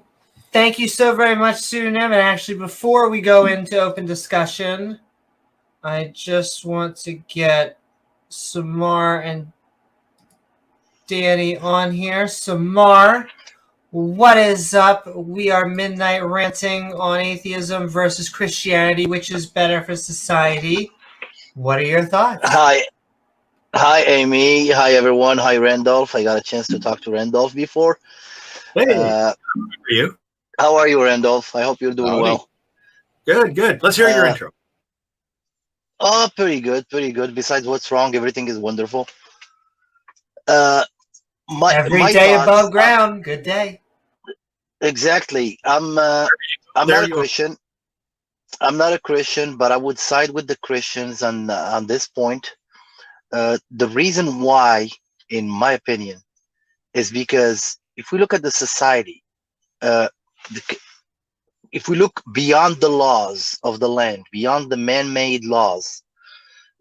H: thank you so very much, Pseudonym. And actually, before we go into open discussion, I just want to get Samar and Danny on here. Samar, what is up? We are midnight ranting on atheism versus Christianity, which is better for society. What are your thoughts?
L: Hi, Amy. Hi, everyone. Hi, Randolph. I got a chance to talk to Randolph before.
D: Hey, how are you?
L: How are you, Randolph? I hope you're doing well.
D: Good. Let's hear your intro.
L: Oh, pretty good. Besides what's wrong, everything is wonderful.
H: Every day above ground. Good day.
L: Exactly. I'm not a Christian. I'm not a Christian, but I would side with the Christians on this point. The reason why, in my opinion, is because if we look at the society, if we look beyond the laws of the land, beyond the man-made laws,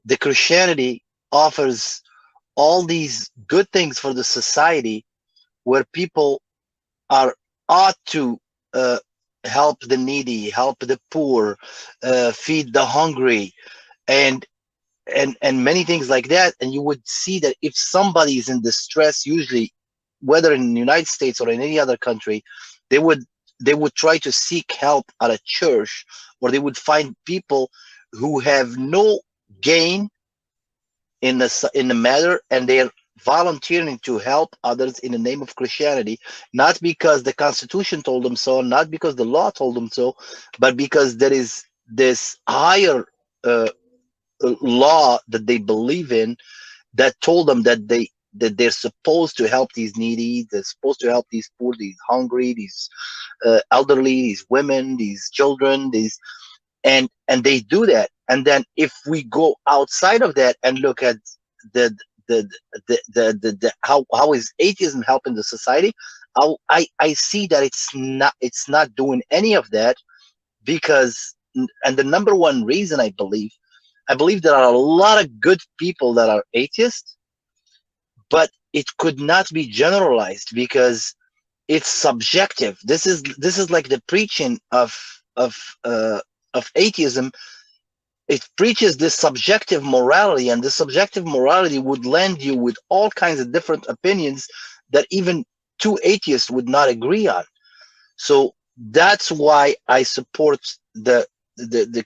L: the Christianity offers all these good things for the society, where people ought to help the needy, help the poor, feed the hungry, and many things like that. And you would see that if somebody is in distress, usually, whether in the United States or in any other country, they would try to seek help at a church, or they would find people who have no gain in the matter, and they're volunteering to help others in the name of Christianity, not because the Constitution told them so, not because the law told them so, but because there is this higher law that they believe in that told them that they're supposed to help these needy, they're supposed to help these poor, these hungry, these elderly, these women, these children, and they do that. And then if we go outside of that and look at the how is atheism helping the society, I see that it's not doing any of that, because, and the number one reason I believe there are a lot of good people that are atheists, but it could not be generalized because it's subjective. This is like the preaching of atheism. It preaches this subjective morality, and this subjective morality would land you with all kinds of different opinions that even two atheists would not agree on. So that's why I support the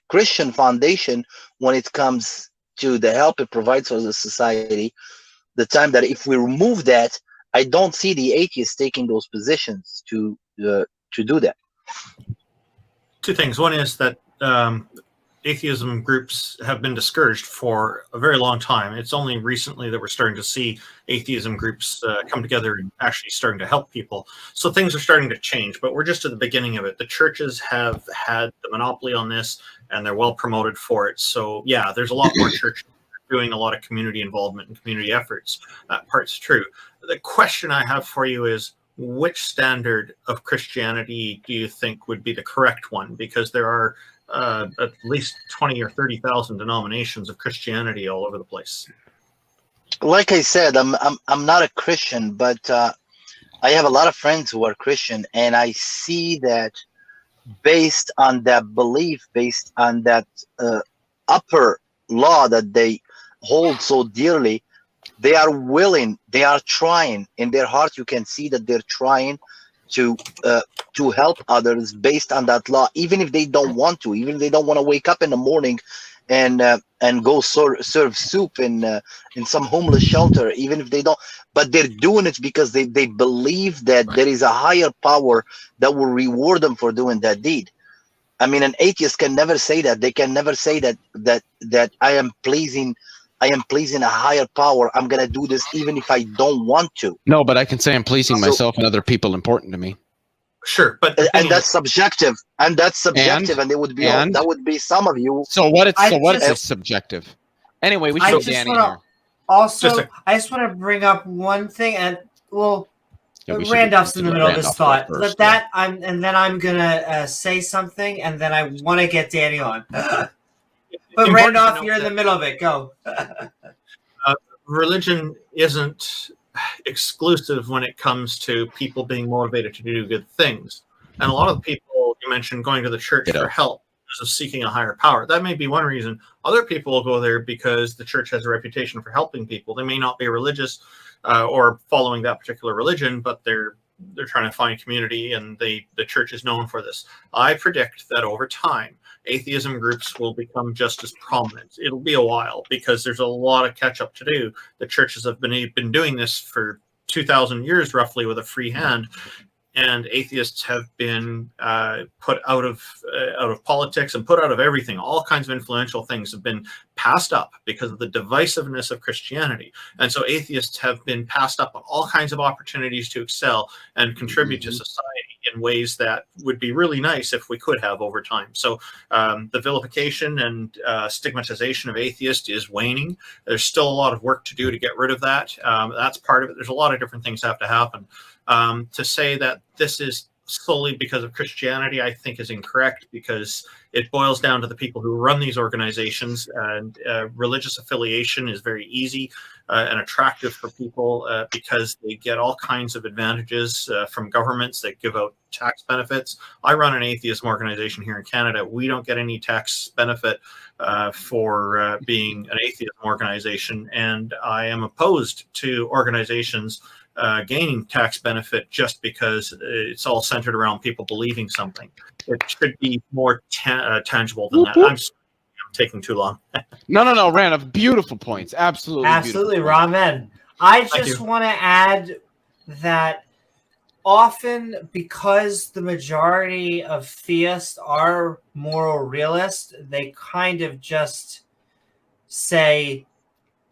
L: Christian foundation when it comes to the help it provides for the society. The time that if we remove that, I don't see the atheists taking those positions to do that.
D: Two things. One is that atheism groups have been discouraged for a very long time. It's only recently that we're starting to see atheism groups come together and actually starting to help people. So things are starting to change, but we're just at the beginning of it. The churches have had the monopoly on this, and they're well promoted for it. So yeah, there's a lot more churches doing a lot of community involvement and community efforts. That part's true. The question I have for you is, which standard of Christianity do you think would be the correct one? Because there are at least 20 or 30,000 denominations of Christianity all over the place.
L: Like I said, I'm not a Christian, but I have a lot of friends who are Christian, and I see that based on that belief, based on that upper law that they hold so dearly, they are willing, they are trying. In their heart, you can see that they're trying to help others based on that law, even if they don't want to, even if they don't want to wake up in the morning and go serve soup in some homeless shelter, even if they don't, but they're doing it because they believe that there is a higher power that will reward them for doing that deed. I mean, an atheist can never say that. They can never say that I am pleasing a higher power. I'm going to do this even if I don't want to.
A: No, but I can say I'm pleasing myself and other people important to me.
D: Sure, but
L: and that's subjective. And it would be that would be some of you.
A: So what is subjective? Anyway, we should Danny here.
H: Also, I just want to bring up one thing, and Randolph's in the middle of his thought. Let that and then I'm gonna say something, and then I want to get Danny on. But Randolph, you're in the middle of it. Go.
D: Religion isn't exclusive when it comes to people being motivated to do good things. And a lot of the people you mentioned going to the church for help because of seeking a higher power. That may be one reason. Other people will go there because the church has a reputation for helping people. They may not be religious or following that particular religion, but they're trying to find community, and the church is known for this. I predict that over time, atheism groups will become just as prominent. It'll be a while because there's a lot of catch up to do. The churches have been doing this for 2,000 years roughly with a free hand, and atheists have been put out of politics and put out of everything. All kinds of influential things have been passed up because of the divisiveness of Christianity. And so atheists have been passed up on all kinds of opportunities to excel and contribute to society in ways that would be really nice if we could have over time. So the vilification and stigmatization of atheists is waning. There's still a lot of work to do to get rid of that. That's part of it. There's a lot of different things that have to happen. To say that this is solely because of Christianity, I think is incorrect, because it boils down to the people who run these organizations, and religious affiliation is very easy and attractive for people because they get all kinds of advantages from governments that give out tax benefits. I run an atheism organization here in Canada. We don't get any tax benefit for being an atheism organization, and I am opposed to organizations gaining tax benefit just because it's all centered around people believing something. It should be more tangible than that. I'm taking too long.
A: No, Randolph, beautiful points. Absolutely,
H: Ramen. I just want to add that often, because the majority of theists are moral realists, they kind of just say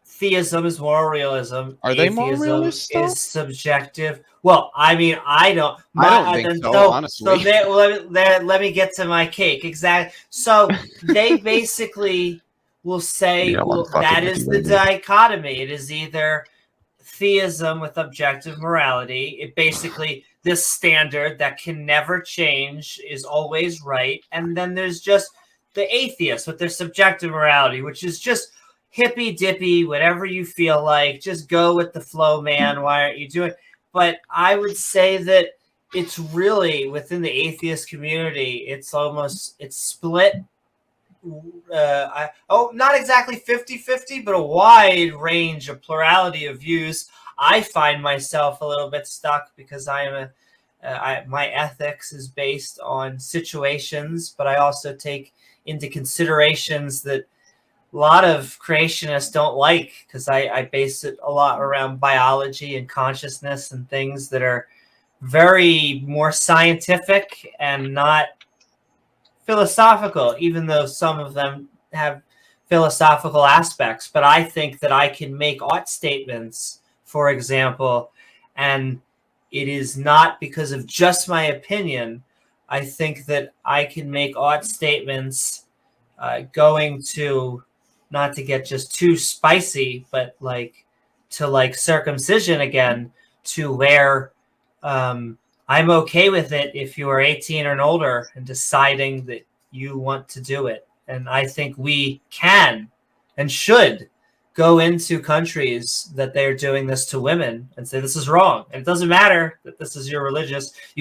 H: theism is moral realism.
A: Are they moral realists, though?
H: Is subjective. Well, I mean, I don't think
A: so, honestly.
H: So let me get to my cake. Exactly. So they basically will say, well, that is the dichotomy. It is either theism with objective morality. It basically, this standard that can never change is always right. And then there's just the atheists with their subjective morality, which is just hippy dippy, whatever you feel like, just go with the flow, man. Why aren't you doing? But I would say that it's really within the atheist community, it's split. Not exactly 50-50, but a wide range of plurality of views. I find myself a little bit stuck because my ethics is based on situations, but I also take into considerations that a lot of creationists don't like, because I base it a lot around biology and consciousness and things that are very more scientific and not philosophical, even though some of them have philosophical aspects. But I think that I can make ought statements, for example, and it is not because of just my opinion. I think that I can make ought statements going to, not to get just too spicy, but like circumcision again, to where I'm okay with it if you are 18 or older and deciding that you want to do it. And I think we can and should go into countries that they're doing this to women and say this is wrong. And it doesn't matter that this is you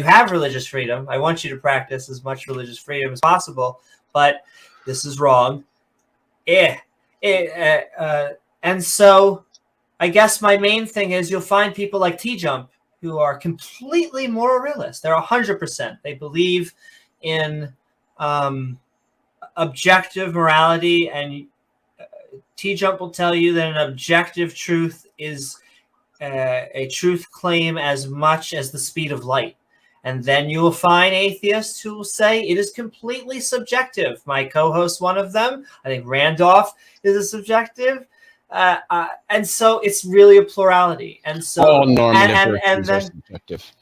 H: have religious freedom. I want you to practice as much religious freedom as possible, but this is wrong. And so I guess my main thing is you'll find people like T-Jump who are completely moral realists. They're 100%. They believe in objective morality, and T-Jump will tell you that an objective truth is a truth claim as much as the speed of light. And then you will find atheists who will say it is completely subjective. My co-host, one of them, I think Randolf, is a subjective. And so it's really a plurality. And so
A: normative
H: and then
A: subjective.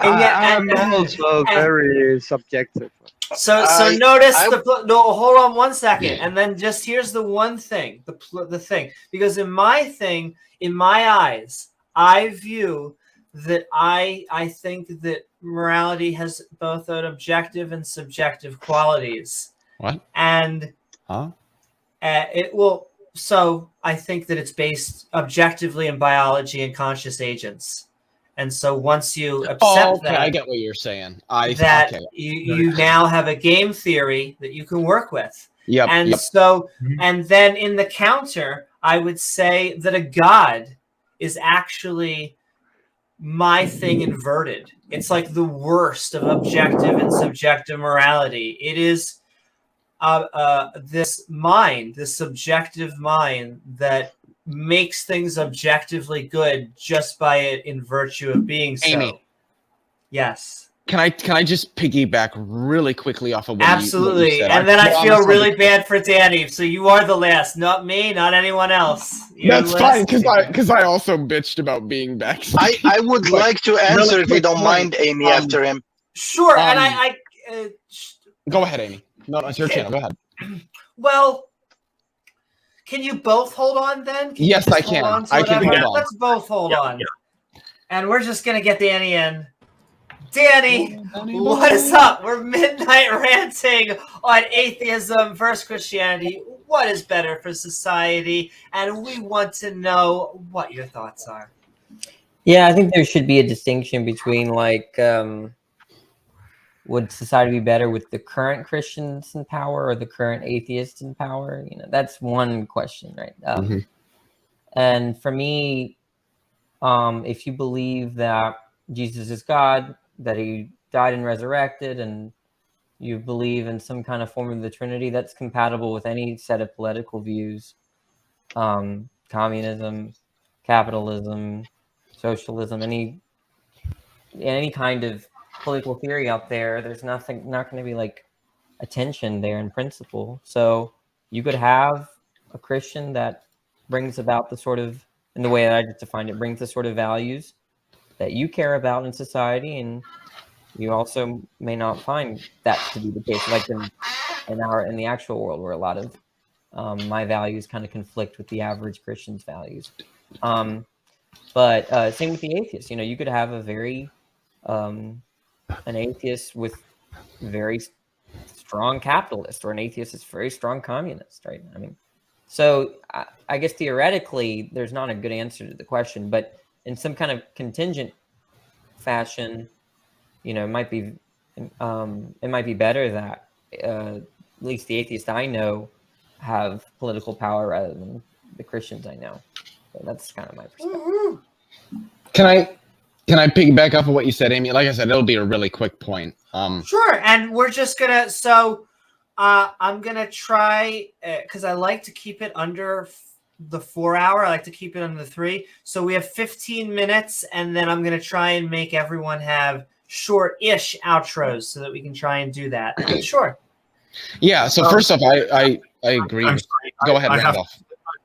J: I'm also very subjective.
H: So notice hold on one second, and then just here's the one thing, the thing, because in my eyes, I view that I think that morality has both an objective and subjective qualities.
A: What?
H: And so I think that it's based objectively in biology and conscious agents. And so once you accept that,
A: I get what you're saying.
H: You now have a game theory that you can work with.
A: Yep.
H: And so, and then in the counter, I would say that a God is actually my thing inverted. It's like the worst of objective and subjective morality. It is this subjective mind that makes things objectively good just by it in virtue of being so.
A: Amy.
H: Yes.
A: Can I just piggyback really quickly off of what
H: Absolutely.
A: you said?
H: And then I feel really bad for Danny. So you are the last, not me, not anyone else.
A: That's fine, because I also bitched about being back.
L: I would like to answer if you don't mind, Amy, after him.
H: Sure. And I
A: go ahead, Amy. No, it's your channel. Go ahead.
H: Well, can you both hold on then?
A: Yes, I can. I can hold on.
H: Let's both hold on. Yeah. And we're just going to get Danny in. Danny, what is up? We're midnight ranting on atheism versus Christianity. What is better for society? And we want to know what your thoughts are.
M: Yeah, I think there should be a distinction between would society be better with the current Christians in power or the current atheists in power? That's one question, right? And for me, if you believe that Jesus is God, that he died and resurrected, and you believe in some kind of form of the Trinity, that's compatible with any set of political views, communism, capitalism, socialism, any kind of political theory out there. There's not going to be like a tension there in principle. So you could have a Christian that brings about the sort of, in the way that I just defined it, brings the sort of values that you care about in society, and you also may not find that to be the case, like in the actual world, where a lot of my values kind of conflict with the average Christian's values. But same with the atheist. You know, you could have a very an atheist with very strong capitalist, or an atheist is very strong communist, right? I mean, so I guess theoretically there's not a good answer to the question, but in some kind of contingent fashion, you know, it might be better that at least the atheists I know have political power rather than the Christians I know. So that's kind of my perspective.
A: Can I piggyback off of what you said, Amy? Like I said, it'll be a really quick point.
H: Sure, and we're just gonna. So I'm gonna try because I like to keep it under the 4 hour. I like to keep it under the 3. So we have 15 minutes, and then I'm gonna try and make everyone have short-ish outros so that we can try and do that. Sure.
A: Yeah. So first off, I agree.
D: I'm sorry.
A: Go ahead, Randolph.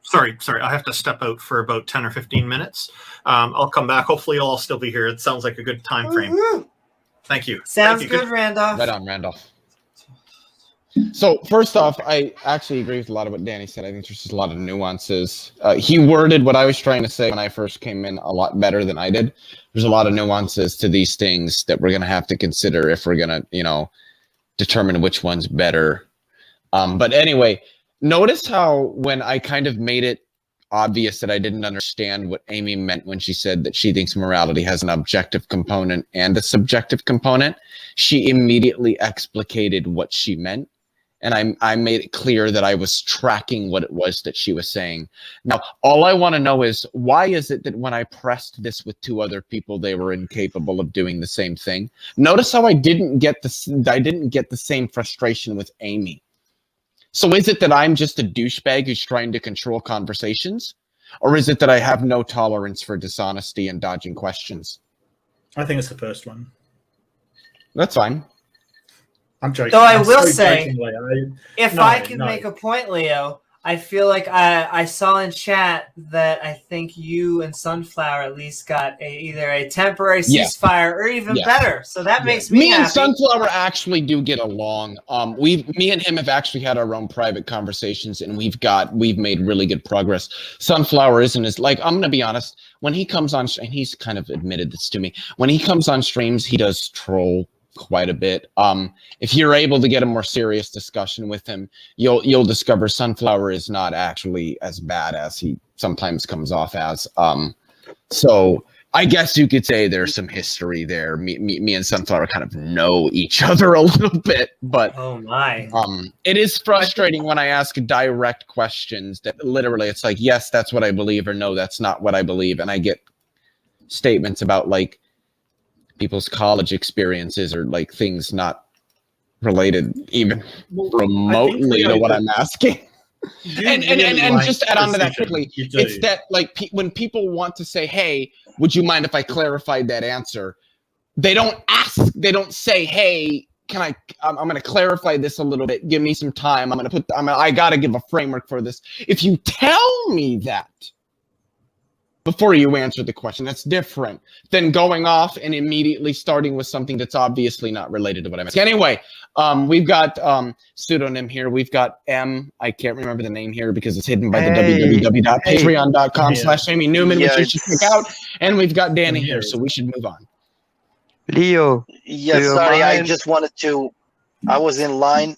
D: Sorry. I have to step out for about 10 or 15 minutes. I'll come back. Hopefully you'll all still be here. It sounds like a good time frame. Thank you.
H: Sounds good, Randolph.
A: Right on, Randolph. So first off, I actually agree with a lot of what Danny said. I think there's just a lot of nuances. He worded what I was trying to say when I first came in a lot better than I did. There's a lot of nuances to these things that we're going to have to consider if we're going to, you know, determine which one's better. But anyway, notice how when I kind of made it obvious that I didn't understand what Amy meant when she said that she thinks morality has an objective component and a subjective component, she immediately explicated what she meant. And I made it clear that I was tracking what it was that she was saying. Now, all I want to know is, why is it that when I pressed this with 2 other people, they were incapable of doing the same thing? Notice how I didn't get the same frustration with Amy. So is it that I'm just a douchebag who's trying to control conversations? Or is it that I have no tolerance for dishonesty and dodging questions?
C: I think it's the first one.
A: That's fine.
C: I'm joking.
H: Though I will say, if I can make a point, Leo, I feel like I saw in chat that I think you and Sunflower at least got either a temporary ceasefire or even better. So that makes me happy.
A: And Sunflower actually do get along. Me and him have actually had our own private conversations, and we've made really good progress. Sunflower isn't as, like, I'm gonna be honest, when he comes on, and he's kind of admitted this to me, when he comes on streams, he does troll quite a bit. If you're able to get a more serious discussion with him, you'll discover Sunflower is not actually as bad as he sometimes comes off as. So I guess you could say there's some history there. Me and Sunflower kind of know each other a little bit, but
H: oh my,
A: it is frustrating when I ask direct questions that literally it's like, yes, that's what I believe, or no, that's not what I believe, and I get statements about like people's college experiences or like things not related even remotely to what I'm asking. And just add on to that quickly, it's that like when people want to say, hey, would you mind if I clarified that answer? They don't ask, they don't say, hey, I'm going to clarify this a little bit. Give me some time. I got to give a framework for this. If you tell me that before you answer the question, that's different than going off and immediately starting with something that's obviously not related to what I'm asking. Anyway, we've got pseudonym here. We've got I can't remember the name here because it's hidden by the www.patreon.com/Amy Newman, which you should check out. And we've got Danny here, so we should move on.
J: Leo.
L: Yes, sorry, I just wanted to, I was in line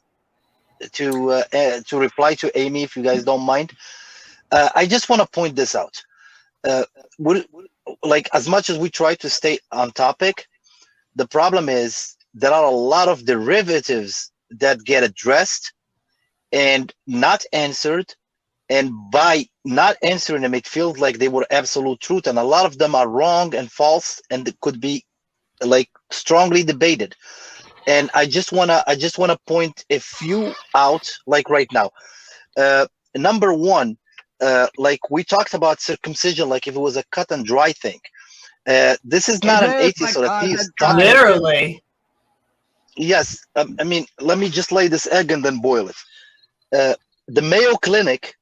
L: to reply to Amy, if you guys don't mind. I just want to point this out. Like, as much as we try to stay on topic, the problem is there are a lot of derivatives that get addressed and not answered, and by not answering them, it feels like they were absolute truth, and a lot of them are wrong and false, and it could be like strongly debated. And I just wanna point a few out, like right now. Number one, like we talked about circumcision, like if it was a cut and dry thing. This is not an atheist or a theist.
H: Literally.
L: Yes. I mean, let me just lay this egg and then boil it. The Mayo Clinic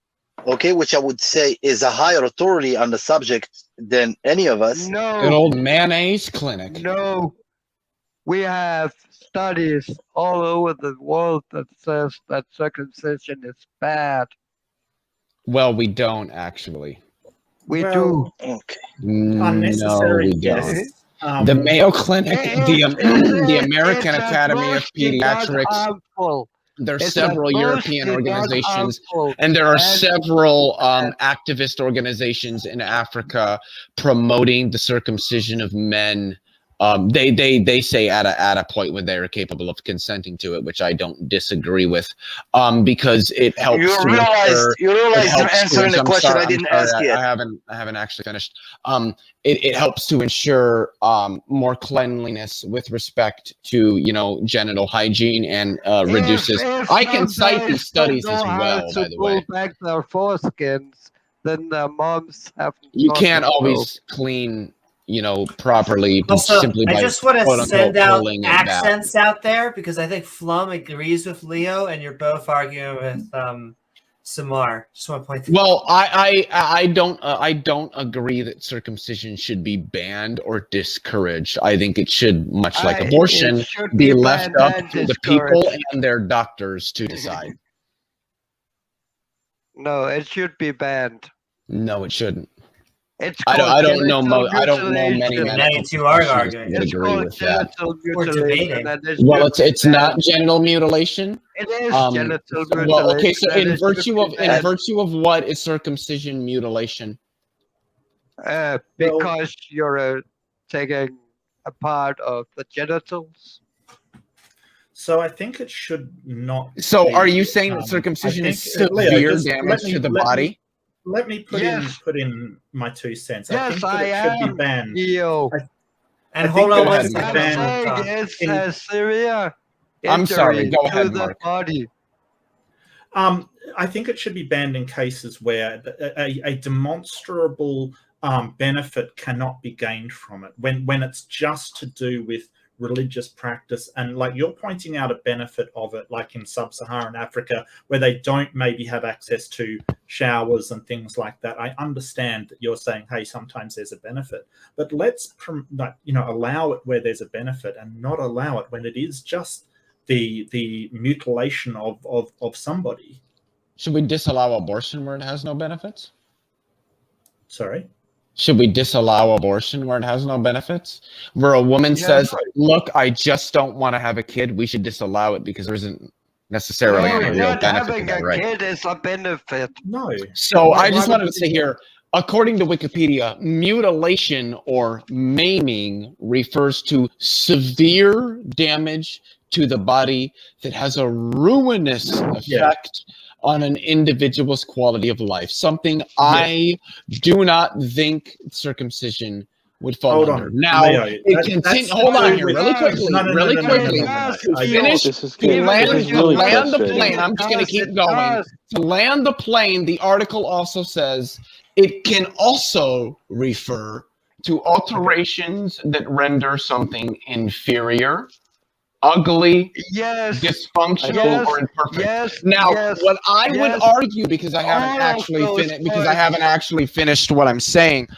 L: okay, which I would say is a higher authority on the subject than any of us.
J: No.
A: Good old mayonnaise clinic.
J: No. We have studies all over the world that says that circumcision is bad.
A: Well, we don't actually.
J: We do.
L: Okay.
C: Unnecessary,
A: No, we
C: yes.
A: don't. The Mayo Clinic, the American Academy of Pediatrics. There's several European organizations, and there are several activist organizations in Africa promoting the circumcision of men. They say at a point when they're capable of consenting to it, which I don't disagree with, because it helps.
L: You realize you're answering the question I didn't ask yet.
A: I haven't actually finished. It helps to ensure more cleanliness with respect to genital hygiene and reduces. I can cite these studies as well, by the way.
J: Back their foreskins, then their moms have.
A: You can't always clean properly.
B: Also,
A: simply by
B: I just want to send out
A: pulling it
B: accents out there because I think Flum agrees with Leo, and you're both arguing with Samar. Just want to point that out.
A: Well, I don't agree that circumcision should be banned or discouraged. I think it should, much like abortion, be left up to the people and their doctors to decide.
J: No, it should be banned.
A: No, it shouldn't.
J: I
A: don't know many men.
B: Now you two are arguing.
A: Would agree with that.
B: We're debating.
A: Well, it's not genital mutilation.
J: It is genital mutilation.
A: Well, okay. So in virtue of what is circumcision mutilation?
J: Because you're taking a part of the genitals.
C: So I think it should not.
A: So are you saying that circumcision is severe damage to the body?
C: Let me put in my 2 cents.
J: Yes,
C: I think it should be banned.
B: And hold on one
J: second. Syria.
A: I'm sorry. Go ahead, Mark.
C: I think it should be banned in cases where a demonstrable benefit cannot be gained from it. When it's just to do with religious practice, and like you're pointing out a benefit of it, like in sub-Saharan Africa where they don't maybe have access to showers and things like that. I understand that you're saying, hey, sometimes there's a benefit, but let's allow it where there's a benefit and not allow it when it is just the mutilation of somebody.
A: Should we disallow abortion where it has no benefits?
C: Sorry?
A: Should we disallow abortion where it has no benefits? Where a woman says, look, I just don't want to have a kid, we should disallow it because there isn't necessarily any real benefit to that, right?
J: Kid is a benefit.
C: No.
A: So I just wanted to say here, according to Wikipedia, mutilation or maiming refers to severe damage to the body that has a ruinous effect on an individual's quality of life. Something I do not think circumcision would fall under. Now, hold on here, really quickly. To land the plane, I'm just going to keep going. To land the plane, the article also says it can also refer to alterations that render something inferior, ugly, dysfunctional, or imperfect. What I would argue, because I haven't actually finished what I'm saying,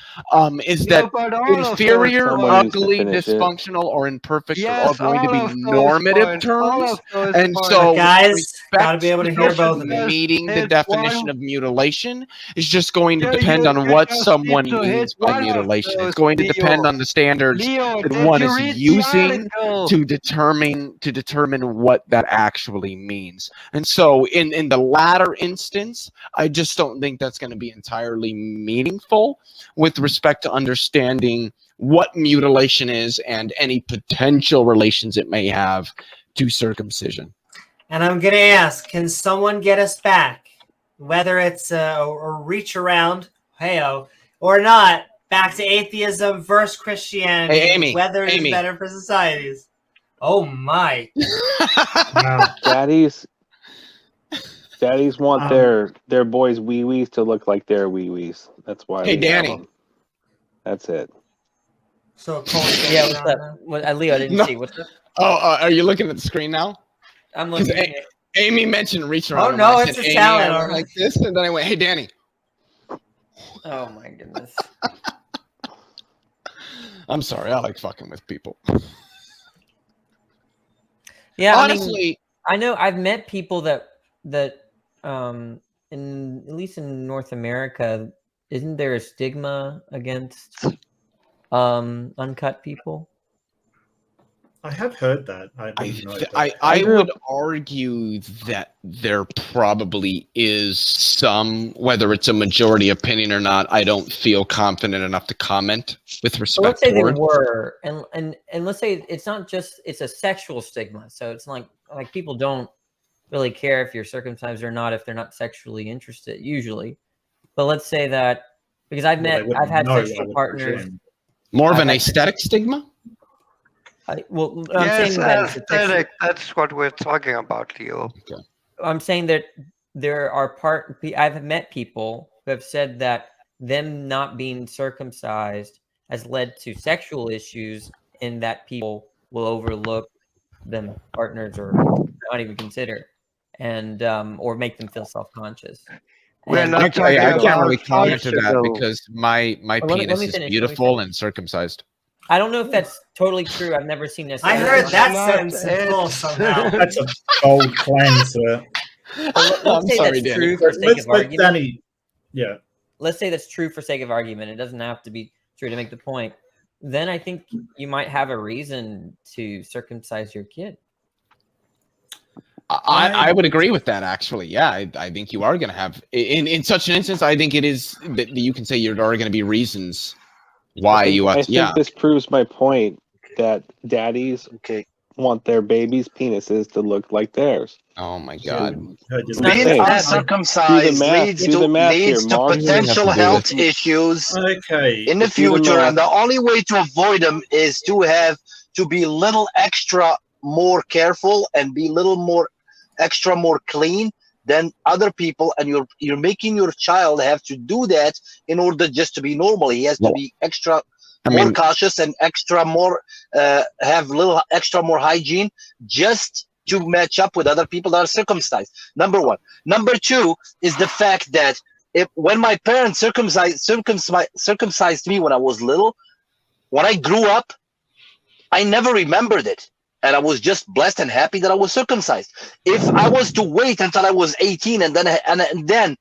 A: is that inferior, ugly, dysfunctional, or imperfect are all going to be normative terms, and so
B: guys, gotta be able to hear both of them.
A: Meeting the definition of mutilation is just going to depend on what someone means by mutilation. It's going to depend on the standards that one is using to determine what that actually means. And so in the latter instance, I just don't think that's going to be entirely meaningful with respect to understanding what mutilation is and any potential relations it may have to circumcision.
B: And I'm going to ask, can someone get us back, whether it's a reach around, or not, back to atheism versus Christianity,
A: hey, Amy,
B: whether it's better for societies? Oh my!
F: Daddies want their boys' wee wees to look like their wee wees. That's why.
A: Hey, Danny.
F: That's it.
B: So
M: yeah, what's up? Leo, I didn't see. What's up?
A: Oh, are you looking at the screen now?
M: I'm looking at it.
A: Amy mentioned reaching around.
H: Oh no, it's a salad.
A: I went like this, and then I went, "Hey, Danny."
M: Oh my goodness.
A: I'm sorry. I like fucking with people.
M: Yeah,
A: honestly,
M: I know I've met people that in at least in North America, isn't there a stigma against uncut people?
C: I have heard that.
A: I would argue that there probably is some, whether it's a majority opinion or not. I don't feel confident enough to comment with respect.
M: So let's say
A: toward.
M: they were, and let's say it's not just it's a sexual stigma. So it's like people don't really care if you're circumcised or not if they're not sexually interested usually. But let's say that because I've had sexual partners.
A: More of an aesthetic stigma.
J: I'm saying that aesthetic. That's what we're talking about, Leo.
A: Okay.
M: I'm saying that there are I've met people who have said that them not being circumcised has led to sexual issues, and that people will overlook them partners or not even consider, and or make them feel self-conscious.
A: I can't really comment to that because my penis is beautiful and circumcised.
M: I don't know if that's totally true. I've never seen this.
H: I heard that sentence in full somehow.
C: That's a bold claim, sir.
M: Let's say that's true for sake of argument.
C: Danny. Yeah.
M: Let's say that's true for sake of argument. It doesn't have to be true to make the point. Then I think you might have a reason to circumcise your kid.
A: I would agree with that, actually. Yeah, I think you are going to have, in such an instance, I think it is that you can say there are going to be reasons why you ought to.
F: I think this proves my point that daddies want their babies' penises to look like theirs.
A: Oh my God.
L: Being uncircumcised leads to potential health issues in the future, and the only way to avoid them is to be a little extra more careful and be a little more extra more clean than other people, and you're making your child have to do that in order just to be normal. He has to be extra more cautious and extra more have a little extra more hygiene just to match up with other people that are circumcised. Number one. Number two is the fact that when my parents circumcised me when I was little, when I grew up, I never remembered it. And I was just blessed and happy that I was circumcised. If I was to wait until I was 18 and then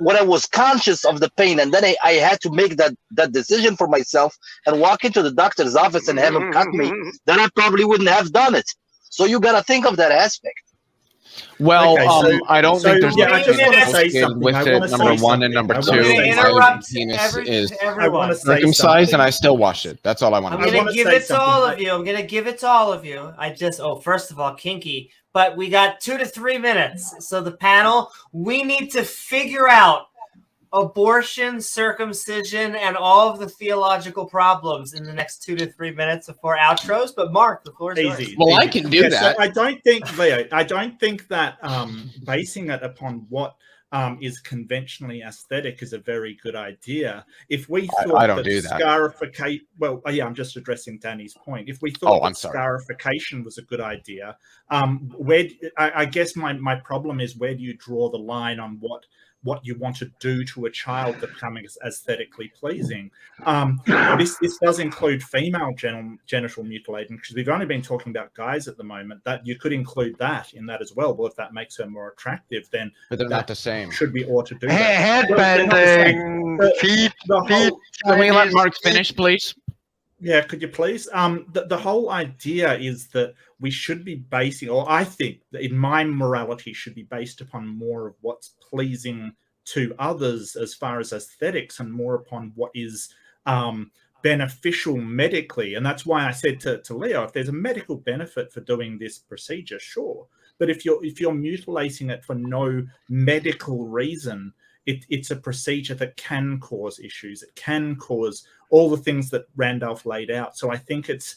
L: when I was conscious of the pain and then I had to make that decision for myself and walk into the doctor's office and have him cut me, then I probably wouldn't have done it. So you got to think of that aspect.
A: Well, I don't think there's
C: I just want to say something
A: with it. Number one and number two, my penis is circumcised, and I still wash it. That's all I want to
H: I'm going to give it to all of you. I'm going to give it to all of you. First of all, kinky, but we got 2 to 3 minutes. So the panel, we need to figure out abortion, circumcision, and all of the theological problems in the next 2 to 3 minutes before outros. But Mark, the floor is yours.
A: Well, I can do that.
C: So I don't think, Leo, that basing it upon what is conventionally aesthetic is a very good idea. If we thought scarification, I'm just addressing Danny's point. If we thought scarification was a good idea, I guess my problem is, where do you draw the line on what you want to do to a child to become aesthetically pleasing? This does include female genital mutilation, because we've only been talking about guys at the moment. That you could include that in that as well. Well, if that makes her more attractive, then
A: but they're not the same.
C: Should be ought to do that.
J: Headbanding, feet.
A: Can we let Mark finish, please?
C: Yeah, could you please? The whole idea is that we should be basing, or I think that in my morality should be based upon more of what's pleasing to others as far as aesthetics, and more upon what is beneficial medically. And that's why I said to Leo, if there's a medical benefit for doing this procedure, sure. But if you're mutilating it for no medical reason, it's a procedure that can cause issues. It can cause all the things that Randolph laid out. So I think it's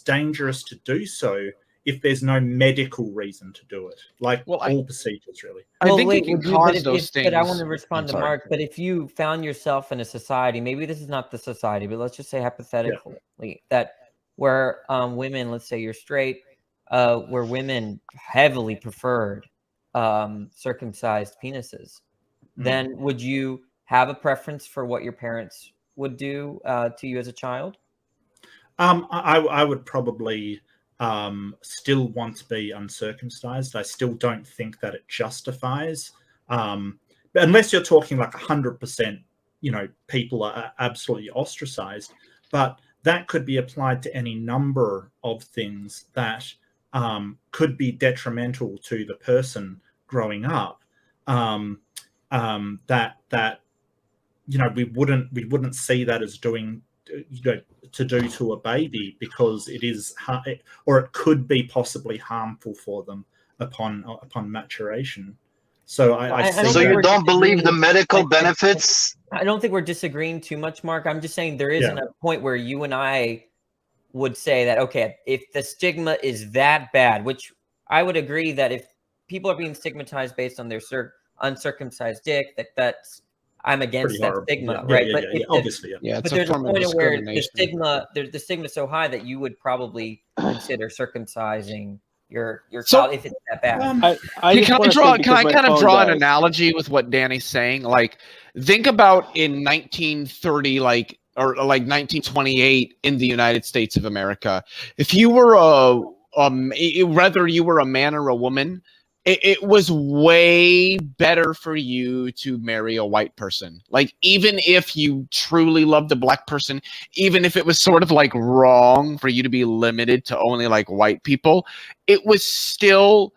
C: dangerous to do so if there's no medical reason to do it, all procedures, really.
A: I think it can cause those things.
M: But I want to respond to Mark. But if you found yourself in a society, maybe this is not the society, but let's just say hypothetically, that where women, let's say you're straight, where women heavily preferred circumcised penises, then would you have a preference for what your parents would do to you as a child?
C: I would probably still want to be uncircumcised. I still don't think that it justifies, but unless you're talking like 100%, people are absolutely ostracized. But that could be applied to any number of things that could be detrimental to the person growing up. That we wouldn't see that as doing to do to a baby, because it is, or it could be possibly harmful for them upon maturation. So
L: so you don't believe the medical benefits?
M: I don't think we're disagreeing too much, Mark. I'm just saying there isn't a point where you and I would say that, okay, if the stigma is that bad, which I would agree that if people are being stigmatized based on their uncircumcised dick, that's I'm against that stigma, right? But
C: obviously,
M: but there's a point where the stigma is so high that you would probably consider circumcising your child if it's that bad.
A: Can I kind of draw an analogy with what Danny's saying? Like, think about in 1930, or 1928 in the United States of America. If you were whether you were a man or a woman, it was way better for you to marry a white person. Like, even if you truly loved a black person, even if it was sort of like wrong for you to be limited to only like white people, it was still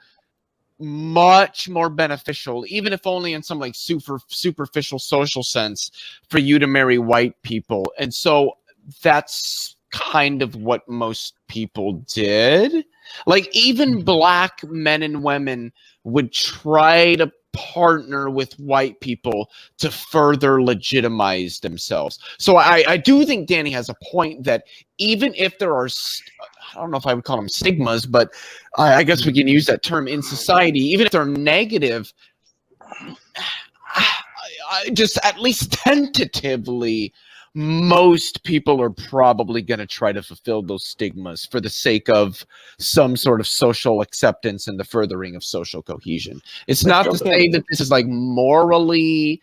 A: much more beneficial, even if only in some like superficial social sense, for you to marry white people. And so that's kind of what most people did. Like, even black men and women would try to partner with white people to further legitimize themselves. So I do think Danny has a point that even if there are, I don't know if I would call them stigmas, but I guess we can use that term in society, even if they're negative, just at least tentatively, most people are probably going to try to fulfill those stigmas for the sake of some sort of social acceptance and the furthering of social cohesion. It's not to say that this is like morally,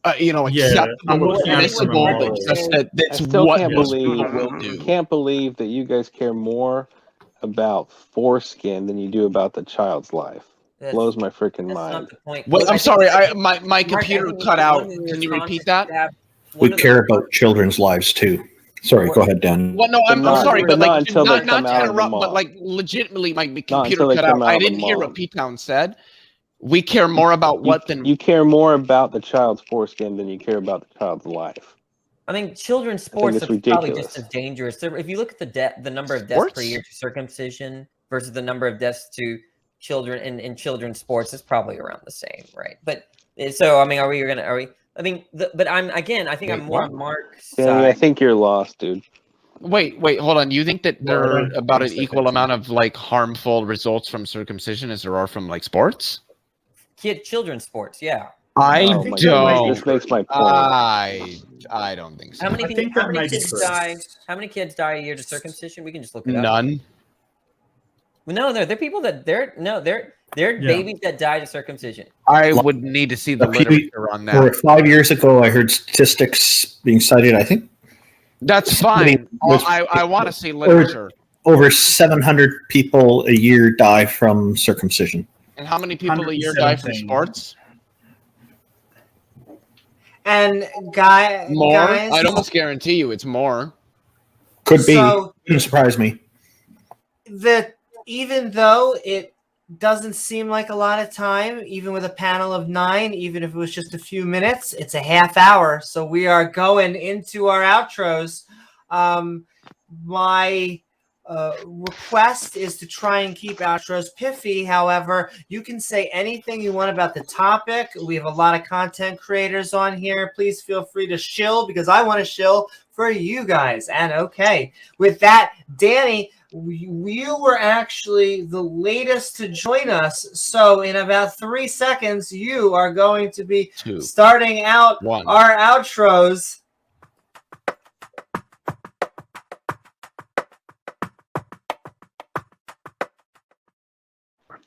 A: acceptable or permissible, but just that that's what most people will do.
F: I can't believe that you guys care more about foreskin than you do about the child's life. Blows my freaking mind.
A: Well, I'm sorry, my computer cut out. Can you repeat that?
N: We care about children's lives too. Sorry, go ahead, Dan.
A: Well, no, I'm sorry, but like, not to interrupt, but like, legitimately, my computer cut out. I didn't hear what P-Town said. We care more about what than
F: you care more about the child's foreskin than you care about the child's life.
M: I mean, children's sports are probably just as dangerous. If you look at the number of deaths per year to circumcision versus the number of deaths to children in children's sports, it's probably around the same, right? But so, I mean, but I think I'm more on Mark's side.
F: I think you're lost, dude.
A: Wait, hold on. You think that there are about an equal amount of like harmful results from circumcision as there are from like sports?
M: Children's sports, yeah.
A: I don't.
F: This makes my point.
A: I don't think so.
M: How many kids die a year to circumcision? We can just look it up.
A: None.
M: No, they're people that they're babies that die to circumcision.
A: I would need to see the literature on that.
N: Or 5 years ago, I heard statistics being cited. I think
A: that's fine. I want to see literature.
N: Over 700 people a year die from circumcision.
A: And how many people a year die from sports?
H: And
A: more?
H: guys,
A: I'd almost guarantee you it's more.
N: Could be. Wouldn't surprise me.
H: Even though it doesn't seem like a lot of time, even with a panel of 9, even if it was just a few minutes, it's a half hour. So we are going into our outros. My request is to try and keep outros piffy. However, you can say anything you want about the topic. We have a lot of content creators on here. Please feel free to shill, because I want to shill for you guys. And okay, with that, Danny, you were actually the latest to join us. So in about 3 seconds, you are going to be starting out our outros.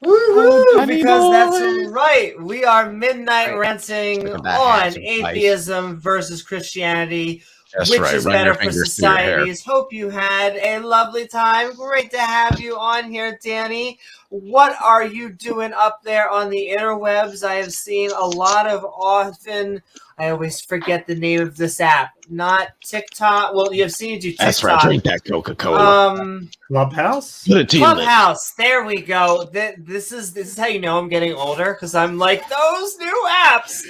A: Woo-hoo!
B: because that's right. We are midnight ranting on atheism versus Christianity.
A: That's
B: which
A: right.
B: is
A: Run
B: better
A: your
B: for
A: fingers through your hair.
B: societies. Hope you had a lovely time. Great to have you on here, Danny. What are you doing up there on the interwebs? I have seen a lot of often. I always forget the name of this app. Not TikTok. Well, you've seen you do TikTok.
A: That's right. Drink that Coca-Cola.
C: Clubhouse.
B: Clubhouse. There we go. This is how you know I'm getting older, because I'm like those new apps.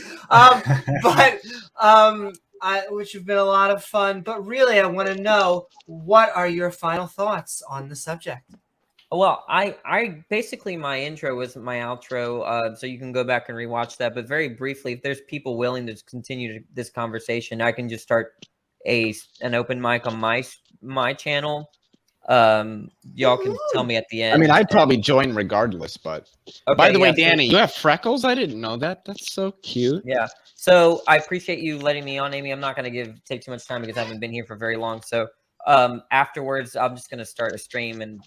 B: Which have been a lot of fun. But really, I want to know, what are your final thoughts on the subject?
M: Well, I basically, my intro was my outro, so you can go back and rewatch that. But very briefly, if there's people willing to continue this conversation, I can just start an open mic on my channel. Y'all can tell me at the end.
A: I mean, I'd probably join regardless, but
M: Okay,
A: by the way,
M: yeah,
A: Danny, you have freckles? I didn't know that. That's so cute.
M: Yeah. So I appreciate you letting me on, Amy. I'm not going to take too much time because I haven't been here for very long. So afterwards, I'm just going to start a stream and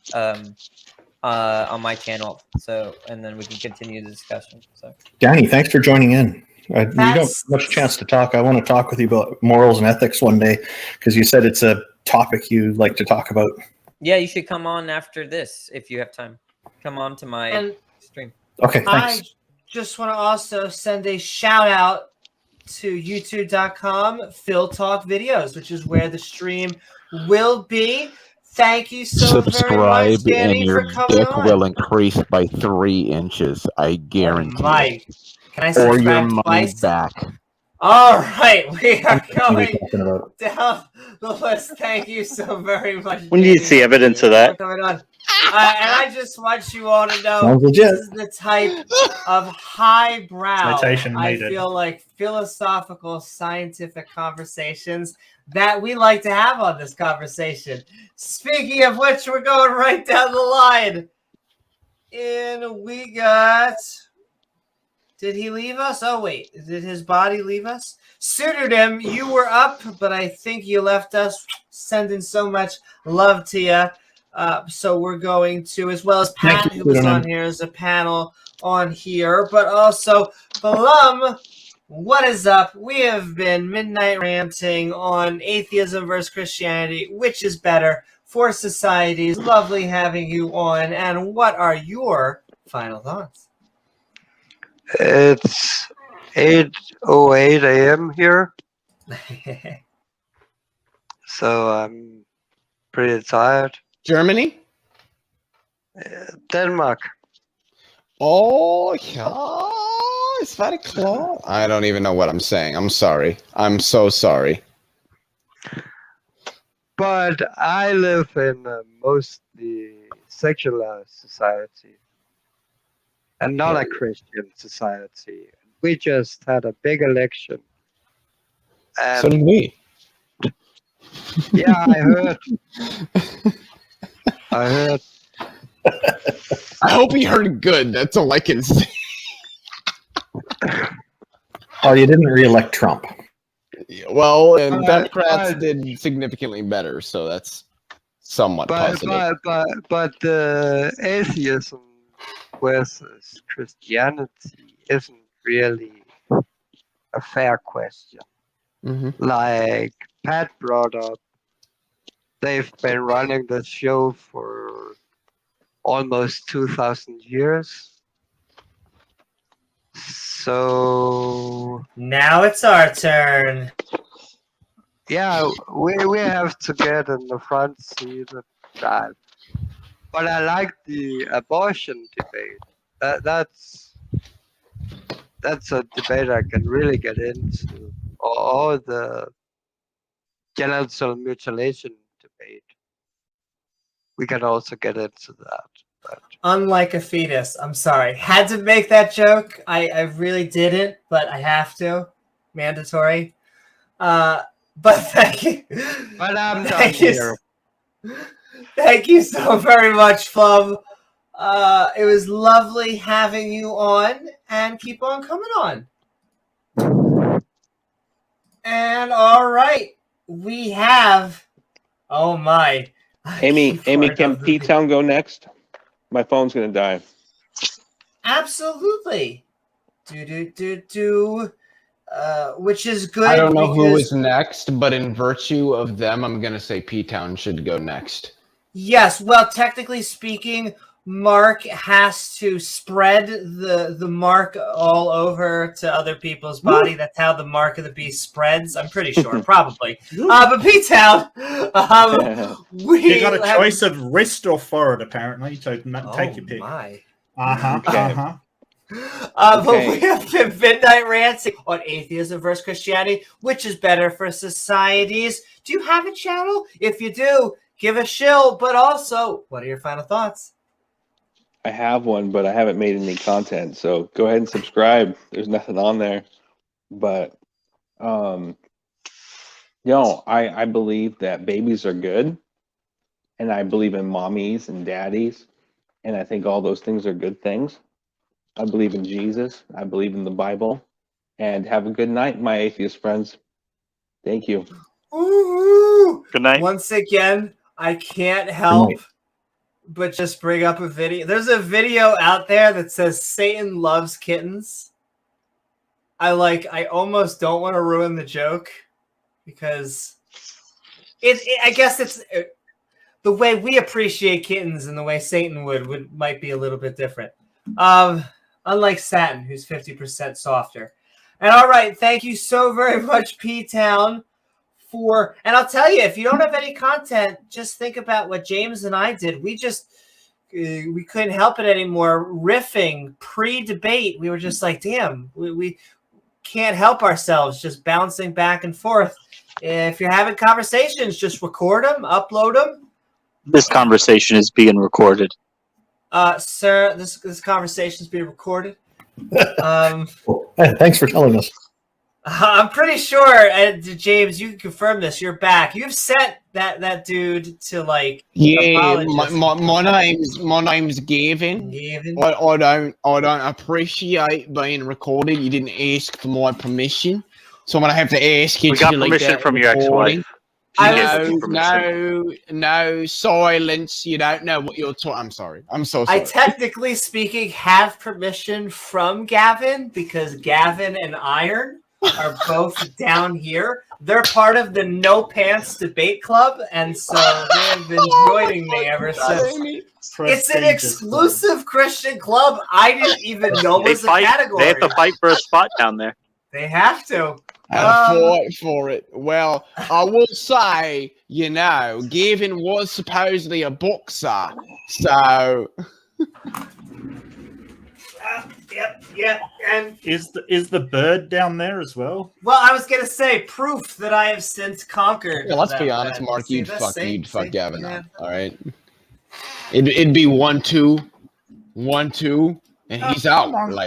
M: on my channel. So, and then we can continue the discussion. So,
N: Danny, thanks for joining in. You don't have much chance to talk. I want to talk with you about morals and ethics one day, because you said it's a topic you like to talk about.
M: Yeah, you should come on after this if you have time. Come on to my stream.
N: Okay, thanks.
B: I just want to also send a shout out to youtube.com Phil Talk Videos, which is where the stream will be. Thank you so very much, Danny,
O: and your
B: for coming
O: dick
B: on.
O: will increase by 3 inches. I guarantee
B: Mike,
O: it.
B: can I
O: Or your
B: subscribe
O: money
B: twice?
O: back.
B: All right, we are
N: What are
B: going
N: you talking about?
B: down the list. Thank you so very much.
I: We need to see evidence of that.
B: Coming on. And I just want you all to know,
N: Sounds
B: this
N: legit.
B: is the type of highbrow,
C: Citation
B: I
C: needed.
B: feel like, philosophical, scientific conversations that we like to have on this conversation. Speaking of which, we're going right down the line. And we got... Did he leave us? Oh, wait. Did his body leave us? Pseudonym, you were up, but I think you left us. Sending so much love to you. So we're going to, as well as Pat, who was on here as a panel on here, but also Blum, what is up? We have been midnight ranting on atheism versus Christianity, which is better for societies. Lovely having you on. And what are your final thoughts?
J: It's 8:08 a.m. here, so I'm pretty tired.
A: Germany?
J: Denmark.
A: Oh, yeah. Is that a claw? I don't even know what I'm saying. I'm sorry. I'm so sorry.
J: But I live in a mostly secular society and not a Christian society. We just had a big election. And
A: So did we.
J: yeah, I heard.
A: I hope he heard good. That's all I can say.
N: Oh, you didn't re-elect Trump.
A: Well, and Democrats did significantly better, so that's somewhat positive.
J: But the atheism versus Christianity isn't really a fair question.
A: Mm-hmm.
J: Like Pat brought up, they've been running the show for almost 2,000 years. So
B: now it's our turn.
J: Yeah, we have to get in the front seat and drive. But I like the abortion debate. That's a debate I can really get into. Or the genital mutilation debate. We can also get into that. But
B: Unlike a fetus. I'm sorry. Had to make that joke. I really didn't, but I have to. Mandatory. But thank you.
J: But I'm done here.
B: Thank you so very much, Flum. It was lovely having you on, and keep on coming on. And all right, we have. Oh my,
F: Amy, can P-Town go next? My phone's gonna die.
H: Absolutely. Which is good.
A: I don't know who is next, but in virtue of them, I'm going to say P-Town should go next.
H: Yes, well, technically speaking, Mark has to spread the mark all over to other people's body. That's how the mark of the beast spreads. I'm pretty sure, probably. But P-Town,
C: you got a choice of wrist or forehead, apparently. So take your pick.
H: My. But we have been midnight ranting on atheism versus Christianity, which is better for societies. Do you have a channel? If you do, give a shill. But also, what are your final thoughts?
F: I have one, but I haven't made any content. So go ahead and subscribe. There's nothing on there. But, I believe that babies are good. And I believe in mommies and daddies. And I think all those things are good things. I believe in Jesus. I believe in the Bible. And have a good night, my atheist friends. Thank you.
H: Ooh.
I: Good night.
H: Once again, I can't help but just bring up a video. There's a video out there that says Satan loves kittens. I almost don't want to ruin the joke because I guess it's the way we appreciate kittens and the way Satan might be a little bit different. Unlike Satin, who's 50% softer. And all right, thank you so very much, P-Town, and I'll tell you, if you don't have any content, just think about what James and I did. We couldn't help it anymore. Riffing pre-debate, we were just like, damn, we can't help ourselves, just bouncing back and forth. If you're having conversations, just record them, upload them.
I: This conversation is being recorded.
H: Sir, this conversation is being recorded.
N: Hey, thanks for telling us.
H: I'm pretty sure, James, you can confirm this. You're back. You've sent that dude to
A: my name's Gavin. I don't appreciate being recorded. You didn't ask for my permission, so I'm gonna have to ask you.
I: We got permission from your ex-wife.
A: No, silence. You don't know what you're talking. I'm sorry. I'm so sorry.
H: I technically speaking have permission from Gavin because Gavin and Iron are both down here. They're part of the No Pants Debate Club, and so they have been joining me ever since. It's an exclusive Christian club. I didn't even know was a category.
I: They have to fight for a spot down there.
H: They have to.
A: Fight for it. Well, I will say, Gavin was supposedly a boxer, so.
H: Yep. And
C: is the bird down there as well?
H: Well, I was gonna say proof that I have since conquered.
A: Yeah, let's be honest, Mark. You'd fuck Gavin up. All right. It'd be 1-2, and he's out. Come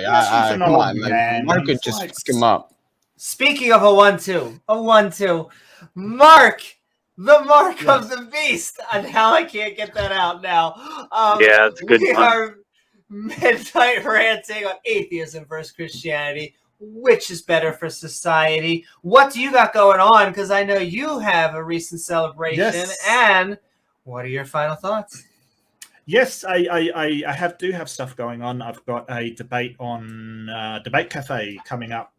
A: on, Mark could just fuck him up.
H: Speaking of a 1-2, Mark, the mark of the beast. And now I can't get that out now.
I: Yeah, it's a good
H: We
I: one.
H: are midnight ranting on atheism versus Christianity. Which is better for society? What do you got going on? Because I know you have a recent celebration.
C: Yes.
H: And what are your final thoughts?
C: Yes, I do have stuff going on. I've got a debate on Debate Cafe coming up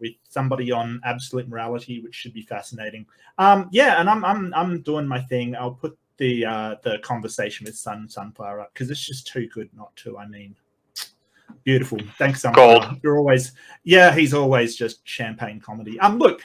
C: with somebody on absolute morality, which should be fascinating. And I'm doing my thing. I'll put the conversation with Sunflower up because it's just too good not to. I mean, beautiful. Thanks, Sunflower.
I: Gold.
C: You're always, he's always just champagne comedy. Look,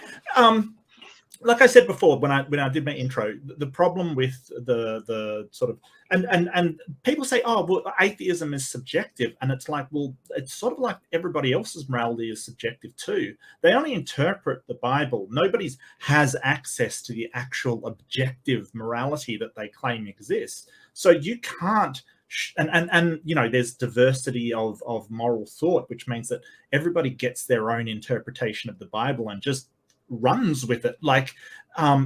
C: like I said before, when I did my intro, the problem with the sort of and people say, oh, well, atheism is subjective, and it's like, well, it's sort of like everybody else's morality is subjective too. They only interpret the Bible. Nobody has access to the actual objective morality that they claim exists. So you can't. And there's diversity of moral thought, which means that everybody gets their own interpretation of the Bible and just runs with it. Like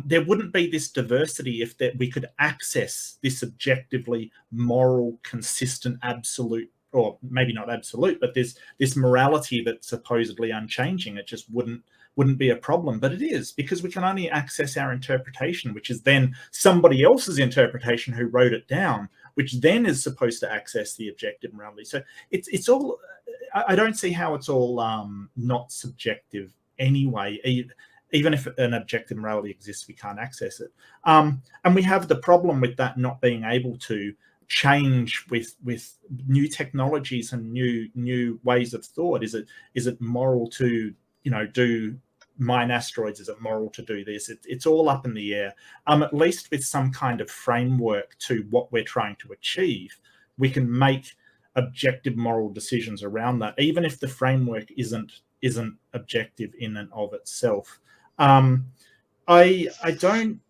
C: there wouldn't be this diversity if we could access this objectively moral, consistent, absolute, or maybe not absolute, but this morality that's supposedly unchanging. It just wouldn't be a problem, but it is, because we can only access our interpretation, which is then somebody else's interpretation who wrote it down, which then is supposed to access the objective morality. So it's all. I don't see how it's all not subjective anyway. Even if an objective morality exists, we can't access it. And we have the problem with that not being able to change with new technologies and new ways of thought. Is it moral to do mine asteroids? Is it moral to do this? It's all up in the air. At least with some kind of framework to what we're trying to achieve, we can make objective moral decisions around that, even if the framework isn't objective in and of itself. I don't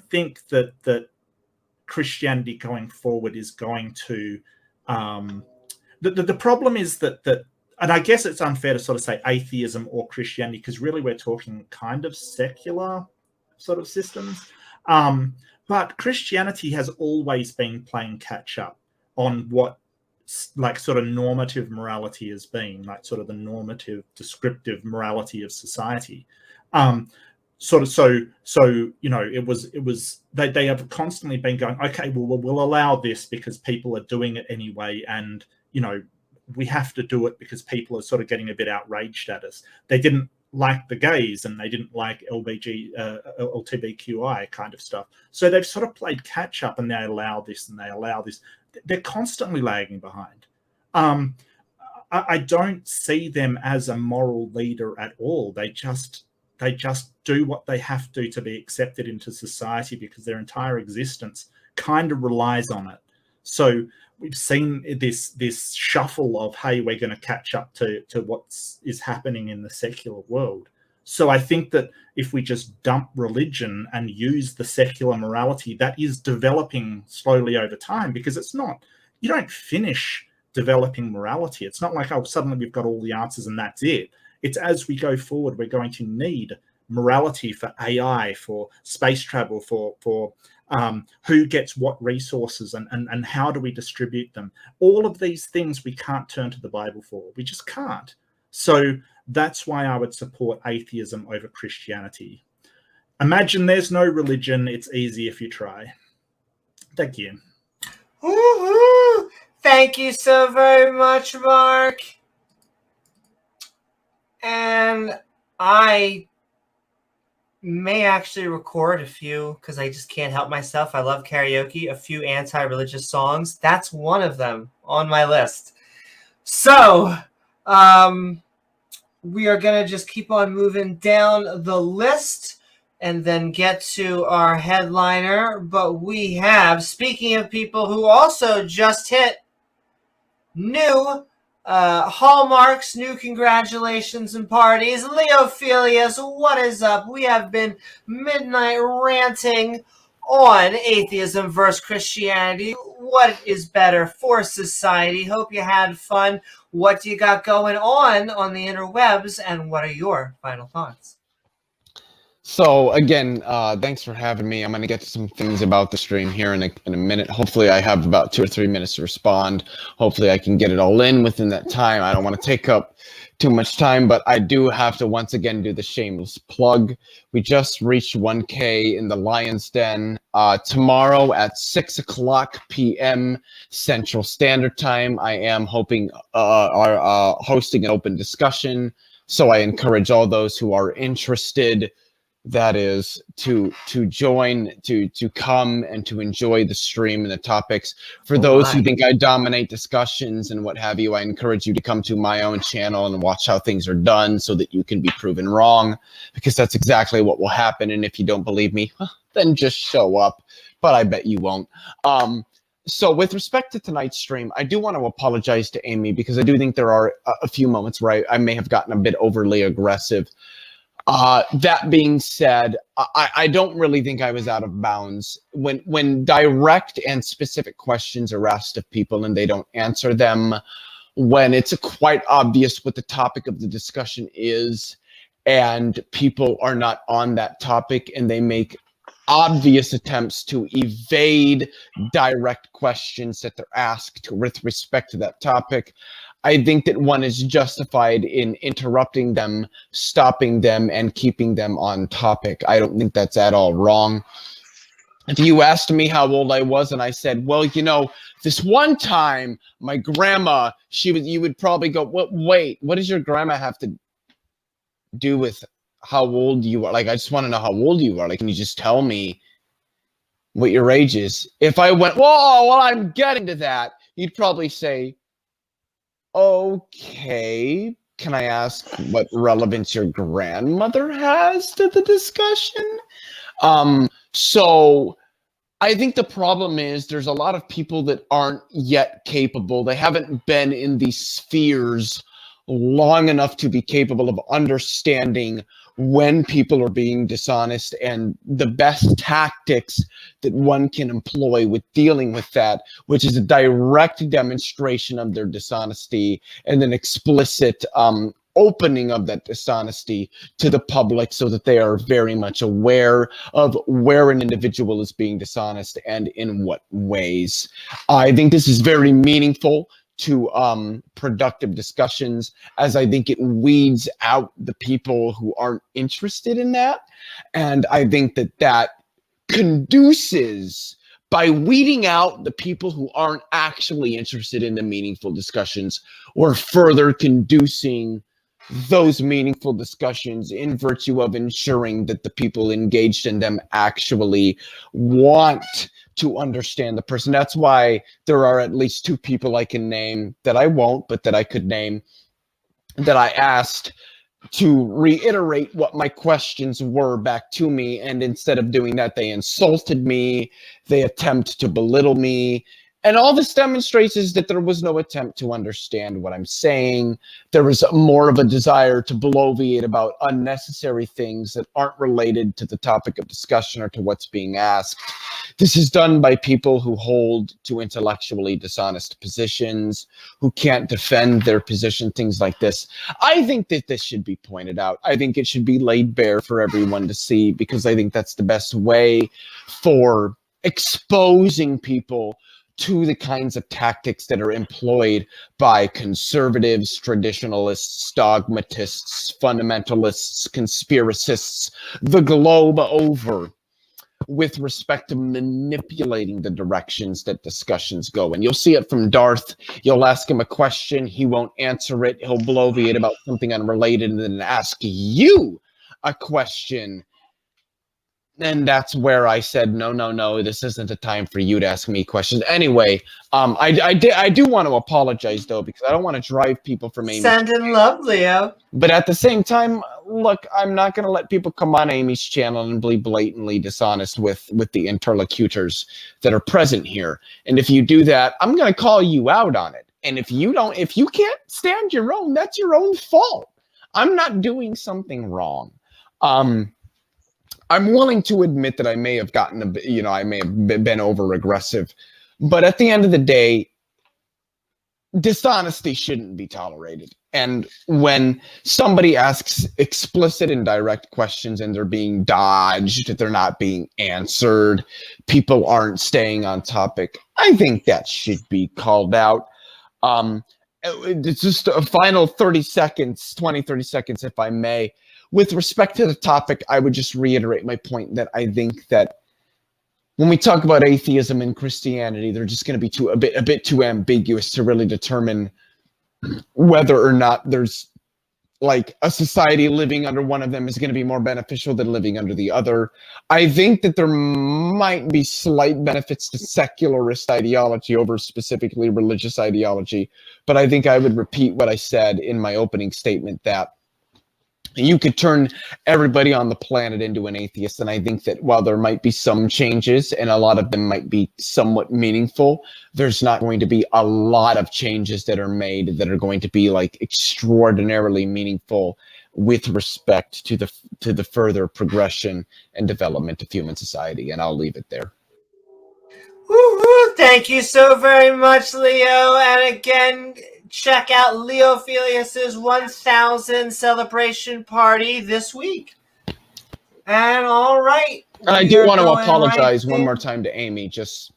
C: think that Christianity going forward is going to. The problem is that, and I guess it's unfair to sort of say atheism or Christianity, because really we're talking kind of secular sort of systems. But Christianity has always been playing catch up on what like sort of normative morality has been, like sort of the normative descriptive morality of society. It was they have constantly been going, okay, well we'll allow this because people are doing it anyway, and we have to do it because people are sort of getting a bit outraged at us. They didn't like the gays and they didn't like LGBTQI kind of stuff, so they've sort of played catch up, and they allow this and they allow this. They're constantly lagging behind. I don't see them as a moral leader at all. They just do what they have to be accepted into society, because their entire existence kind of relies on it. So we've seen this shuffle of, hey, we're going to catch up to what is happening in the secular world. So I think that if we just dump religion and use the secular morality that is developing slowly over time, because you don't finish developing morality. It's not like, oh, suddenly we've got all the answers and that's it. It's as we go forward, we're going to need morality for AI, for space travel, for who gets what resources and how do we distribute them. All of these things we can't turn to the Bible for. We just can't. So that's why I would support atheism over Christianity. Imagine there's no religion. It's easy if you try. Thank you.
H: Woo-hoo! Thank you so very much, Mark. And I may actually record a few, because I just can't help myself. I love karaoke. A few anti-religious songs. That's one of them on my list. So, we are going to just keep on moving down the list and then get to our headliner. But we have, speaking of people who also just hit new hallmarks, new congratulations and parties, Leophillius, what is up? We have been midnight ranting on atheism versus Christianity. What is better for society? Hope you had fun. What do you got going on the interwebs, and what are your final thoughts?
A: So again, thanks for having me. I'm going to get to some things about the stream here in a minute. Hopefully I have about 2 or 3 minutes to respond. Hopefully I can get it all in within that time. I don't want to take up too much time, but I do have to once again do the shameless plug. We just reached 1K in the Lion's Den. Tomorrow at 6:00 p.m. Central Standard Time, I am hosting an open discussion. So I encourage all those who are interested, that is, to join, to come and to enjoy the stream and the topics. For those who think I dominate discussions and what have you, I encourage you to come to my own channel and watch how things are done so that you can be proven wrong, because that's exactly what will happen. And if you don't believe me, then just show up, but I bet you won't. So with respect to tonight's stream, I do want to apologize to Amy, because I do think there are a few moments where I may have gotten a bit overly aggressive. That being said, I don't really think I was out of bounds. When direct and specific questions are asked of people and they don't answer them, when it's quite obvious what the topic of the discussion is and people are not on that topic and they make obvious attempts to evade direct questions that they're asked with respect to that topic, I think that one is justified in interrupting them, stopping them, and keeping them on topic. I don't think that's at all wrong. if you asked me how old I was and I said, well, you know, this one time my grandma, you would probably go, wait, what does your grandma have to do with how old you are? Like, I just want to know how old you are. Like, can you just tell me what your age is? If I went, whoa, well, I'm getting to that, you'd probably say, okay, can I ask what relevance your grandmother has to the discussion? So I think the problem is there's a lot of people that aren't yet capable. They haven't been in these spheres long enough to be capable of understanding when people are being dishonest and the best tactics that one can employ with dealing with that, which is a direct demonstration of their dishonesty and an explicit opening of that dishonesty to the public so that they are very much aware of where an individual is being dishonest and in what ways. I think this is very meaningful to productive discussions, as I think it weeds out the people who aren't interested in that. And I think that conduces, by weeding out the people who aren't actually interested in the meaningful discussions, or further conducing those meaningful discussions in virtue of ensuring that the people engaged in them actually want to understand the person. That's why there are at least 2 people I can name, that I won't, but that I could name, that I asked to reiterate what my questions were back to me. And instead of doing that, they insulted me, they attempt to belittle me. And all this demonstrates is that there was no attempt to understand what I'm saying. There was more of a desire to bloviate about unnecessary things that aren't related to the topic of discussion or to what's being asked. This is done by people who hold to intellectually dishonest positions, who can't defend their position, things like this. I think that this should be pointed out. I think it should be laid bare for everyone to see, because I think that's the best way for exposing people to the kinds of tactics that are employed by conservatives, traditionalists, dogmatists, fundamentalists, conspiracists, the globe over, with respect to manipulating the directions that discussions go. And you'll see it from Darth. You'll ask him a question, he won't answer it, he'll bloviate about something unrelated and then ask you a question. And that's where I said, no, this isn't a time for you to ask me questions. Anyway, I do want to apologize, though, because I don't want to drive people from Amy's
H: Sending love, Leo.
A: But at the same time, look, I'm not going to let people come on Amy's channel and be blatantly dishonest with the interlocutors that are present here. And if you do that, I'm going to call you out on it. And if you can't stand your own, that's your own fault. I'm not doing something wrong. I'm willing to admit that I may have I may have been over aggressive, but at the end of the day, dishonesty shouldn't be tolerated. And when somebody asks explicit and direct questions and they're being dodged, they're not being answered, people aren't staying on topic, I think that should be called out. It's just a final 30 seconds, if I may. With respect to the topic, I would just reiterate my point that I think that when we talk about atheism and Christianity, they're just going to be a bit too ambiguous to really determine whether or not there's like a society living under one of them is going to be more beneficial than living under the other. I think that there might be slight benefits to secularist ideology over specifically religious ideology, but I think I would repeat what I said in my opening statement, that you could turn everybody on the planet into an atheist. And I think that while there might be some changes and a lot of them might be somewhat meaningful, there's not going to be a lot of changes that are made that are going to be like extraordinarily meaningful with respect to the further progression and development of human society. And I'll leave it there.
H: Woo-hoo. Thank you so very much, Leo. And again, check out Leophillius's 1000 celebration party this week. And all right.
A: I do want to apologize one more time to Amy, just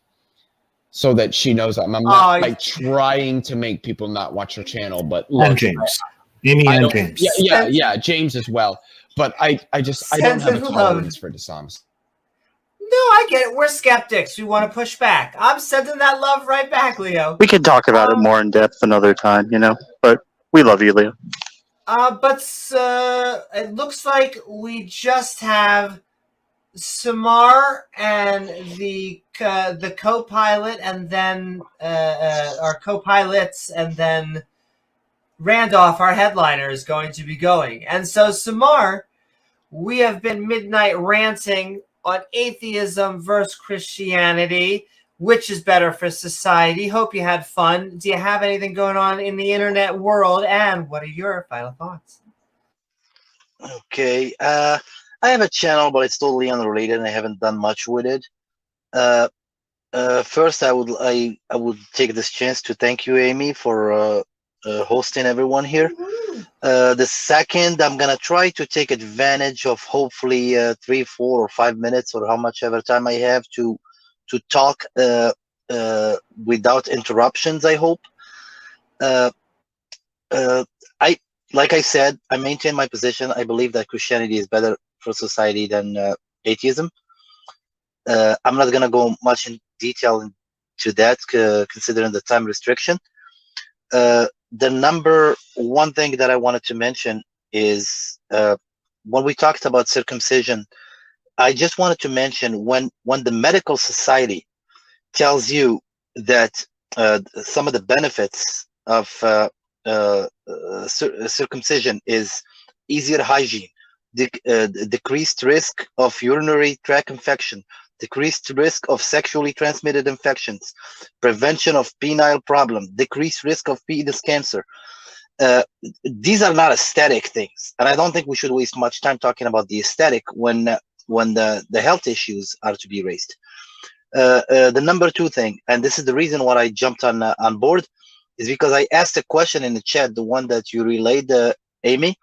A: so that she knows I'm not like trying to make people not watch her channel, but look,
N: and James. Amy and James.
A: Yeah, James as well. But I don't have a tolerance for dishonesty.
H: No, I get it. We're skeptics. We want to push back. I'm sending that love right back, Leo.
I: We can talk about it more in depth another time, but we love you, Leo.
H: But it looks like we just have Samar and the co-pilot, and then our co-pilots, and then Randolph, our headliner, is going to be going. And so, Samar, we have been midnight ranting on atheism versus Christianity. Which is better for society? Hope you had fun. Do you have anything going on in the internet world? And what are your final thoughts?
L: Okay. I have a channel, but it's totally unrelated, and I haven't done much with it. First, I would take this chance to thank you, Amy, for hosting everyone here. The second, I'm gonna try to take advantage of hopefully 3, 4, or 5 minutes, or how much ever time I have to talk without interruptions, I hope. Like I said, I maintain my position. I believe that Christianity is better for society than atheism. I'm not going to go much in detail into that, considering the time restriction. The number one thing that I wanted to mention is when we talked about circumcision, I just wanted to mention when the medical society tells you that some of the benefits of circumcision is easier hygiene, decreased risk of urinary tract infection, decreased risk of sexually transmitted infections, prevention of penile problem, decreased risk of penis cancer. These are not aesthetic things, and I don't think we should waste much time talking about the aesthetic when the health issues are to be raised. The number two thing, and this is the reason why I jumped on board, is because I asked a question in the chat, the one that you relayed, Amy,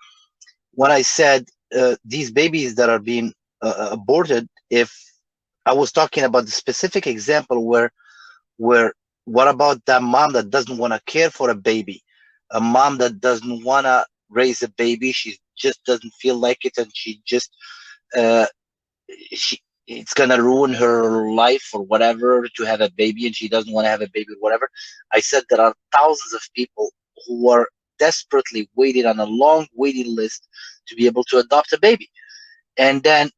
L: when I said these babies that are being aborted. If I was talking about the specific example where what about that mom that doesn't want to care for a baby, a mom that doesn't want to raise a baby, she just doesn't feel like it, and she just it's gonna ruin her life or whatever to have a baby, and she doesn't want to have a baby or whatever. I said there are thousands of people who are desperately waiting on a long waiting list to be able to adopt a baby. And then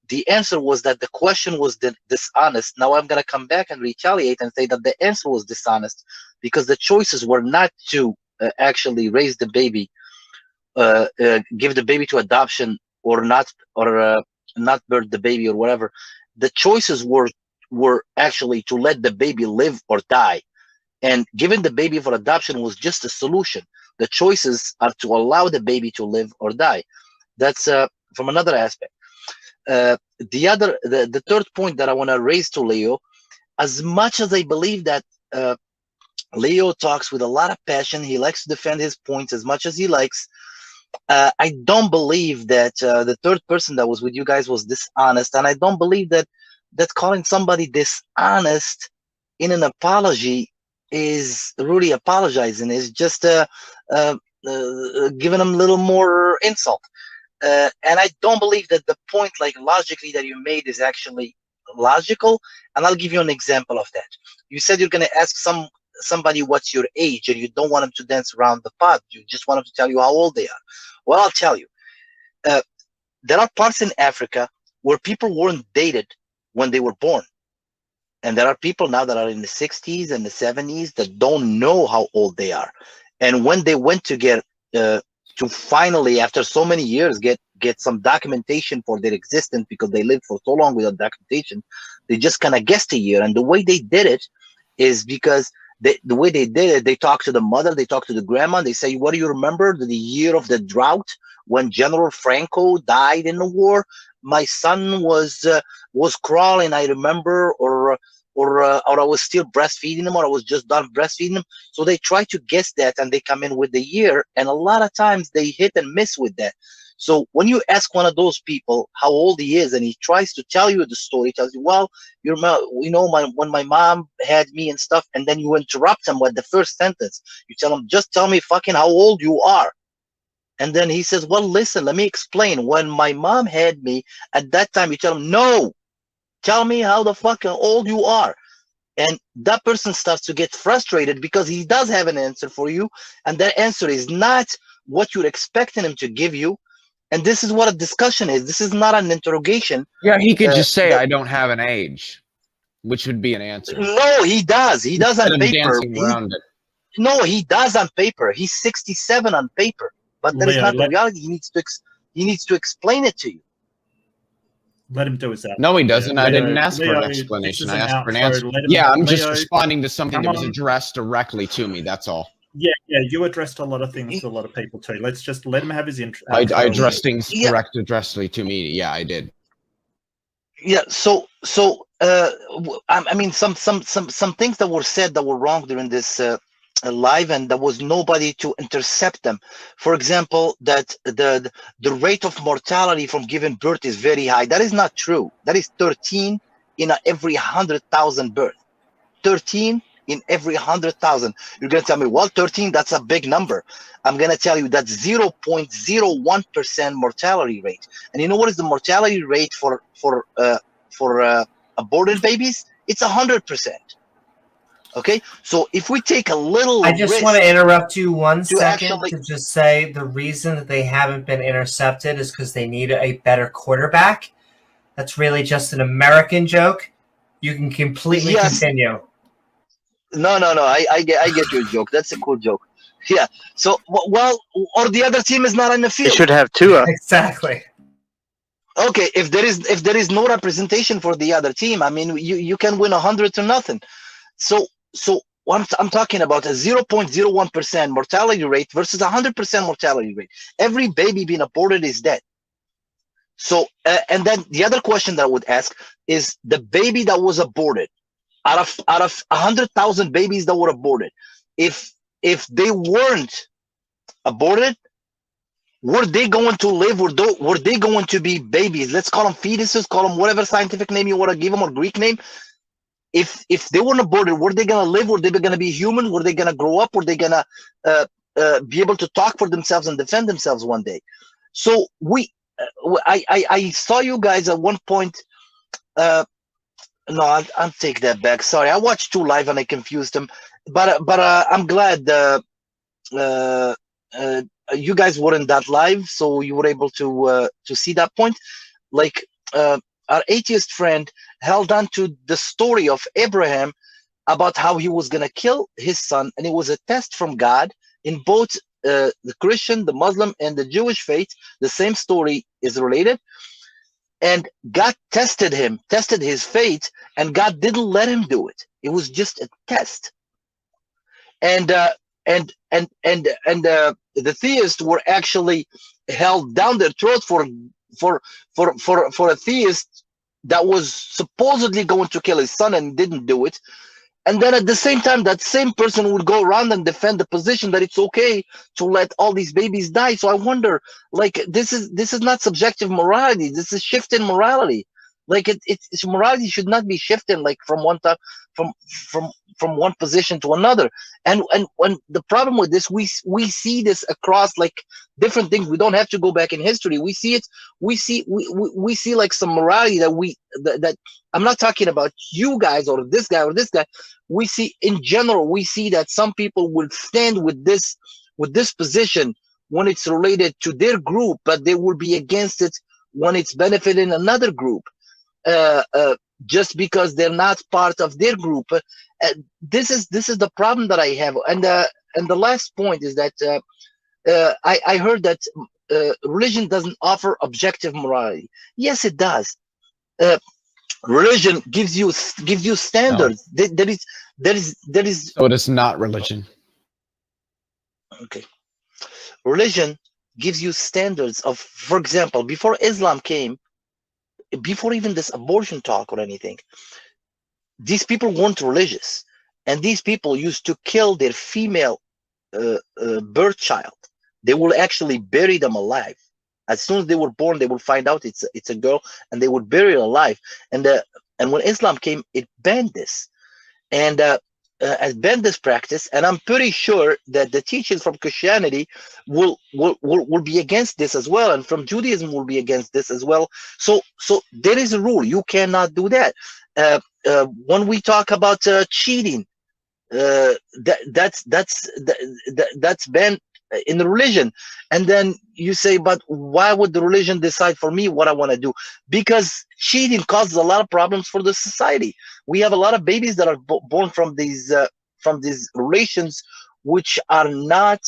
L: the answer was that the question was dishonest. Now I'm gonna come back and retaliate and say that the answer was dishonest because the choices were not to actually raise the baby, give the baby to adoption, or not birth the baby or whatever. The choices were actually to let the baby live or die, and giving the baby for adoption was just a solution. The choices are to allow the baby to live or die. That's from another aspect. The third point that I want to raise to Leo, as much as I believe that Leo talks with a lot of passion, he likes to defend his points as much as he likes. I don't believe that the third person that was with you guys was dishonest, and I don't believe that calling somebody dishonest in an apology is really apologizing. It's just giving them a little more insult. And I don't believe that the point, like logically, that you made is actually logical. And I'll give you an example of that. You said you're going to ask somebody what's your age, and you don't want them to dance around the pot. You just want them to tell you how old they are. Well, I'll tell you. There are parts in Africa where people weren't dated when they were born. And there are people now that are in the 60s and the 70s that don't know how old they are. And when they went to get to finally, after so many years, get some documentation for their existence, because they lived for so long without documentation, they just kind of guessed a year. And the way they did it is because the way they did it, they talked to the mother, they talked to the grandma, they say, what do you remember? The year of the drought when General Franco died in the war? My son was crawling, I remember, or I was still breastfeeding him, or I was just done breastfeeding him. So they try to guess that, and they come in with the year, and a lot of times they hit and miss with that. So when you ask one of those people how old he is, and he tries to tell you the story, he tells you, well, when my mom had me and stuff, and then you interrupt him with the first sentence. You tell him, just tell me fucking how old you are. And then he says, well, listen, let me explain. When my mom had me, at that time, you tell him, no, Tell me how the fucking old you are. And that person starts to get frustrated because he does have an answer for you, and that answer is not what you're expecting him to give you. And this is what a discussion is. This is not an interrogation.
A: Yeah, he could just say, "I don't have an age," which would be an answer.
L: No, he does. He does on paper.
A: Around it.
L: No, he does on paper. He's 67 on paper, but that is not the reality. He needs to explain it to you.
C: Let him do his answer.
A: No, he doesn't. I didn't ask for an explanation. I asked for an answer. Yeah, I'm just responding to something that was addressed directly to me. That's all.
C: Yeah, you addressed a lot of things to a lot of people too. Let's just let him have his intro.
A: I addressed things directly to me. Yeah, I did.
L: Yeah. So I mean, some things that were said that were wrong during this live, and there was nobody to intercept them. For example, that the rate of mortality from giving birth is very high. That is not true. That is 13 in every 100,000 birth. 13 in every 100,000. You're gonna tell me, well, 13, that's a big number. I'm gonna tell you that's 0.01% mortality rate. And you know what is the mortality rate for aborted babies? It's 100%. Okay, so if we take a little,
H: I just want to interrupt you 1 second to just say the reason that they haven't been intercepted is because they need a better quarterback. That's really just an American joke. You can completely continue.
L: No. I get your joke. That's a cool joke. Yeah. So, well, or the other team is not on the field.
I: They should have Tua.
H: Exactly.
L: Okay, if there is no representation for the other team, I mean, you can win 100-0. So what I'm talking about a 0.01% mortality rate versus 100% mortality rate. Every baby being aborted is dead. So and then the other question that I would ask is the baby that was aborted out of 100,000 babies that were aborted, if they weren't aborted, were they going to live? Were they going to be babies? Let's call them fetuses, call them whatever scientific name you want to give them or Greek name. If they weren't aborted, were they going to live? Were they going to be human? Were they going to grow up? Were they going to be able to talk for themselves and defend themselves one day? So I saw you guys at one point. No, I'll take that back. Sorry, I watched 2 live and I confused them. But I'm glad you guys weren't that live, so you were able to see that point. Like our atheist friend held on to the story of Abraham about how he was going to kill his son, and it was a test from God. In both the Christian, the Muslim, and the Jewish faith, the same story is related. And God tested his faith, and God didn't let him do it. It was just a test. And the theists were actually held down their throat for a theist that was supposedly going to kill his son and didn't do it. And then at the same time, that same person would go around and defend the position that it's okay to let all these babies die. So I wonder, like, this is not subjective morality. This is shifting morality. Like it's morality should not be shifting like from one time from one position to another. And when the problem with this, we see this across like different things. We don't have to go back in history. We see it. We see like some morality that I'm not talking about you guys or this guy or this guy. We see in general. We see that some people will stand with this position when it's related to their group, but they will be against it when it's benefiting another group. Just because they're not part of their group. This is the problem that I have. And the last point is that I heard that religion doesn't offer objective morality. Yes, it does. Religion gives you standards. No. There is.
A: So it is not religion.
L: Okay. Religion gives you standards of, for example, before Islam came, before even this abortion talk or anything, these people weren't religious, and these people used to kill their female birth child. They will actually bury them alive. As soon as they were born, they will find out it's a girl, and they would bury it alive. And when Islam came, it banned this. And banned this practice, and I'm pretty sure that the teachings from Christianity will be against this as well, and from Judaism will be against this as well. So there is a rule: you cannot do that. When we talk about cheating, that's banned in the religion. And then you say, but why would the religion decide for me what I want to do? Because cheating causes a lot of problems for the society. We have a lot of babies that are born from these relations which are not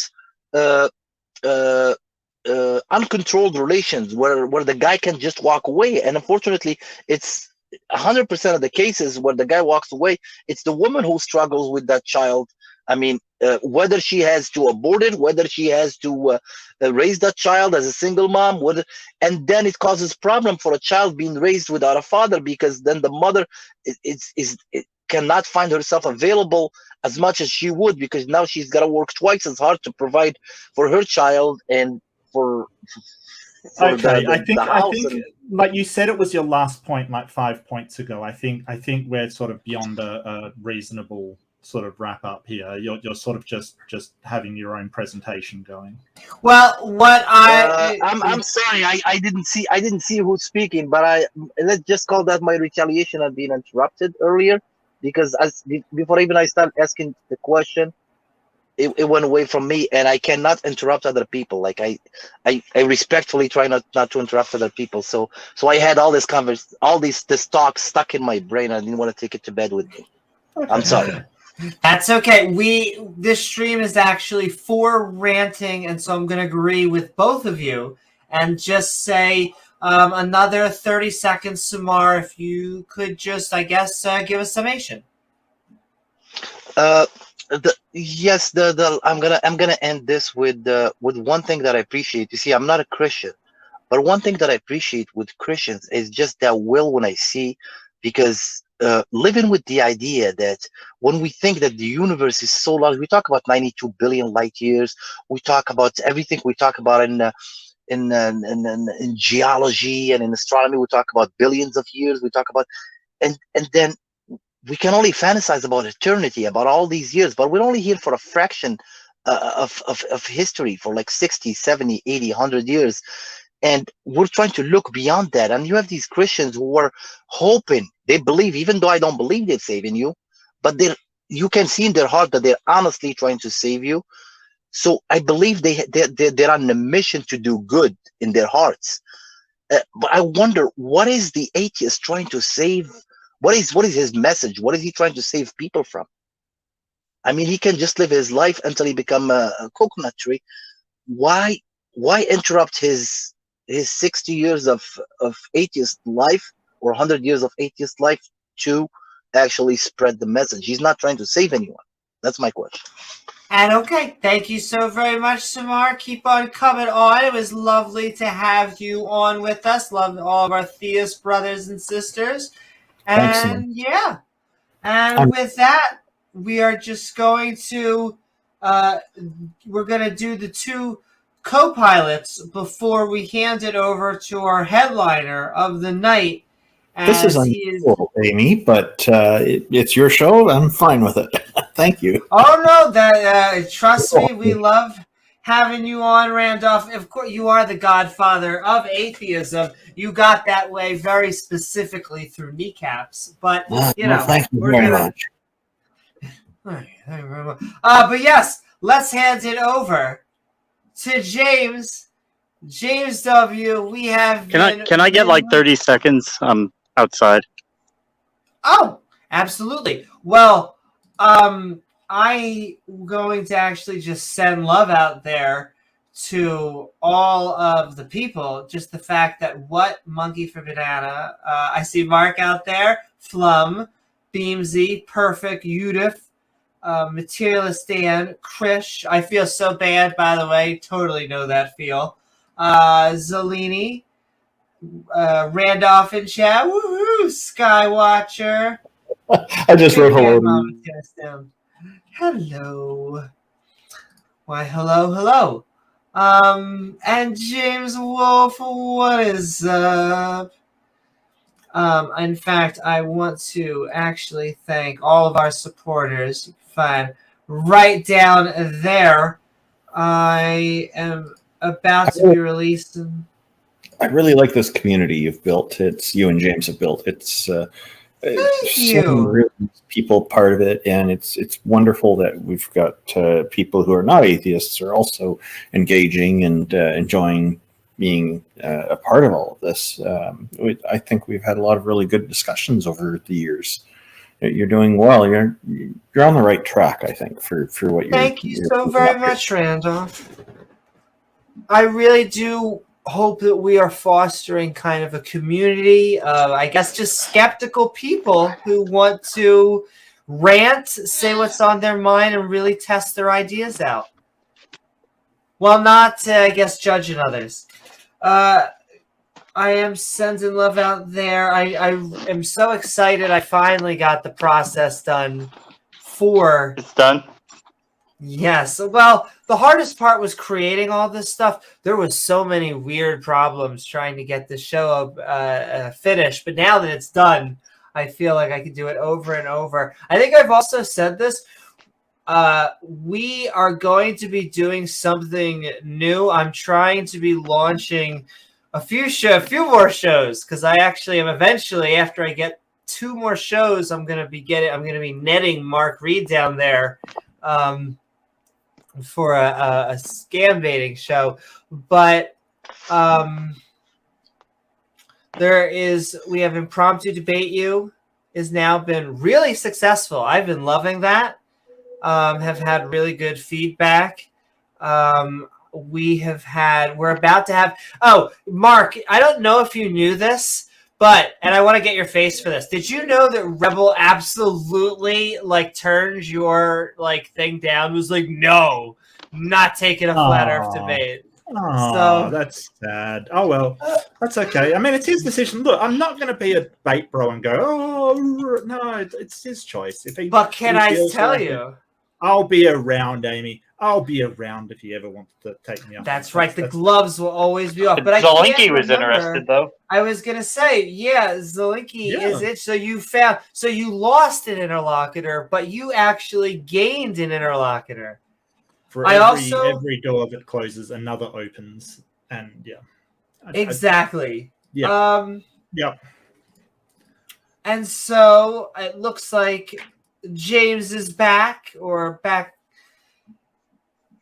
L: uncontrolled relations, where the guy can just walk away. And unfortunately, it's 100% of the cases where the guy walks away, it's the woman who struggles with that child. I mean, whether she has to abort it, whether she has to raise that child as a single mom, and then it causes problem for a child being raised without a father, because then the mother it cannot find herself available as much as she would, because now she's got to work twice as hard to provide for her child and for
C: okay, I think
L: and,
C: like you said, it was your last point like 5 points ago. I think we're sort of beyond a reasonable sort of wrap up here. You're sort of just having your own presentation going.
H: Well, what
L: I'm sorry, I didn't see who's speaking, but let's just call that my retaliation on being interrupted earlier, because before even I start asking the question, it went away from me, and I cannot interrupt other people. Like I respectfully try not to interrupt other people. So I had all this this talk stuck in my brain. I didn't want to take it to bed with me. Okay. I'm sorry.
H: That's okay. This stream is actually for ranting, and so I'm going to agree with both of you and just say another 30 seconds, Samar, if you could just, I guess, give a summation.
L: Yes, I'm gonna end this with one thing that I appreciate. You see, I'm not a Christian, but one thing that I appreciate with Christians is just that will when I see, because living with the idea that when we think that the universe is so large, we talk about 92 billion light years, we talk about everything we talk about in geology and in astronomy, we talk about billions of years, we talk about, and then we can only fantasize about eternity, about all these years, but we're only here for a fraction of history, for like 60, 70, 80, 100 years. And we're trying to look beyond that. And you have these Christians who are hoping, they believe, even though I don't believe they're saving you, but you can see in their heart that they're honestly trying to save you. So I believe they're on a mission to do good in their hearts. But I wonder, what is the atheist trying to save? What is his message? What is he trying to save people from? I mean, he can just live his life until he become a coconut tree. Why interrupt his 60 years of atheist life, or 100 years of atheist life, to actually spread the message? He's not trying to save anyone. That's my question.
H: And okay, thank you so very much, Samar. Keep on coming on. It was lovely to have you on with us. Love all of our theist brothers and sisters. And thanks, yeah, and with that, we are just going to we're going to do the two co-pilots before we hand it over to our headliner of the night.
N: This is unusual, Amy, but it's your show. I'm fine with it. Thank you.
H: Oh no, trust me, we love having you on, Randolph. Of course, you are the godfather of atheism. You got that way very specifically through kneecaps, but you know,
N: thank you very much.
H: But yes, let's hand it over to James. James W. We have.
I: Can I get like 30 seconds? I'm outside.
H: Oh, absolutely. Well, I'm going to actually just send love out there to all of the people. Just the fact that what Monkey for Banana, I see Mark out there, Flum, Beamsy, Perfect, Udif, Materialist Dan, Krish. I feel so bad, by the way. Totally know that feel. Zalini, Randolph in chat, woohoo, Skywatcher.
N: I just wrote hello.
H: Hello. Why, hello. And James Wolf, what is up? In fact, I want to actually thank all of our supporters. You can find right down there. I am about to be releasing.
N: I really like this community you've built. It's you and James have built. It's so many people part of it, and it's wonderful that we've got people who are not atheists are also engaging and enjoying being a part of all of this. I think we've had a lot of really good discussions over the years. You're doing well. You're on the right track, I think, for what you're.
H: Thank you so very much, Randolph. I really do hope that we are fostering kind of a community of, I guess, just skeptical people who want to rant, say what's on their mind, and really test their ideas out. While not, I guess, judging others. I am sending love out there. I am so excited I finally got the process done for...
I: It's done?
H: Yes. Well, the hardest part was creating all this stuff. There was so many weird problems trying to get the show finished. But now that it's done, I feel like I can do it over and over. I think I've also said this. We are going to be doing something new. I'm trying to be launching a few more shows, because I actually am eventually, after I get 2 more shows, I'm going to be netting Mark Reid down there. For a scam baiting show, but we have Impromptu Debate You has now been really successful. I've been loving that. Have had really good feedback. We're about to have, Mark, I don't know if you knew this, and I want to get your face for this. Did you know that Rebel absolutely turned your thing down? Was like, no, not taking a flat Earth debate.
C: Oh, that's sad. Oh well, that's okay. I mean, it's his decision. Look, I'm not going to be a debate bro and go, oh no, it's his choice.
H: But can I tell you?
C: I'll be around, Amy. I'll be around if you ever want to take me on.
H: That's right. The gloves will always be off. But
I: Zelinki was interested, though.
H: I was gonna say, Zelinki is it. So you lost an interlocutor, but you actually gained an interlocutor.
C: For every door that closes, another opens, and
H: exactly.
C: Yeah.
H: And so it looks like James is back,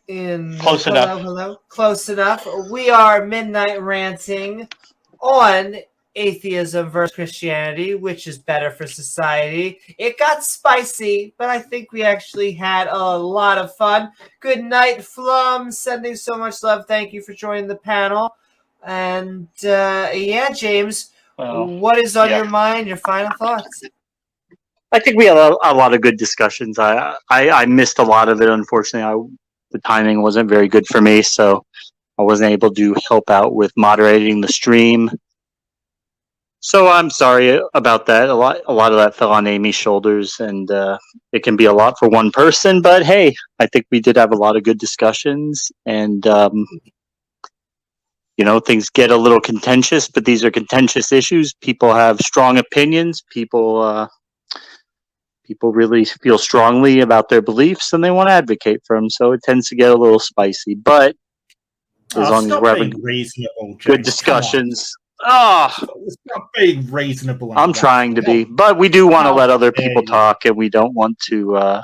H: in
I: close enough.
H: Hello. Close enough. We are midnight ranting on atheism versus Christianity, which is better for society. It got spicy, but I think we actually had a lot of fun. Good night, Flum. Sending so much love. Thank you for joining the panel. And James, what is on your mind? Your final thoughts?
I: I think we had a lot of good discussions. I missed a lot of it, unfortunately. The timing wasn't very good for me, so I wasn't able to help out with moderating the stream. So I'm sorry about that. A lot of that fell on Amy's shoulders, and it can be a lot for one person. But hey, I think we did have a lot of good discussions, and things get a little contentious, but these are contentious issues. People have strong opinions. People really feel strongly about their beliefs, and they want to advocate for them. So it tends to get a little spicy. But as long as we're having good discussions.
C: Stop being reasonable.
I: I'm trying to be, but we do want to let other people talk, and we don't want to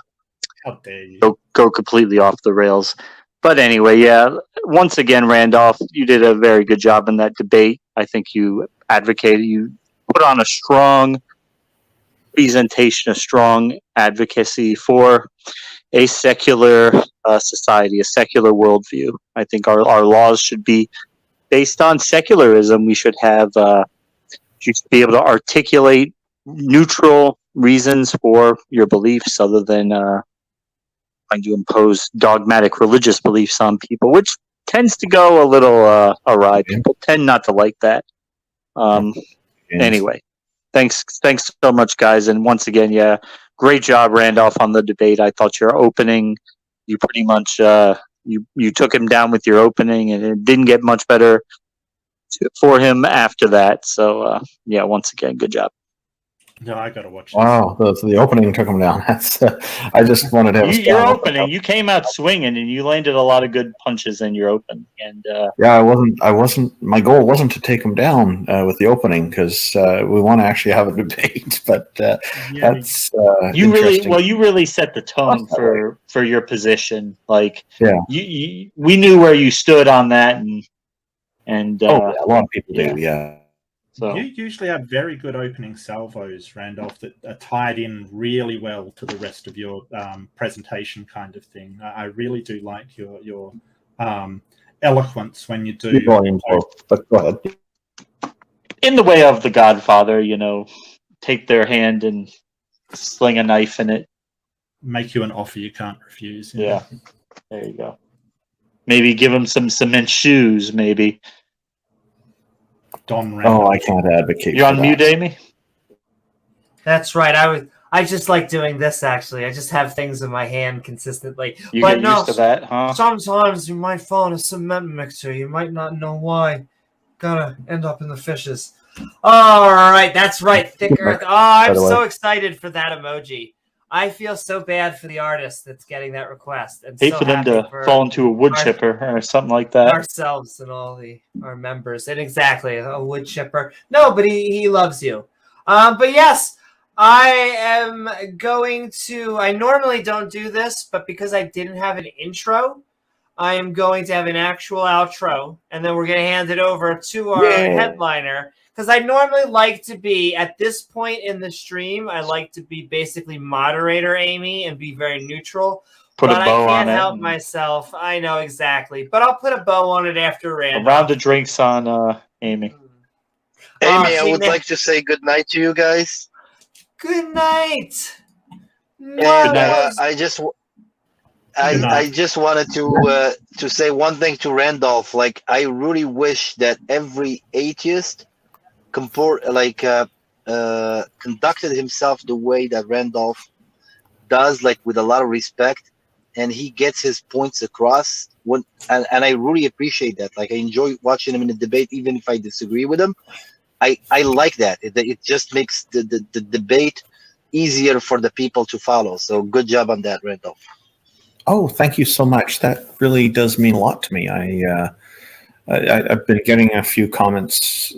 I: go completely off the rails. But anyway, once again, Randolph, you did a very good job in that debate. I think you advocated, you put on a strong presentation, a strong advocacy for a secular society, a secular worldview. I think our laws should be based on secularism. We should have you should be able to articulate neutral reasons for your beliefs, other than trying to impose dogmatic religious beliefs on people, which tends to go a little awry. People tend not to like that. Anyway, thanks so much, guys. And once again, great job, Randolph, on the debate. I thought your opening, you pretty much you took him down with your opening, and it didn't get much better for him after that. So yeah, once again, good job.
C: No, I got to watch this.
N: Wow, the opening took him down. That's I just wanted to have
P: Your opening, you came out swinging, and you landed a lot of good punches in your open. And
N: yeah, I wasn't. My goal wasn't to take him down with the opening because we want to actually have a debate. But that's
P: you really set the tone for your position. Like,
N: yeah,
P: we knew where you stood on that, and
N: yeah, a lot of people do. Yeah.
C: So you usually have very good opening salvos, Randolph, that are tied in really well to the rest of your presentation kind of thing. I really do like your eloquence when you do.
N: But go ahead.
P: In the way of The Godfather, take their hand and sling a knife in it.
C: Make you an offer you can't refuse.
P: Yeah, there you go. Maybe give them some cement shoes, maybe.
C: Don Randolph.
N: Oh, I can't advocate.
P: You're on mute, Amy?
H: That's right. I just like doing this, actually. I just have things in my hand consistently.
P: You get used to that, huh?
H: Sometimes you might fall in a cement mixer. You might not know why. Gotta end up in the fishes. All right, that's right. Thick Earth. Oh, I'm so excited for that emoji. I feel so bad for the artist that's getting that request. And
P: hate for them to fall into a wood chipper or something like that.
H: Ourselves and all our members. And exactly, a wood chipper. No, but he loves you. But yes, I am going to... I normally don't do this, but because I didn't have an intro, I am going to have an actual outro. And then we're going to hand it over to our headliner. Because I normally like to be, at this point in the stream, I like to be basically moderator, Amy, and be very neutral.
P: Put a bow on it.
H: I can't help myself. I know, exactly. But I'll put a bow on it after Randolph.
P: A round of drinks on Amy.
L: Amy, I would like to say good night to you guys.
H: Good night.
L: And I just wanted to say one thing to Randolph. Like, I really wish that every atheist conducted himself the way that Randolph does, like with a lot of respect, and he gets his points across. And I really appreciate that. Like, I enjoy watching him in a debate, even if I disagree with him. I like that. It just makes the debate easier for the people to follow. So good job on that, Randolph.
N: Oh, thank you so much. That really does mean a lot to me. I've been getting a few comments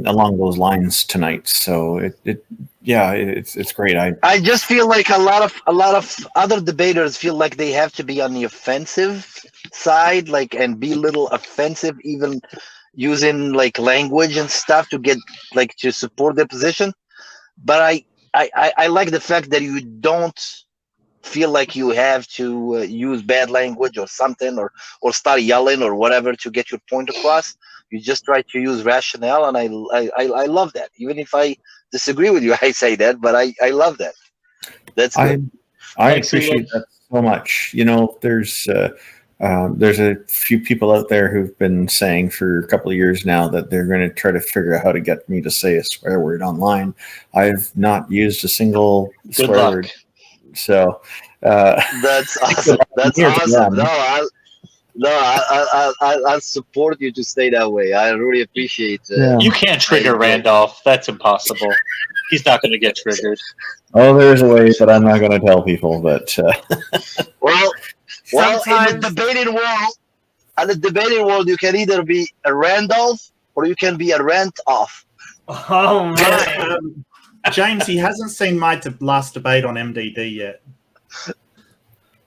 N: along those lines tonight, so it's great. I
L: just feel like a lot of other debaters feel like they have to be on the offensive side, like, and be a little offensive, even using like language and stuff to get like to support their position. But I like the fact that you don't feel like you have to use bad language or something, or start yelling or whatever to get your point across. You just try to use rationale, and I love that. Even if I disagree with you, I say that, but I love that. That's good.
N: I appreciate that so much. There's a few people out there who've been saying for a couple of years now that they're going to try to figure out how to get me to say a swear word online. I've not used a single swear word. So
L: that's awesome. That's awesome. I'll support you to stay that way. I really appreciate it.
P: You can't trigger Randolph. That's impossible. He's not going to get triggered.
N: Oh, there's a way, but I'm not going to tell people. But
L: well, in the debating world, you can either be a Randolph or you can be a rant-off.
H: Oh my!
C: James, he hasn't seen my last debate on MDD yet.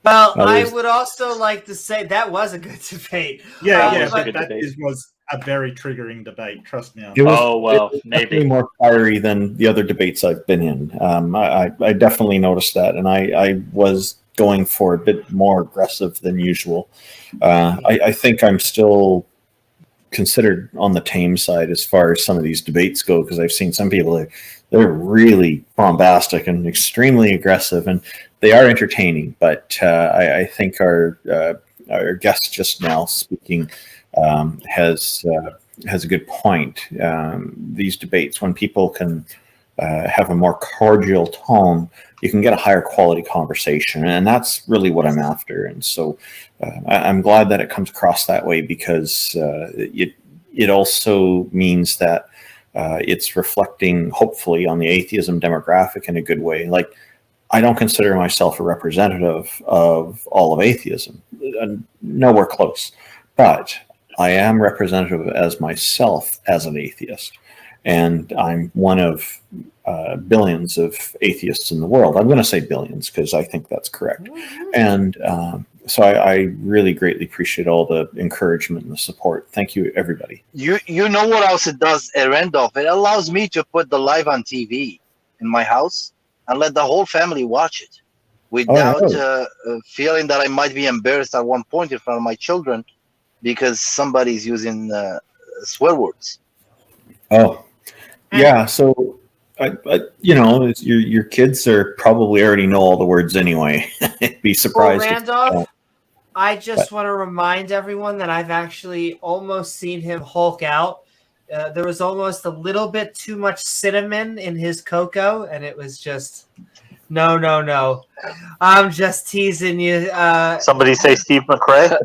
H: Well, I would also like to say that was a good debate.
C: That was a very triggering debate. Trust me.
N: It was maybe more fiery than the other debates I've been in. I definitely noticed that, and I was going for a bit more aggressive than usual. I think I'm still considered on the tame side as far as some of these debates go, because I've seen some people they're really bombastic and extremely aggressive, and they are entertaining. But I think our guest just now speaking has a good point. These debates, when people can have a more cordial tone, you can get a higher quality conversation, and that's really what I'm after. And so I'm glad that it comes across that way, because it also means that it's reflecting, hopefully, on the atheism demographic in a good way. Like, I don't consider myself a representative of all of atheism, nowhere close, but I am representative as myself as an atheist. And I'm one of billions of atheists in the world. I'm going to say billions because I think that's correct. And so I really greatly appreciate all the encouragement and the support. Thank you, everybody.
L: You know what else it does, Randolph? It allows me to put the live on TV in my house and let the whole family watch it without feeling that I might be embarrassed at one point in front of my children because somebody's using swear words.
N: Oh. Yeah, so your kids are probably already know all the words anyway. Be surprised.
H: Well, Randolph, I just want to remind everyone that I've actually almost seen him Hulk out. There was almost a little bit too much cinnamon in his cocoa, and it was just no. I'm just teasing you.
P: Somebody say Steve McRae.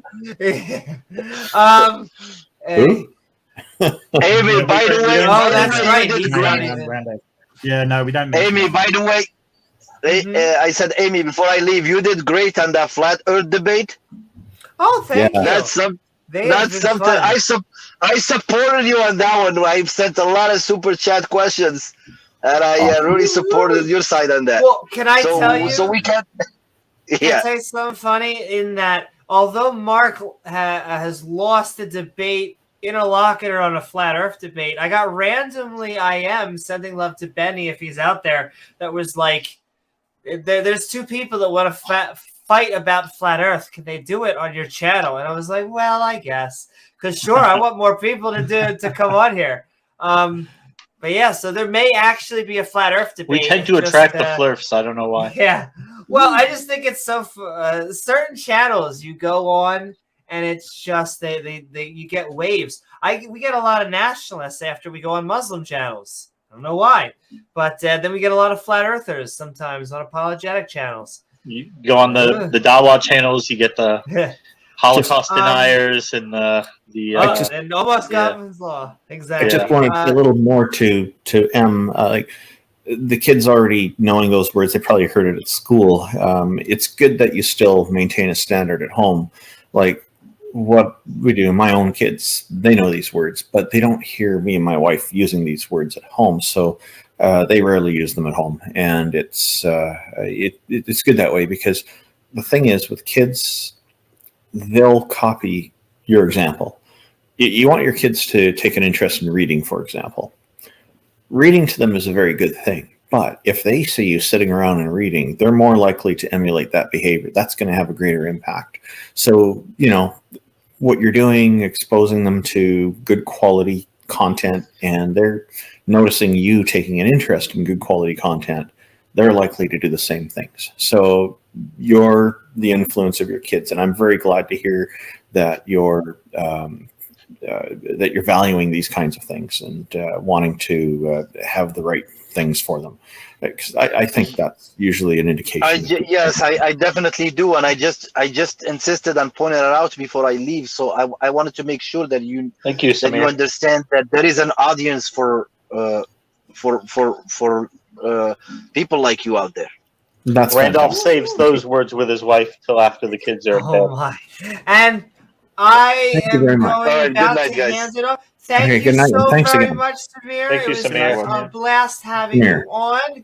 H: Hey.
L: Amy, by the way,
H: that's right.
L: He's
C: not even. Yeah, no, we don't.
L: Amy, by the way, I said, Amy, before I leave, you did great on that flat Earth debate.
H: Oh, thank you.
L: That's something. I supported you on that one. I sent a lot of super chat questions, and I really supported your side on that.
H: Well, can I tell you?
L: So we can.
H: Can I say something funny in that? Although Mark has lost the debate interlocutor on a flat Earth debate, I got randomly IM sending love to Benny if he's out there. That was like, there's two people that want to fight about flat Earth. Can they do it on your channel? And I was like, well, I guess, because sure, I want more people to come on here. But yeah, so there may actually be a flat Earth debate.
P: We tend to attract the flirts. I don't know why.
H: Yeah. Well, I just think it's so certain channels you go on. And it's just you get waves. We get a lot of nationalists after we go on Muslim channels. I don't know why, but then we get a lot of flat earthers sometimes on apologetic channels.
P: You go on the Dawa channels, you get the Holocaust deniers and
H: and almost Godwin's law. Exactly.
N: I just wanted a little more to M. Like the kids already knowing those words, they probably heard it at school. It's good that you still maintain a standard at home, like. What we do, my own kids, they know these words, but they don't hear me and my wife using these words at home. So they rarely use them at home. And it's good that way, because the thing is with kids, they'll copy your example. You want your kids to take an interest in reading, for example. Reading to them is a very good thing. But if they see you sitting around and reading, they're more likely to emulate that behavior. That's going to have a greater impact. So, what you're doing, exposing them to good quality content, and they're noticing you taking an interest in good quality content, they're likely to do the same things. So you're the influence of your kids. And I'm very glad to hear that you're valuing these kinds of things and wanting to have the right things for them. Because I think that's usually an indication.
L: Yes, I definitely do, and I just insisted on pointing it out before I leave. So I wanted to make sure that you understand that there is an audience for people like you out there.
N: That's
P: Randolph saves those words with his wife till after the kids are in bed.
H: My! And I am going
L: Right,
H: about
L: night,
H: to
L: guys.
H: hand it off. Thank
N: good
H: you
N: night,
H: so
N: and thanks
H: very
N: again.
H: much, Samir.
P: Thank you,
H: it was
P: Samir.
H: a blast having you on.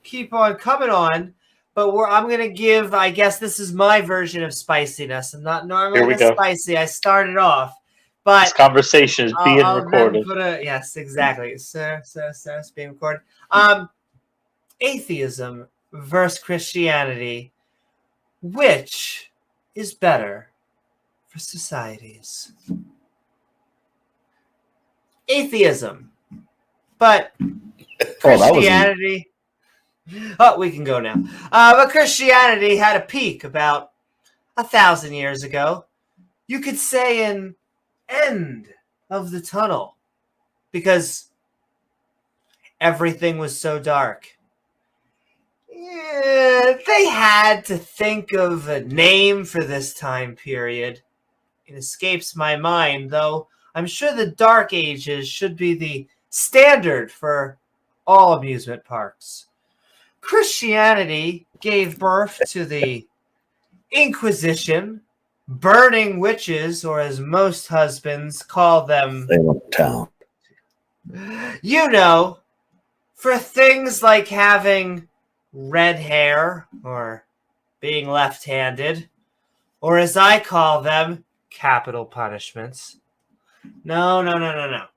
H: Keep on coming on. But I'm going to give, I guess this is my version of spiciness. I'm not normally spicy. I started off. But
P: this conversation is being recorded.
H: Yes, exactly. Sir, it's being recorded. Atheism versus Christianity. Which is better for societies? Atheism. But Christianity... we can go now. But Christianity had a peak about 1,000 years ago. You could say an end of the tunnel. Because everything was so dark. Yeah, they had to think of a name for this time period. It escapes my mind, though I'm sure the Dark Ages should be the standard for all amusement parks. Christianity gave birth to the Inquisition, burning witches, or as most husbands call them,
N: Salem Town.
H: You know, for things like having red hair or being left-handed, or as I call them, capital punishments. No.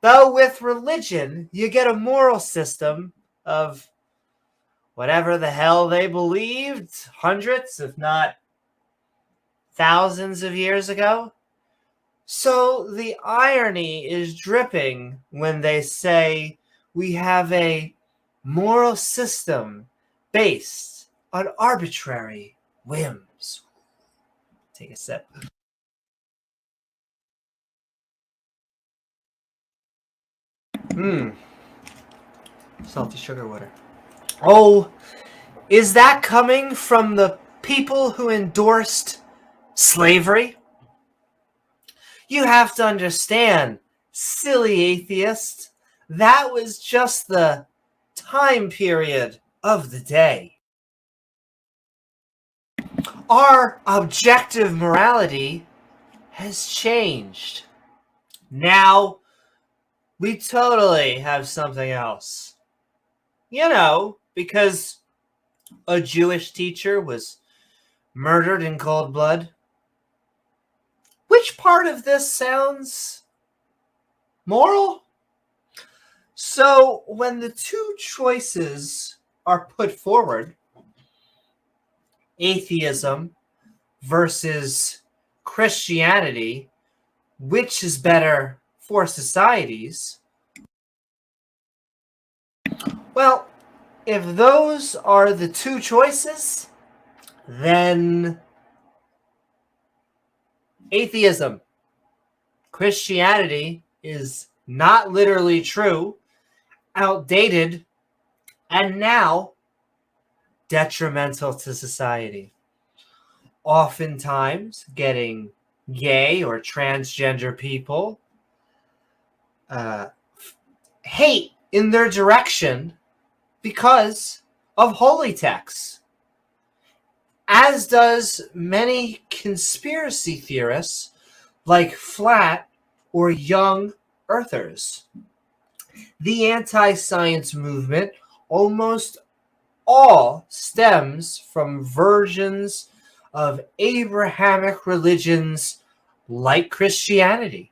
H: Though with religion, you get a moral system of whatever the hell they believed hundreds, if not thousands of years ago. So the irony is dripping when they say we have a moral system based on arbitrary whims. Take a sip. Salty sugar water. Oh, is that coming from the people who endorsed slavery? You have to understand, silly atheist, that was just the time period of the day. Our objective morality has changed. Now, we totally have something else. You know, because a Jewish teacher was murdered in cold blood. Which part of this sounds moral? So when the two choices are put forward, atheism versus Christianity, which is better for societies? Well, if those are the two choices, then atheism, Christianity is not literally true, outdated, and now detrimental to society. Oftentimes, getting gay or transgender people hate in their direction because of holy texts, as does many conspiracy theorists like flat or young earthers. The anti-science movement almost all stems from versions of Abrahamic religions like Christianity.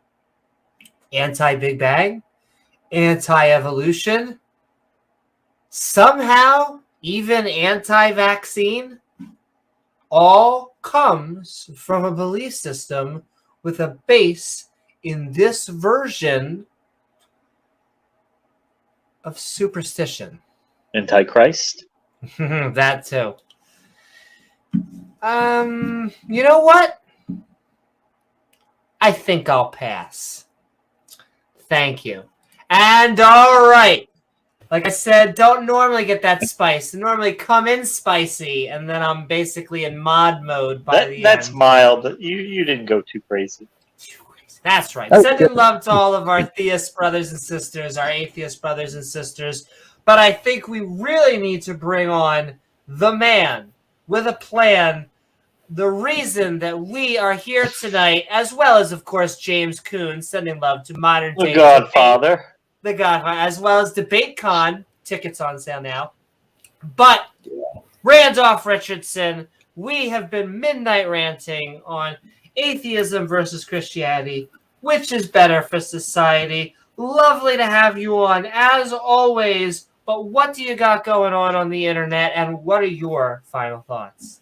H: Anti-Big Bang, anti-evolution, somehow even anti-vaccine, all comes from a belief system with a base in this version of superstition.
P: Antichrist?
H: That too. You know what? I think I'll pass. Thank you. And all right. Like I said, don't normally get that spice. I normally come in spicy, and then I'm basically in mod mode by the end.
P: That's mild. You didn't go too crazy.
H: That's right. Sending love to all of our theist brothers and sisters, our atheist brothers and sisters. But I think we really need to bring on the man with a plan, the reason that we are here tonight, as well as, of course, James Kuhn, sending love to modern day
P: The Godfather.
H: The Godfather, as well as DebateCon. Tickets on sale now. But Randolf Richardson, we have been midnight ranting on atheism versus Christianity, which is better for society. Lovely to have you on, as always. But what do you got going on the internet, and what are your final thoughts?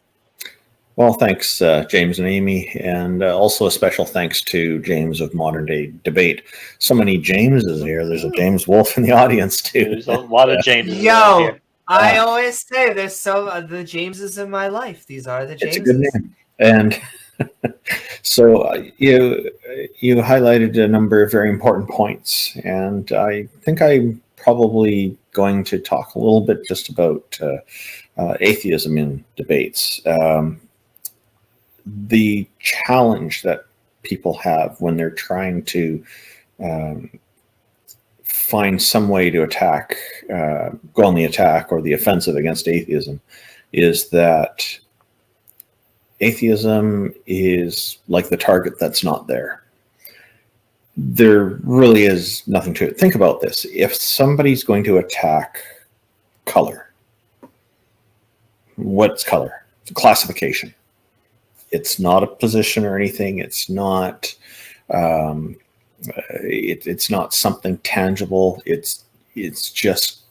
N: Well, thanks, James and Amy, and also a special thanks to James of Modern Day Debate. So many Jameses here. There's a James Wolfe in the audience, too.
P: There's a lot of Jameses
H: Yo, I always say there's the Jameses in my life. These are the Jameses.
N: It's a good name. And so you highlighted a number of very important points, and I think I probably going to talk a little bit just about atheism in debates. The challenge that people have when they're trying to find some way to attack, go on the attack or the offensive against atheism, is that atheism is like the target that's not there. There really is nothing to it. Think about this. If somebody's going to attack color, what's color? It's a classification. It's not a position or anything. It's not it's not something tangible. It's just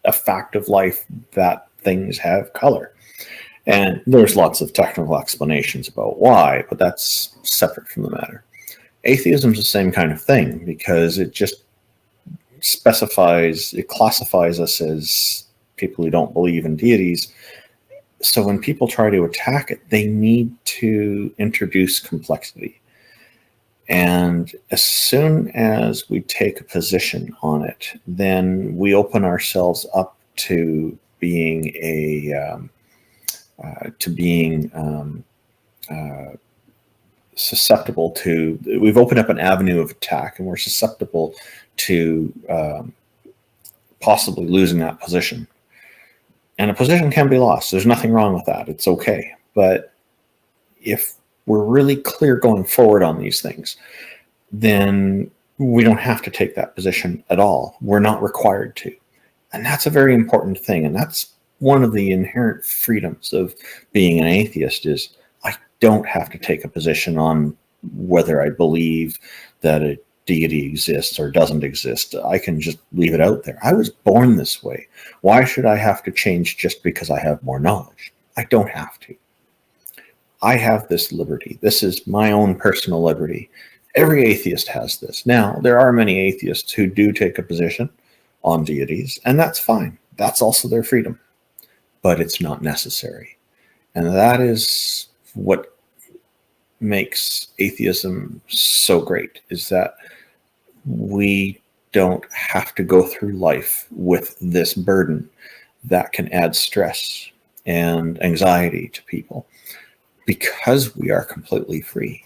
N: a fact of life that things have color. And there's lots of technical explanations about why, but that's separate from the matter. Atheism is the same kind of thing, because it just specifies, it classifies us as people who don't believe in deities. So when people try to attack it, they need to introduce complexity. And as soon as we take a position on it, then we open ourselves up to being susceptible to, we've opened up an avenue of attack, and we're susceptible to possibly losing that position. And a position can be lost. There's nothing wrong with that. It's okay. But if we're really clear going forward on these things, then we don't have to take that position at all. We're not required to. And that's a very important thing. And that's one of the inherent freedoms of being an atheist, is I don't have to take a position on whether I believe that a deity exists or doesn't exist. I can just leave it out there. I was born this way. Why should I have to change just because I have more knowledge? I don't have to. I have this liberty. This is my own personal liberty. Every atheist has this. Now, there are many atheists who do take a position on deities, and that's fine. That's also their freedom. But it's not necessary. And that is what makes atheism so great, is that we don't have to go through life with this burden that can add stress and anxiety to people, because we are completely free.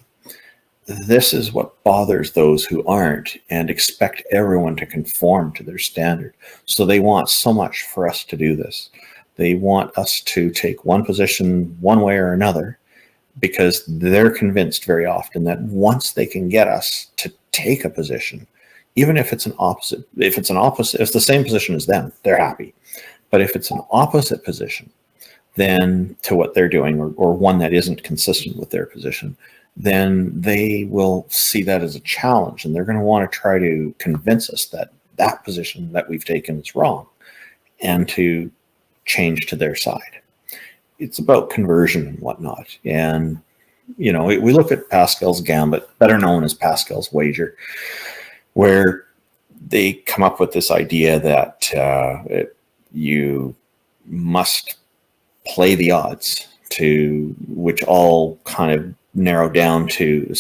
N: This is what bothers those who aren't and expect everyone to conform to their standard. So they want so much for us to do this. They want us to take one position one way or another, because they're convinced very often that once they can get us to take a position, even if it's an opposite, if it's the same position as them, they're happy. But if it's an opposite position then to what they're doing, or one that isn't consistent with their position, then they will see that as a challenge, and they're going to want to try to convince us that that position that we've taken is wrong, and to change to their side. It's about conversion and whatnot. And, you know, we look at Pascal's Gambit, better known as Pascal's Wager, where they come up with this idea that you must play the odds, to which all kind of narrow down to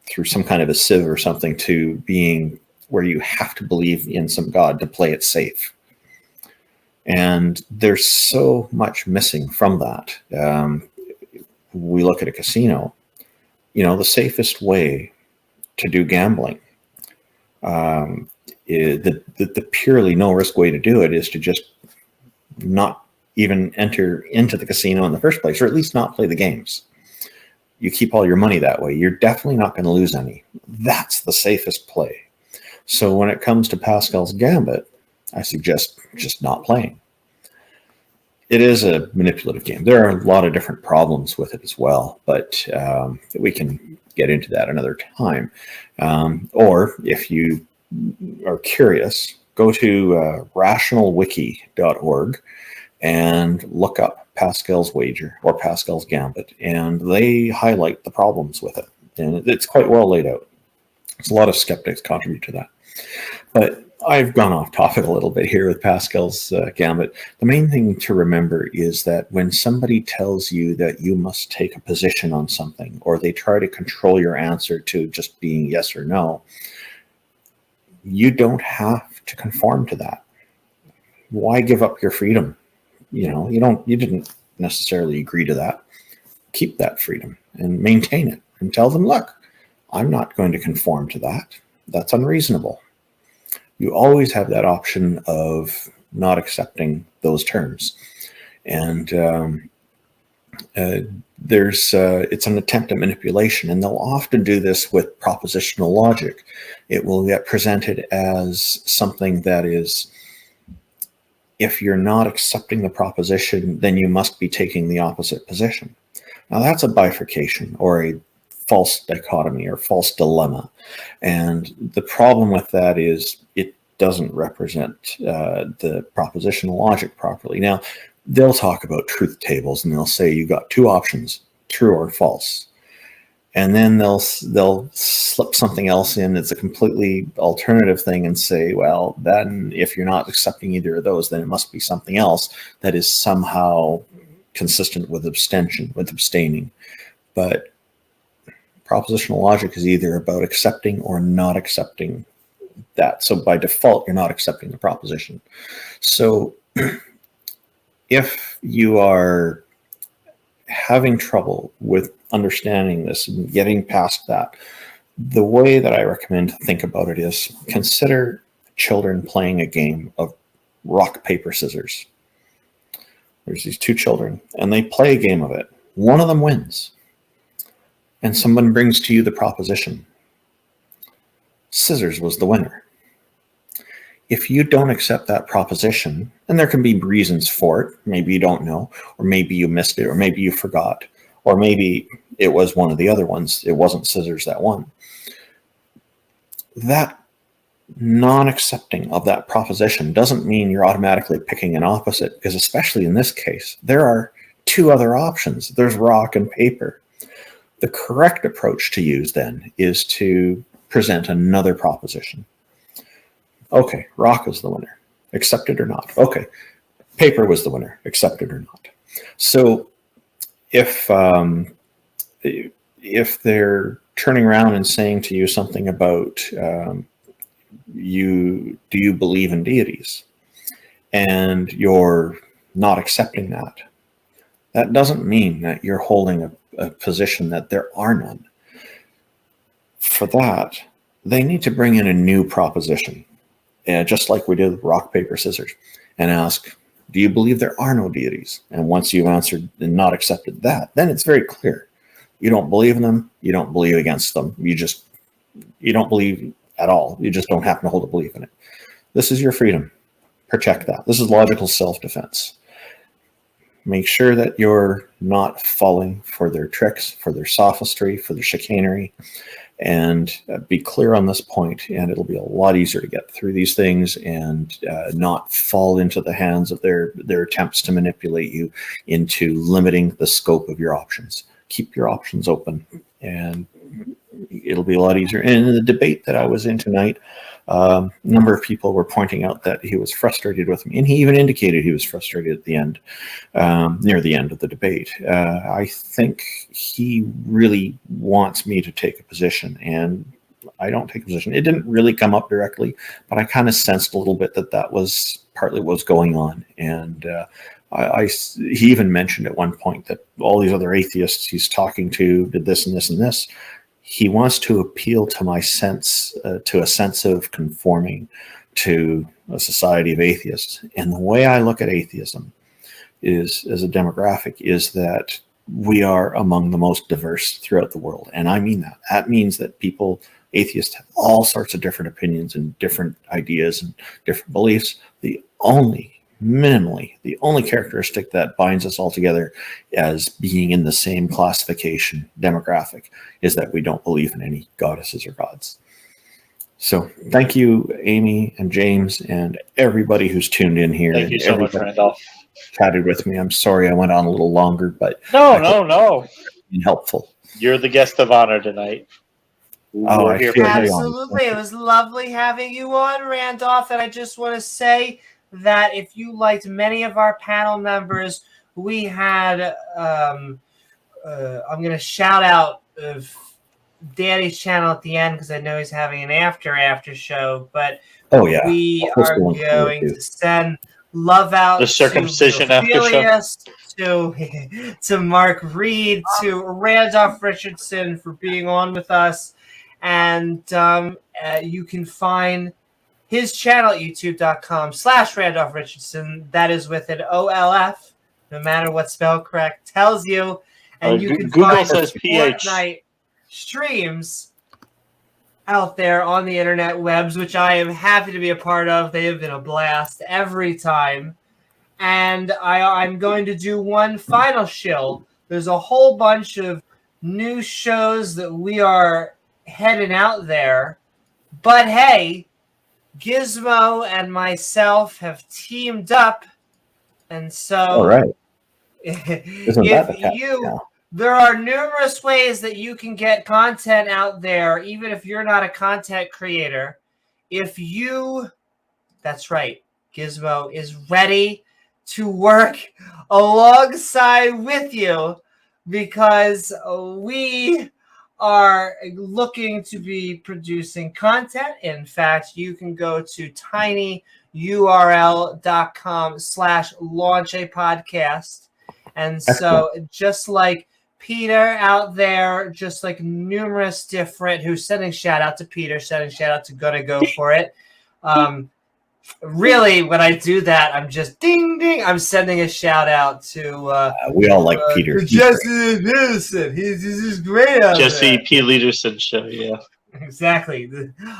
N: through some kind of a sieve or something, to being where you have to believe in some god to play it safe. And there's so much missing from that. We look at a casino, you know, the safest way to do gambling, the purely no risk way to do it is to just not even enter into the casino in the first place, or at least not play the games. You keep all your money that way. You're definitely not going to lose any. That's the safest play. So when it comes to Pascal's Gambit, I suggest just not playing. It is a manipulative game. There are a lot of different problems with it as well, but we can get into that another time. Or if you are curious, go to rationalwiki.org and look up Pascal's Wager or Pascal's Gambit, and they highlight the problems with it. And it's quite well laid out. There's a lot of skeptics contribute to that. But I've gone off topic a little bit here with Pascal's Gambit. The main thing to remember is that when somebody tells you that you must take a position on something, or they try to control your answer to just being yes or no, you don't have to conform to that. Why give up your freedom? You didn't necessarily agree to that. Keep that freedom and maintain it, and tell them, look, I'm not going to conform to that. That's unreasonable. You always have that option of not accepting those terms. And it's an attempt at manipulation, and they'll often do this with propositional logic. It will get presented as something that is, if you're not accepting the proposition, then you must be taking the opposite position. Now that's a bifurcation or a false dichotomy or false dilemma. And the problem with that is it doesn't represent the propositional logic properly. Now, they'll talk about truth tables and they'll say you got two options, true or false. And then they'll slip something else in that's a completely alternative thing and say, well, then if you're not accepting either of those, then it must be something else that is somehow consistent with abstaining. But propositional logic is either about accepting or not accepting that. So by default, you're not accepting the proposition. So if you are having trouble with understanding this and getting past that, the way that I recommend to think about it is consider children playing a game of rock, paper, scissors. There's these two children and they play a game of it. One of them wins and someone brings to you the proposition. Scissors was the winner. If you don't accept that proposition, and there can be reasons for it, maybe you don't know, or maybe you missed it, or maybe you forgot, or maybe it was one of the other ones, it wasn't scissors that won. That non-accepting of that proposition doesn't mean you're automatically picking an opposite, because especially in this case, there are two other options. There's rock and paper. The correct approach to use then is to present another proposition. Okay, rock was the winner. Accept it or not. Okay, paper was the winner. Accept it or not. So if they're turning around and saying to you something about do you believe in deities, and you're not accepting that, that doesn't mean that you're holding a position that there are none. For that, they need to bring in a new proposition. Just like we did with rock, paper, scissors, and ask, do you believe there are no deities? And once you've answered and not accepted that, then it's very clear. You don't believe in them. You don't believe against them. You don't believe at all. You just don't happen to hold a belief in it. This is your freedom. Protect that. This is logical self-defense. Make sure that you're not falling for their tricks, for their sophistry, for their chicanery. And be clear on this point, and it'll be a lot easier to get through these things and not fall into the hands of their attempts to manipulate you into limiting the scope of your options. Keep your options open, and it'll be a lot easier. And in the debate that I was in tonight, a number of people were pointing out that he was frustrated with me, and he even indicated he was frustrated at the end, near the end of the debate. I think he really wants me to take a position, and I don't take a position. It didn't really come up directly, but I kind of sensed a little bit that was partly what was going on. And he even mentioned at one point that all these other atheists he's talking to did this and this and this. He wants to appeal to my sense, to a sense of conforming to a society of atheists. And the way I look at atheism is, as a demographic, is that we are among the most diverse throughout the world. And I mean that. That means that atheists have all sorts of different opinions and different ideas and different beliefs. The only characteristic that binds us all together as being in the same classification demographic is that we don't believe in any goddesses or gods. So thank you, Amy and James, and everybody who's tuned in here.
P: Thank you so much, Randolph.
N: Chatted with me. I'm sorry I went on a little longer, but
P: no.
N: Helpful.
P: You're the guest of honor tonight.
N: Oh, I feel very honored.
H: Absolutely. It was lovely having you on, Randolph. And I just want to say that if you liked many of our panel members, we had, I'm going to shout out Danny's channel at the end because I know he's having an after show. But we
N: I'll
H: are
N: post one
H: going to send love out
P: The circumcision
H: to
P: after show.
H: Leophillius, to Mark Reid, to Randolph Richardson for being on with us. And you can find his channel at youtube.com/Randolph Richardson. That is with an OLF, no matter what spell correct tells you. And you can
P: Google
H: find
P: says PH.
H: Fortnite streams out there on the internet webs, which I am happy to be a part of. They have been a blast every time. And I'm going to do one final shill. There's a whole bunch of new shows that we are heading out there. But hey, Gizmo and myself have teamed up. And so
N: All right.
H: There are numerous ways that you can get content out there, even if you're not a content creator. That's right, Gizmo is ready to work alongside with you because we are looking to be producing content. In fact, you can go to tinyurl.com/launchapodcast. And so just like Peter out there, just like numerous different who's sending shout out to Peter, sending shout out to Gonna Go For It. Really, when I do that, I'm just ding ding. I'm sending a shout out to
N: we all like Peter.
H: Jesse Peterson. He's great out
P: Jesse
H: there.
P: P. Leaderson show, yeah.
H: Exactly.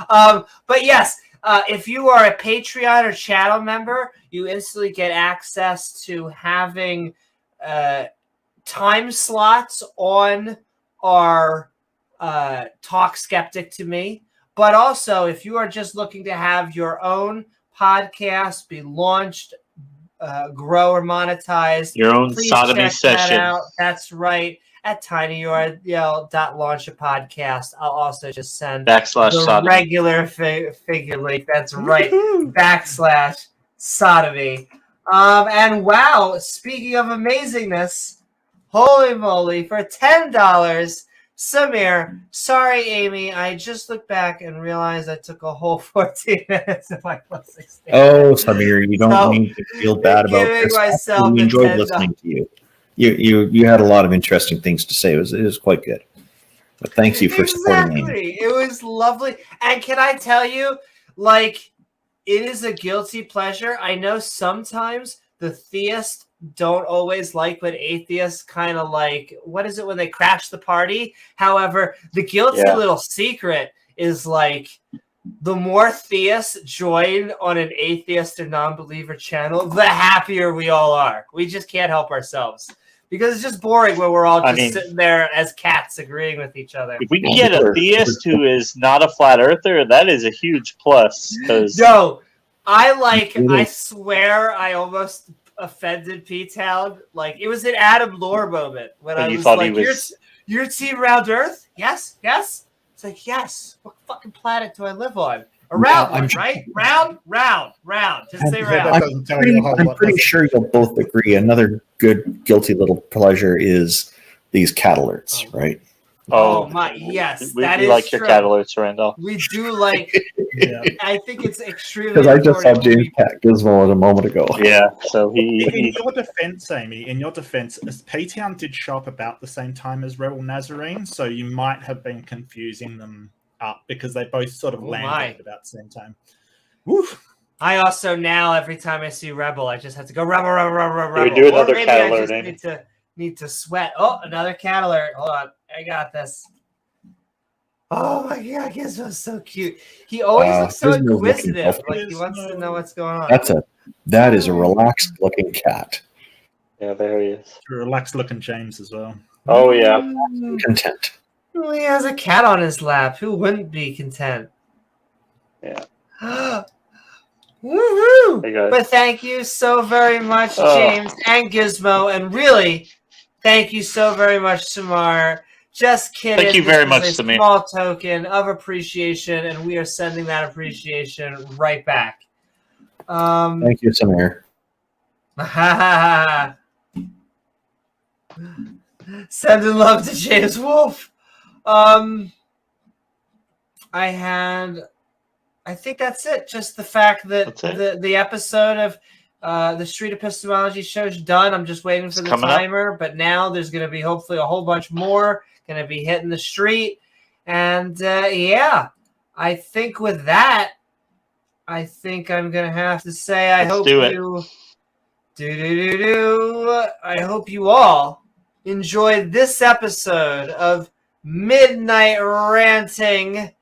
H: But yes, if you are a Patreon or channel member, you instantly get access to having time slots on our Talk Skeptic to Me. But also, if you are just looking to have your own podcast be launched, grow or monetized,
P: your own
H: please
P: sodomy
H: check
P: session.
H: That out. That's right. At tinyurl.launchapodcast. I'll also just send
P: /
H: the
P: sodomy.
H: regular figure link. That's right. / sodomy. And wow, speaking of amazingness, holy moly, for $10, Samir. Sorry, Amy, I just looked back and realized I took a whole 14 minutes of my plus 16.
N: Oh, Samir, you don't need to feel bad about
H: giving
N: this.
H: myself
N: We
H: a
N: enjoyed
H: $10.
N: listening to you. You had a lot of interesting things to say. It was quite good. But thank you for supporting Amy.
H: Exactly. It was lovely. And can I tell you, like, it is a guilty pleasure. I know sometimes the theists don't always like when atheists kind of like, what is it when they crash the party? However, the guilty little secret is like, the more theists join on an atheist or non-believer channel, the happier we all are. We just can't help ourselves. Because it's just boring when we're all just sitting there as cats agreeing with each other.
P: If we can get a theist who is not a flat earther, that is a huge plus.
H: No, I swear I almost offended P-Town. Like, it was an Adam Lore moment when I was like, you're team round Earth? Yes? Yes? It's like, yes. What fucking planet do I live on? A round one, right? Round. Just say round.
N: I'm pretty sure you'll both agree. Another good guilty little pleasure is these cat alerts, right?
H: Oh my, yes,
P: we
H: that is
P: like your
H: true.
P: cat alerts, Randolph.
H: We do like. I think it's extremely.
N: Because I just saw James Cat Gizmo a moment ago.
P: Yeah, so
C: In your defense, Amy, P-Town did show up about the same time as Rebel Nazarene, so you might have been confusing them up because they both sort of landed at about the same time. Woof.
H: I also now every time I see Rebel, I just have to go Rebel.
P: We do another
H: or maybe
P: cat
H: I
P: alert,
H: just
P: Amy.
H: need to sweat. Oh, another cat alert. Hold on, I got this. Oh my god, Gizmo's so cute. He always looks so
N: Gizmo's
H: inquisitive.
N: looking
H: Like he wants to know what's going on.
N: That is a relaxed looking cat.
P: Yeah, there he is.
C: A relaxed looking James as well.
P: Oh yeah.
N: Content.
H: Well, he has a cat on his lap. Who wouldn't be content?
P: Yeah.
H: Woohoo!
P: Hey guys.
H: But thank you so very much, James and Gizmo, and really, thank you so very much, Samar. Just kidding.
P: Thank you very much,
H: This is a
P: Samir.
H: small token of appreciation, and we are sending that appreciation right back.
N: Thank you, Samir.
H: Sending love to James Wolfe. I think that's it. Just the fact that the episode of the Street Epistemology show is done. I'm just waiting for the timer. But now there's going to be hopefully a whole bunch more going to be hitting the street. And yeah, I think with that, I think I'm going to have to say I hope you all enjoyed this episode of Midnight Ranting.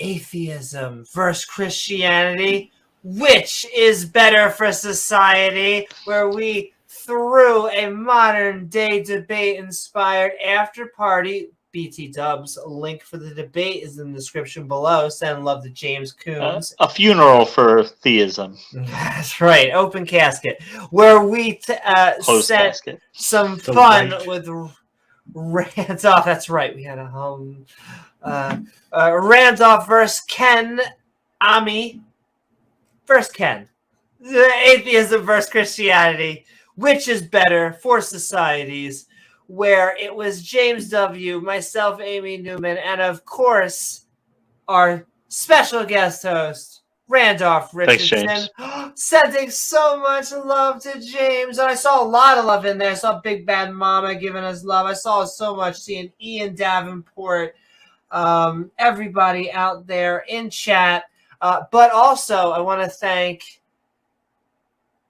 H: Atheism versus Christianity, which is better for society, where we threw a modern day debate inspired after party. BT Dubs, link for the debate is in the description below. Send love to James Coons.
P: A funeral for theism.
H: That's right, open casket, where we set some fun with Randolph. That's right, we had a Randolph versus Ken, Ami versus Ken. The atheism versus Christianity, which is better for societies, where it was James W., myself, Amy Newman, and of course, our special guest host, Randolph Richardson. Thanks, sending so much love to James. And I saw a lot of love in there. I saw Big Bad Mama giving us love. I saw so much seeing Ian Davenport, everybody out there in chat. But also, I want to thank,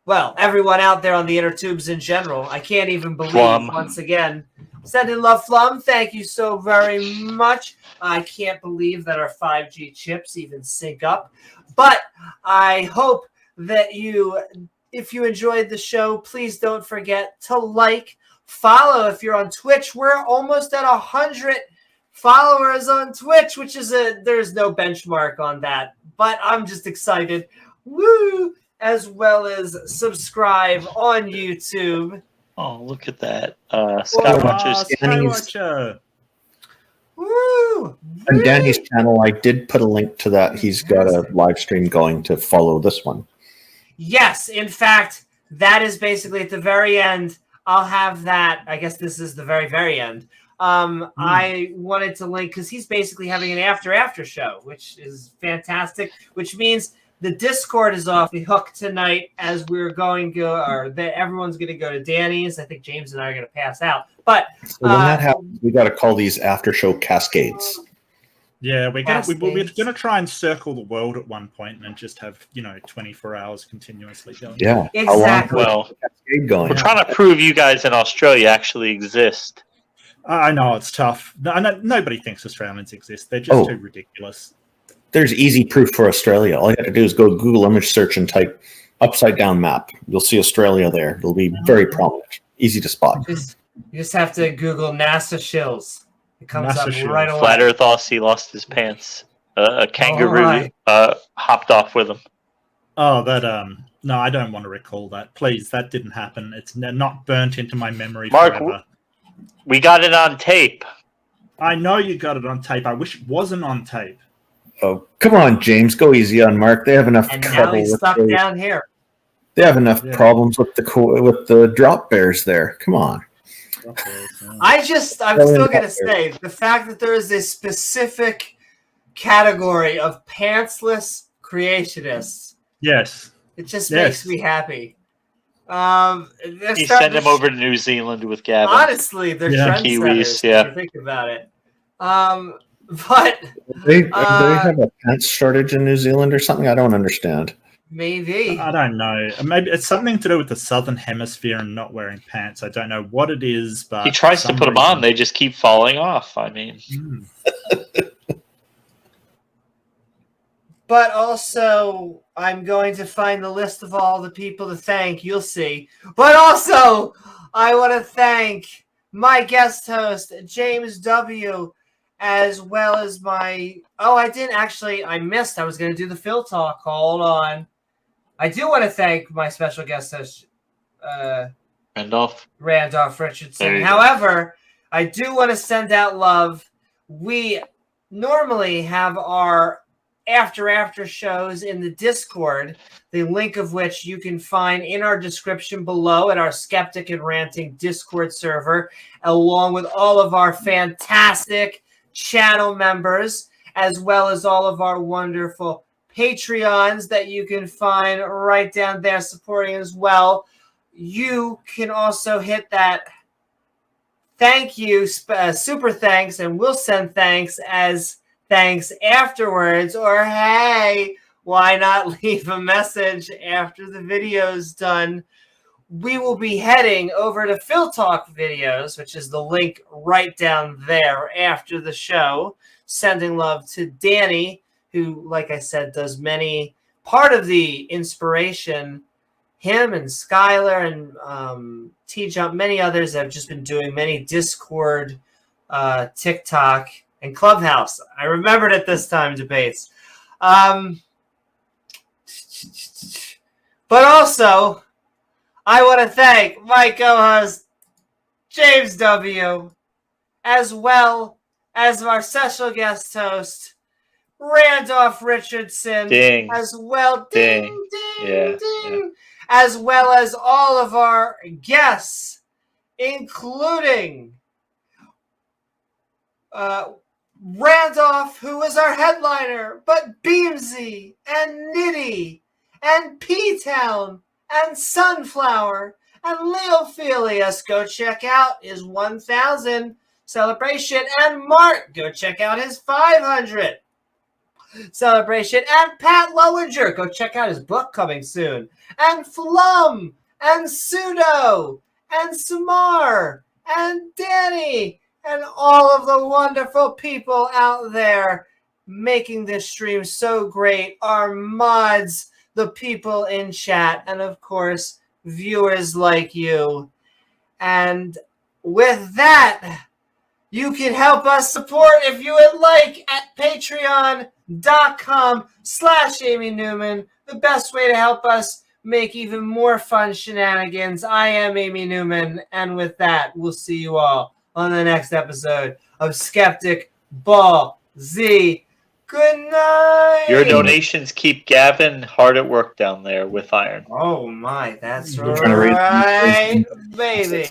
H: well, everyone out there on the inner tubes in general. I can't even believe, once again, sending love, Flum. Thank you so very much. I can't believe that our 5G chips even sync up. But I hope that if you enjoyed the show, please don't forget to like, follow if you're on Twitch. We're almost at 100 followers on Twitch, which is there's no benchmark on that, but I'm just excited. Woo! As well as subscribe on YouTube.
P: Oh, look at that. Skywatcher.
H: Woo!
N: On Danny's channel, I did put a link to that. He's got a live stream going to follow this one.
H: Yes, in fact, that is basically at the very end. I'll have that. I guess this is the very, very end. I wanted to link because he's basically having an after show, which is fantastic, which means the Discord is off the hook tonight as we're going everyone's going to go to Danny's. I think James and I are going to pass out. But
N: so when that happens, we got to call these after show cascades.
C: Yeah, we're gonna try and circle the world at one point and just have 24 hours continuously going.
N: Yeah,
H: exactly.
P: Well, we're trying to prove you guys in Australia actually exist.
C: I know it's tough. Nobody thinks Australians exist. They're just too ridiculous.
N: There's easy proof for Australia. All you have to do is go Google image search and type upside down map. You'll see Australia there. It'll be very prominent. Easy to spot.
H: You just have to Google NASA shills. It comes up right away.
P: Flat Earth Aussie lost his pants. A kangaroo hopped off with him.
C: Oh, that no, I don't want to recall that. Please, that didn't happen. It's not burnt into my memory forever.
P: We got it on tape.
C: I know you got it on tape. I wish it wasn't on tape.
N: Oh, come on, James. Go easy on Mark. They have enough
H: trouble. Now he's stuck down here.
N: They have enough problems with the drop bears there. Come on.
H: I'm still going to say the fact that there is a specific category of pantsless creationists.
C: Yes.
H: It just makes me happy.
P: You send them over to New Zealand with Gavin.
H: Honestly, they're trendsetters. If you think about it. But
N: they have a pants shortage in New Zealand or something. I don't understand.
H: Maybe.
C: I don't know. Maybe it's something to do with the southern hemisphere and not wearing pants. I don't know what it is, but
P: he tries to put them on. They just keep falling off. I mean.
H: But also, I'm going to find the list of all the people to thank. You'll see. But also, I want to thank my guest host, James W., as well as my... Oh, I didn't actually... I missed. I was going to do the Phil talk. Hold on. I do want to thank my special guest host,
P: Randolph
H: Richardson. However, I do want to send out love. We normally have our after shows in the Discord, the link of which you can find in our description below at our Skeptic and Ranting Discord server, along with all of our fantastic channel members. as well as all of our wonderful Patreons that you can find right down there supporting as well. You can also hit that thank you, super thanks, and we'll send thanks as thanks afterwards. Or hey, why not leave a message after the video's done? We will be heading over to Phil Talk Videos, which is the link right down there after the show. Sending love to Danny, who, like I said, does part of the inspiration. Him and Skylar and T-Jump, many others have just been doing many Discord, TikTok, and Clubhouse. I remembered it this time, debates. But also, I want to thank my co-host, James W., as well as our special guest host, Randolf Richardson.
P: Ding.
H: As well. Ding, ding,
P: Yeah,
H: ding.
P: yeah.
H: As well as all of our guests, including Randolph, who was our headliner, but Beamsy and Nitty and P-Town and Sunflower and Leophillius. Go check out his 1,000 celebration. And Mark, go check out his 500 celebration. And Pat Lowinger, go check out his book coming soon. And Flum and Pseudo and Samar and Danny and all of the wonderful people out there making this stream so great. Our mods, the people in chat, and of course, viewers like you. And with that, you can help us support if you would like at patreon.com/Amy Newman. The best way to help us make even more fun shenanigans. I am Amy Newman. And with that, we'll see you all on the next episode of Skeptic Ball Z. Good night.
P: Your donations keep Gavin hard at work down there with iron.
H: Oh my, that's
N: We're trying to raise-
H: right, baby.